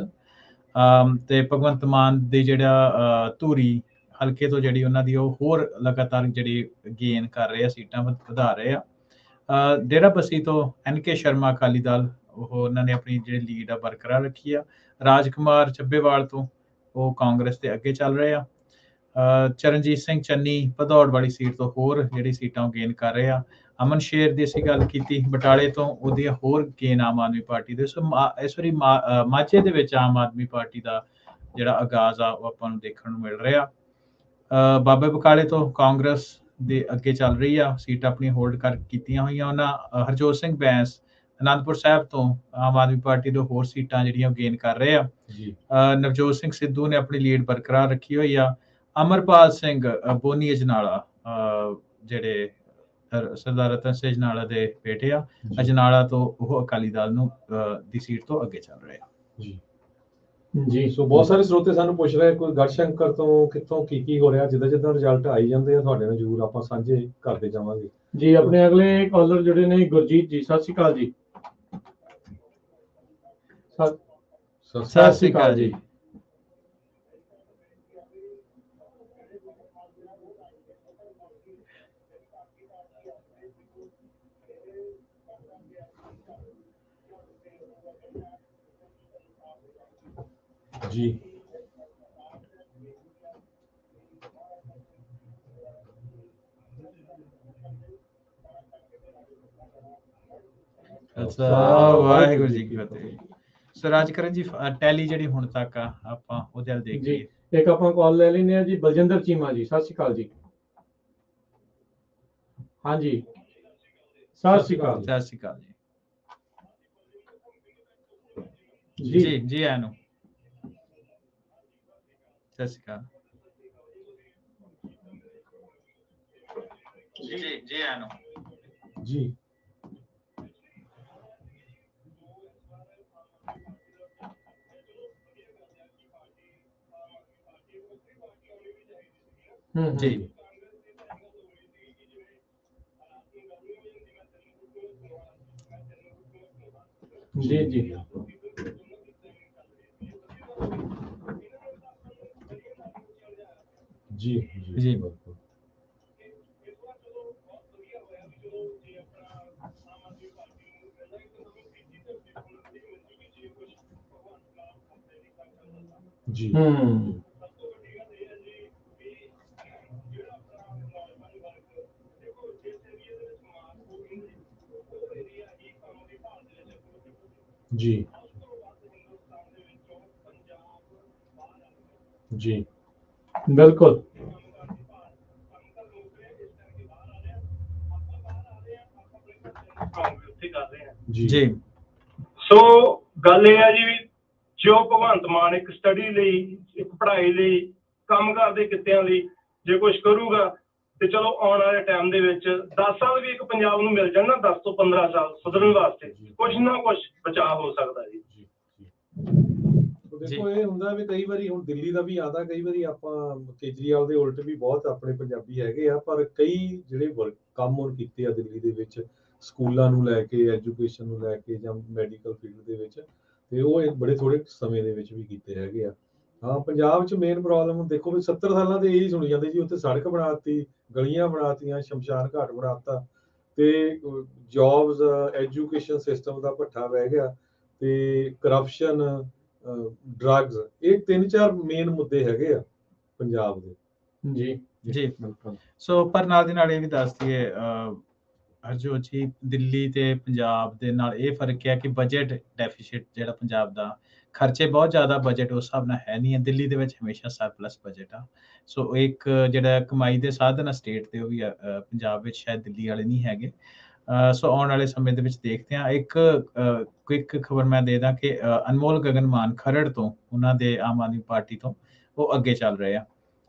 ਤੇ ਭਗਵੰਤ ਮਾਨ ਦੇ ਜਿਹੜਾ ਧੂਰੀ ਹਲਕੇ ਤੋਂ ਜਿਹੜੀ ਉਹਨਾਂ ਦੀ ਉਹ ਹੋਰ ਲਗਾਤਾਰ ਜਿਹੜੀ ਗੇਨ ਕਰ ਰਹੇ ਆ, ਸੀਟਾਂ ਵਧਾ ਰਹੇ ਆ। ਡੇਰਾਬੱਸੀ ਤੋਂ NK ਸ਼ਰਮਾ ਅਕਾਲੀ ਦਲ, ਉਹ ਉਹਨਾਂ ਨੇ ਆਪਣੀ ਜਿਹੜੀ ਲੀਡ ਆ ਬਰਕਰਾਰ ਰੱਖੀ ਆ। ਰਾਜਕੁਮਾਰ ਚੱਬੇਵਾਲ ਤੋਂ ਉਹ ਕਾਂਗਰਸ ਦੇ ਅੱਗੇ ਚੱਲ ਰਹੇ ਆ। ਚਰਨਜੀਤ ਸਿੰਘ ਚੰਨੀ ਭਦੌੜ ਵਾਲੀ ਸੀਟ ਤੋਂ ਹੋਰ ਜਿਹੜੀ ਸੀਟਾਂ ਗੇਨ ਕਰ ਰਹੇ ਆ। ਅਮਨ ਸ਼ੇਰ ਦੀ ਅਸੀਂ ਗੱਲ ਕੀਤੀ ਬਟਾਲੇ ਤੋਂ, ਉਹਦੀਆਂ ਹੋਰ ਗੇਨ ਆਮ ਆਦਮੀ ਪਾਰਟੀ ਦੇ। ਸੋ ਇਸ ਵਾਰੀ ਮਾਝੇ ਦੇ ਵਿੱਚ ਆਮ ਆਦਮੀ ਪਾਰਟੀ ਦਾ ਜਿਹੜਾ ਆਗਾਜ਼ ਆ ਉਹ ਆਪਾਂ ਨੂੰ ਦੇਖਣ ਨੂੰ ਮਿਲ ਰਿਹਾ। ਬਾਬੇ ਬਕਾਲੇ ਤੋਂ ਕਾਂਗਰਸ ਦੇ ਅੱਗੇ ਚੱਲ ਰਹੀ ਆ, ਸੀਟ ਆਪਣੀ ਹੋਲਡ ਕਰ ਕੀਤੀਆਂ ਹੋਈਆਂ ਉਹਨਾਂ। ਹਰਜੋਤ ਸਿੰਘ ਬੈਂਸ ਅਨੰਦਪੁਰ ਸਾਹਿਬ ਤੋਂ ਆਮ ਆਦਮੀ ਪਾਰਟੀ ਦੇ ਹੋਰ ਸੀਟਾਂ ਜਿਹੜੀਆਂ ਗੇਨ ਕਰ ਰਹੇ ਆ। ਨਵਜੋਤ ਸਿੰਘ ਸਿੱਧੂ ਨੇ ਆਪਣੀ ਲੀਡ ਬਰਕਰਾਰ ਰੱਖੀ ਹੋਈ ਆ। ਅਮਰਪਾਲ ਸਿੰਘ ਬੋਨੀ ਅਜਨਾਲਾ, ਜਿਹੜੇ ਸਰਦਾਰ ਰਤਨ ਸਿੰਘ ਅਜਨਾਲਾ ਦੇ ਬੇਟੇ ਆ, ਅਜਨਾਲਾ ਤੋਂ ਉਹ ਅਕਾਲੀ ਦਲ ਨੂੰ ਦੀ ਸੀਟ ਤੋਂ ਅੱਗੇ ਚੱਲ ਰਹੇ ਆ। ਜੀ ਸੋ ਬਹੁਤ ਸਾਰੇ ਸਰੋਤੇ ਸਾਨੂੰ ਪੁੱਛ ਰਹੇ ਕੋਈ ਗੜਸ਼ੰਕਰ ਤੋਂ ਕਿੱਥੋਂ ਕੀ ਹੋ ਰਿਹਾ, ਜਿੱਦਾਂ ਰਿਜ਼ਲਟ ਆਈ ਜਾਂਦੇ ਆ ਤੁਹਾਡੇ ਨਾਲ ਜ਼ਰੂਰ ਆਪਾਂ ਸਾਂਝੇ ਕਰਦੇ ਜਾਵਾਂਗੇ। ਜੀ ਆਪਣੇ ਅਗਲੇ ਕਾਲਰ ਜਿਹੜੇ ਨੇ ਗੁਰਜੀਤ ਜੀ, ਸਤਿ ਸ਼੍ਰੀ ਅਕਾਲ ਜੀ। ਸਤਿ ਸ਼੍ਰੀ ਅਕਾਲ ਜੀ। ਜੀ ਵਾਹਿਗੁਰੂ ਜੀ ਕੀ ਫਤਿਹ। ਸੋ ਰਾਜਕਰਨ ਜੀ ਟੈਲੀ ਜਿਹੜੀ ਹੁਣ ਤੱਕ ਆ ਆਪਾਂ ਉਹਦੇ ਵੱਲ ਦੇਖੀਏ। ਇੱਕ ਆਪਾਂ ਕਾਲ ਲੈ ਲੈਨੇ ਆ ਜੀ, ਬਲਜਿੰਦਰ ਚੀਮਾ ਜੀ, ਸਤਿ ਸ਼੍ਰੀ ਅਕਾਲ ਜੀ। ਹਾਂਜੀ ਸਤਿ ਸ਼੍ਰੀ ਅਕਾਲ। ਸਤਿ ਸ਼੍ਰੀ ਅਕਾਲ ਜੀ। ਜੀ ਜੀ ਆਨੂੰ ਸਤਿ ਸ਼੍ਰੀ ਅਕਾਲ ਜੀ ਜੀ ਆਨੂੰ ਜੀ ਜੀ ਜੀ ਜੀ ਜੀ ਜੀ ਜੀ ਜੀ ਜੀ ਬਿਲਕੁਲ ਜੀ। ਸੋ ਗੱਲ ਇਹ ਹੈ ਜੀ ਵੀ ਜੋ ਭਗਵੰਤ ਮਾਨ ਇੱਕ ਸਟੱਡੀ ਲਈ, ਇੱਕ ਪੜ੍ਹਾਈ ਲਈ, ਕੰਮਕਾਰ ਦੇ ਕਿੱਤਿਆਂ ਲਈ ਜੇ ਕੁਝ ਕਰੂਗਾ ਤੇ ਚਲੋ ਆਉਣ ਵਾਲੇ ਟਾਈਮ ਦੇ ਵਿੱਚ 10 ਸਾਲ ਵੀ ਇੱਕ ਪੰਜਾਬ ਨੂੰ ਮਿਲ ਜਾਣ ਨਾ, 10 ਤੋਂ 15 ਸਾਲ ਸੁਧਰਨ ਵਾਸਤੇ ਕੁਝ ਨਾ ਕੁਝ ਬਚਾਅ ਹੋ ਸਕਦਾ ਜੀ। ਦੇਖੋ ਇਹ ਹੁੰਦਾ ਵੀ ਕਈ ਵਾਰੀ ਹੁਣ ਦਿੱਲੀ ਦਾ ਵੀ ਆਦਾ, ਕਈ ਵਾਰੀ ਆਪਾਂ ਕੇਜਰੀਵਾਲ ਦੇ ਉਲਟ ਵੀ ਬਹੁਤ ਆਪਣੇ ਪੰਜਾਬੀ ਹੈਗੇ ਆ, ਪਰ ਕਈ ਜਿਹੜੇ ਕੰਮ ਹੁਣ ਕੀਤੇ ਆ ਦਿੱਲੀ ਦੇ ਵਿੱਚ ਸਕੂਲਾਂ ਨੂੰ ਲੈ ਕੇ, ਐਜੂਕੇਸ਼ਨ ਨੂੰ ਲੈ ਕੇ ਜਾਂ ਮੈਡੀਕਲ ਫੀਲਡ ਦੇ ਵਿੱਚ, ਤੇ ਉਹ ਬੜੇ ਥੋੜੇ ਸਮੇਂ ਦੇ ਵਿੱਚ ਵੀ ਕੀਤੇ ਹੈਗੇ ਆ। ਹਾਂ ਪੰਜਾਬ 'ਚ ਮੇਨ ਪ੍ਰੋਬਲਮ ਦੇਖੋ ਵੀ 70 ਸਾਲਾਂ ਦੇ ਇਹੀ ਸੁਣੀ ਜਾਂਦੇ ਜੀ, ਉੱਥੇ ਸੜਕ ਬਣਾਤੀ, ਗਲੀਆਂ ਬਣਾਤੀਆਂ, ਸ਼ਮਸ਼ਾਨ ਘਾਟ ਬਣਾਤਾ, ਤੇ ਜੌਬਸ, ਐਜੂਕੇਸ਼ਨ ਸਿਸਟਮ ਦਾ ਭੱਠਾ ਬਹਿ ਗਿਆ, ਤੇ ਕਰਪਸ਼ਨ, ਡਰੱਗਸ, ਇਹ 3-4 ਮੇਨ ਮੁੱਦੇ ਹੈਗੇ ਆ ਪੰਜਾਬ ਦੇ। ਜੀ ਜੀ ਸੋ ਪਰ ਨਾਲ ਦੀ ਨਾਲ ਇਹ ਵੀ ਦੱਸ ਦਈਏ ਹਰਜੋਤ ਜੀ, ਦਿੱਲੀ ਤੇ ਪੰਜਾਬ ਦੇ ਨਾਲ ਇਹ ਫਰਕ ਹੈ ਕਿ ਬਜਟ ਡੈਫੀਸਿਟ ਜਿਹੜਾ ਪੰਜਾਬ ਦਾ, ਖਰਚੇ ਬਹੁਤ ਜ਼ਿਆਦਾ ਬਜਟ ਉਸ ਹਿਸਾਬ ਨਾਲ ਹੈ ਨਹੀਂ ਹੈ। ਦਿੱਲੀ ਦੇ ਵਿੱਚ ਹਮੇਸ਼ਾ ਸਰਪਲਸ ਬਜਟ ਆ। ਸੋ ਇੱਕ ਜਿਹੜਾ ਕਮਾਈ ਦੇ ਸਾਧਨ ਆ ਸਟੇਟ ਦੇ, ਉਹ ਵੀ ਪੰਜਾਬ ਵਿੱਚ ਸ਼ਾਇਦ ਦਿੱਲੀ ਵਾਲੇ ਨਹੀਂ ਹੈਗੇ। ਸੋ ਆਉਣ ਵਾਲੇ ਸਮੇਂ ਦੇ ਵਿੱਚ ਦੇਖਦੇ ਹਾਂ। ਇੱਕ ਕੁਇਕ ਖਬਰ ਮੈਂ ਦੇ ਦਾਂ ਕਿ ਅਨਮੋਲ ਗਗਨ ਮਾਨ ਖਰੜ ਤੋਂ, ਉਹਨਾਂ ਦੇ ਆਮ ਆਦਮੀ ਪਾਰਟੀ ਤੋਂ ਉਹ ਅੱਗੇ ਚੱਲ ਰਹੇ ਆ।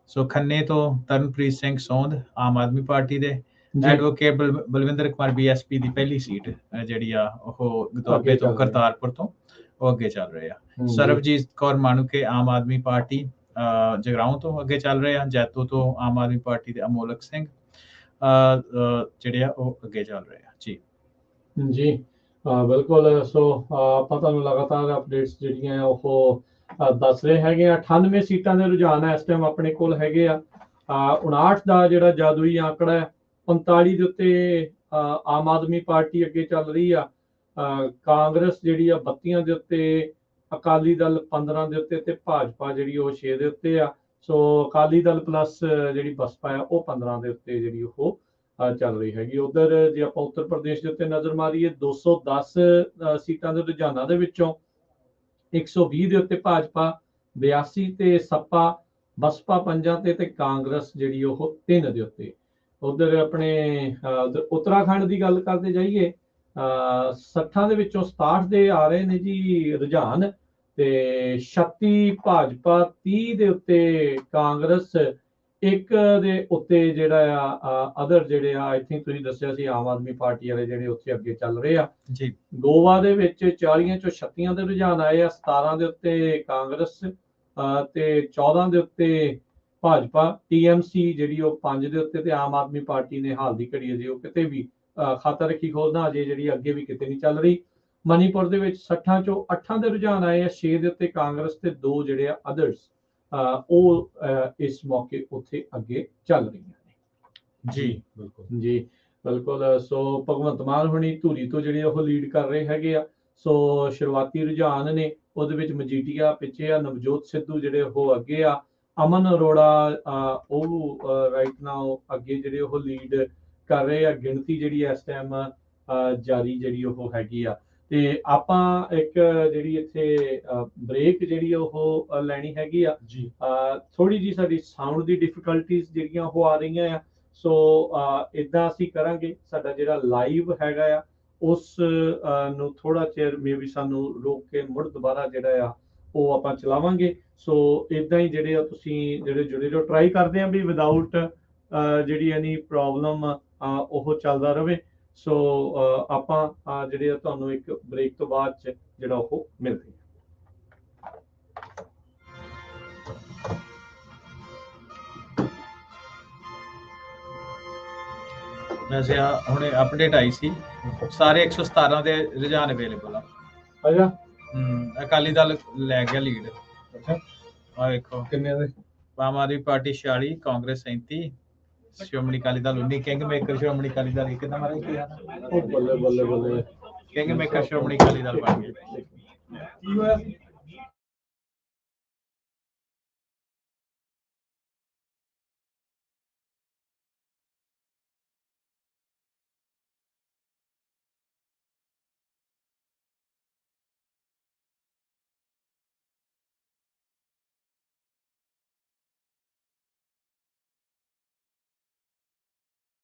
ਸੋ ਖੰਨੇ ਤੋਂ ਤਰਨਪ੍ਰੀਤ ਸਿੰਘ ਸੋਂਧ ਆਮ ਆਦਮੀ ਪਾਰਟੀ ਦੇ, ਐਡਵੋਕੇਟ ਬਲਵਿੰਦਰ ਕੁਮਾਰ BSP ਦੀ ਪਹਿਲੀ ਸੀਟ ਜਿਹੜੀ ਆ ਉਹ ਦੁਆਬੇ ਤੋਂ ਕਰਤਾਰਪੁਰ ਤੋਂ ਉਹ ਅੱਗੇ ਚੱਲ ਰਹੇ ਆ। ਸਰਬਜੀਤ ਕੌਰ ਮਾਣੂਕੇ ਆਮ ਆਦਮੀ ਪਾਰਟੀ ਜਗਰਾਉਂ ਤੋਂ ਅੱਗੇ ਚੱਲ ਰਹੇ ਆ। ਜੈਤੋ ਤੋਂ ਆਮ ਆਦਮੀ ਪਾਰਟੀ ਦੇ ਅਮੋਲਕ ਸਿੰਘ ਜਿਹੜੇ ਆ ਉਹ ਅੱਗੇ ਚੱਲ ਰਹੇ ਆ ਜੀ। ਜੀ ਬਿਲਕੁਲ। ਸੋ ਆਪਾਂ ਤੁਹਾਨੂੰ ਲਗਾਤਾਰ ਅਪਡੇਟਸ ਜਿਹੜੀਆਂ ਉਹ ਦੱਸ ਰਹੇ ਹੈਗੇ ਆ। 98 ਸੀਟਾਂ ਦੇ ਰੁਝਾਨ ਇਸ ਟਾਈਮ ਆਪਣੇ ਕੋਲ ਹੈਗੇ ਆ। 59 ਦਾ ਜਿਹੜਾ ਜਾਦੂਈ ਆંકੜਾ ਹੈ, 45 ਦੇ ਉੱਤੇ ਆਮ ਆਦਮੀ ਪਾਰਟੀ ਅੱਗੇ ਚੱਲ ਰਹੀ ਆ। ਕਾਂਗਰਸ ਜਿਹੜੀ ਆ 32 ਦੇ ਉੱਤੇ, ਅਕਾਲੀ ਦਲ 15 ਦੇ ਉੱਤੇ ਤੇ ਭਾਜਪਾ ਜਿਹੜੀ ਉਹ 6 ਦੇ ਉੱਤੇ ਆ। ਸੋ ਅਕਾਲੀ ਦਲ ਪਲੱਸ ਜਿਹੜੀ ਬਸਪਾ ਆ ਉਹ 15 ਦੇ ਉੱਤੇ ਜਿਹੜੀ ਉਹ ਚੱਲ ਰਹੀ ਹੈਗੀ। ਉਧਰ ਜੇ ਆਪਾਂ ਉੱਤਰ ਪ੍ਰਦੇਸ਼ ਦੇ ਉੱਤੇ ਨਜ਼ਰ ਮਾਰੀਏ, 210 ਸੀਟਾਂ ਦੇ ਰੁਝਾਨਾਂ ਦੇ ਵਿੱਚੋਂ 120 ਦੇ ਉੱਤੇ ਭਾਜਪਾ, 82 ਤੇ ਸਪਾ, ਬਸਪਾ 5 ਤੇ ਕਾਂਗਰਸ ਜਿਹੜੀ ਉਹ 3 ਦੇ ਉੱਤੇ। ਉਧਰ ਆਪਣੇ ਉੱਤਰਾਖੰਡ ਦੀ ਗੱਲ ਕਰਦੇ ਜਾਈਏ, 60 ਦੇ ਵਿੱਚੋਂ 67 ਦੇ ਆ ਰਹੇ ਨੇ ਜੀ ਰੁਝਾਨ, ਤੇ 36 ਭਾਜਪਾ, 30 ਦੇ ਉੱਤੇ ਕਾਂਗਰਸ, 1 ਦੇ ਉੱਤੇ ਜਿਹੜਾ ਆ ਅਦਰ ਜਿਹੜੇ ਆ ਆਈ ਥਿੰਕ ਤੁਸੀਂ ਦੱਸਿਆ ਸੀ ਆਮ ਆਦਮੀ ਪਾਰਟੀ ਵਾਲੇ ਜਿਹੜੇ ਉੱਥੇ ਅੱਗੇ ਚੱਲ ਰਹੇ ਆ ਜੀ। ਗੋਆ ਦੇ ਵਿੱਚ 40 ਚੋਂ 36 ਦੇ ਰੁਝਾਨ ਆਏ ਆ, 17 ਦੇ ਉੱਤੇ ਕਾਂਗਰਸ ਤੇ 14 ਦੇ ਉੱਤੇ ਭਾਜਪਾ। TMC ਜਿਹੜੀ ਉਹ 5 ਦੇ ਉੱਤੇ ਤੇ ਆਮ ਆਦਮੀ ਪਾਰਟੀ ਨੇ ਹਾਲ ਦੀ ਘੜੀ ਅਜੇ ਉਹ ਕਿਤੇ ਵੀ ਖਾਤਾ ਰੱਖੀ ਖੋਲ੍ਹਣਾ ਅਜੇ ਜਿਹੜੀ ਅੱਗੇ ਵੀ ਕਿਤੇ ਨਹੀਂ ਚੱਲ ਰਹੀ। ਮਨੀਪੁਰ ਦੇ ਵਿੱਚ 60 ਚੋਂ 8 ਦੇ ਰੁਝਾਨ ਆਏ ਆ, 6 ਦੇ ਉੱਤੇ ਕਾਂਗਰਸ ਤੇ 2 ਜਿਹੜੇ ਆ ਅਦਰਸ ਉਹ ਇਸ ਮੌਕੇ ਉੱਥੇ ਅੱਗੇ ਚੱਲ ਰਹੀਆਂ ਨੇ ਜੀ। ਬਿਲਕੁਲ ਜੀ ਬਿਲਕੁਲ। ਸੋ ਭਗਵੰਤ ਮਾਨ ਹੁਣੀ ਧੂਰੀ ਤੋਂ ਜਿਹੜੇ ਉਹ ਲੀਡ ਕਰ ਰਹੇ ਹੈਗੇ ਆ। ਸੋ ਸ਼ੁਰੂਆਤੀ ਰੁਝਾਨ ਨੇ ਉਹਦੇ ਵਿੱਚ ਮਜੀਠੀਆ ਪਿੱਛੇ ਆ, ਨਵਜੋਤ ਸਿੱਧੂ ਜਿਹੜੇ ਉਹ ਅੱਗੇ ਆ, ਅਮਨ ਅਰੋੜਾ ਉਹ ਰਾਈਟ ਨਾਓ ਅੱਗੇ ਜਿਹੜੇ ਉਹ ਲੀਡ ਕਰ ਰਹੇ ਆ। ਗਿਣਤੀ ਜਿਹੜੀ ਇਸ ਟਾਈਮ ਜਾਰੀ ਜਿਹੜੀ ਉਹ ਹੈਗੀ ਆ। ਤੇ ਆਪਾਂ ਇੱਕ ਜਿਹੜੀ ਇੱਥੇ ਬ੍ਰੇਕ ਜਿਹੜੀ ਉਹ ਲੈਣੀ ਹੈਗੀ ਆ ਜੀ। ਥੋੜੀ ਜੀ ਸਾਡੀ ਸਾਊਂਡ ਦੀ ਡਿਫਿਕਲਟੀਜ਼ ਜਿਹੜੀਆਂ ਉਹ ਆ ਰਹੀਆਂ ਆ। ਸੋ ਇਦਾਂ ਅਸੀਂ ਕਰਾਂਗੇ, ਸਾਡਾ ਜਿਹੜਾ ਲਾਈਵ ਹੈਗਾ ਆ ਉਸ ਨੂੰ ਥੋੜਾ ਚਿਰ ਮੇਬੀ ਸਾਨੂੰ ਰੋਕ ਕੇ ਮੁੜ ਦੁਬਾਰਾ ਜਿਹੜਾ ਆ ਉਹ ਆਪਾਂ ਚਲਾਵਾਂਗੇ। ਸੋ ਇਦਾਂ ਹੀ ਜਿਹੜੇ ਆ ਤੁਸੀਂ ਜਿਹੜੇ ਜੁੜੇ ਰਹੋ, ਟਰਾਈ ਕਰਦੇ ਆ ਵੀ ਵਿਦਆਊਟ ਜਿਹੜੀ ਐਨੀ ਪ੍ਰੋਬਲਮ ਉਹ ਚੱਲਦਾ ਰਹੇ। ਸੋ ਆਪਾਂ ਜਿਹੜੇ ਆ ਤੁਹਾਨੂੰ ਇੱਕ ਬ੍ਰੇਕ ਤੋਂ ਬਾਅਦ ਚ ਜਿਹੜਾ ਉਹ ਮਿਲਦੇ ਆ। ਵੈਸੇ ਹੁਣੇ ਅਪਡੇਟ ਆਈ ਸੀ, ਸਾਰੇ 117 ਦੇ ਰੁਝਾਨ ਅਵੇਲੇਬਲ ਆ। ਅੱਛਾ, ਅਕਾਲੀ ਦਲ ਲੈ ਗਿਆ ਲੀਡ। ਅੱਛਾ, ਆ ਵੇਖੋ ਕਿੰਨੇ ਦੇ? Aam Aadmi party 46, Congress 37, Shiromani Akali Dal 19। King maker Shiromani Akali Dal ਇੱਕ ਨੰਬਰ ਹੈ। ਉਹ ਬੱਲੇ ਬੱਲੇ ਬੱਲੇ, ਕਿੰਗ ਮੇਕਰ ਸ਼੍ਰੋਮਣੀ ਅਕਾਲੀ ਦਲ ਬਣ ਗਿਆ। ਕੀ ਹੋਇਆ ਸੀ?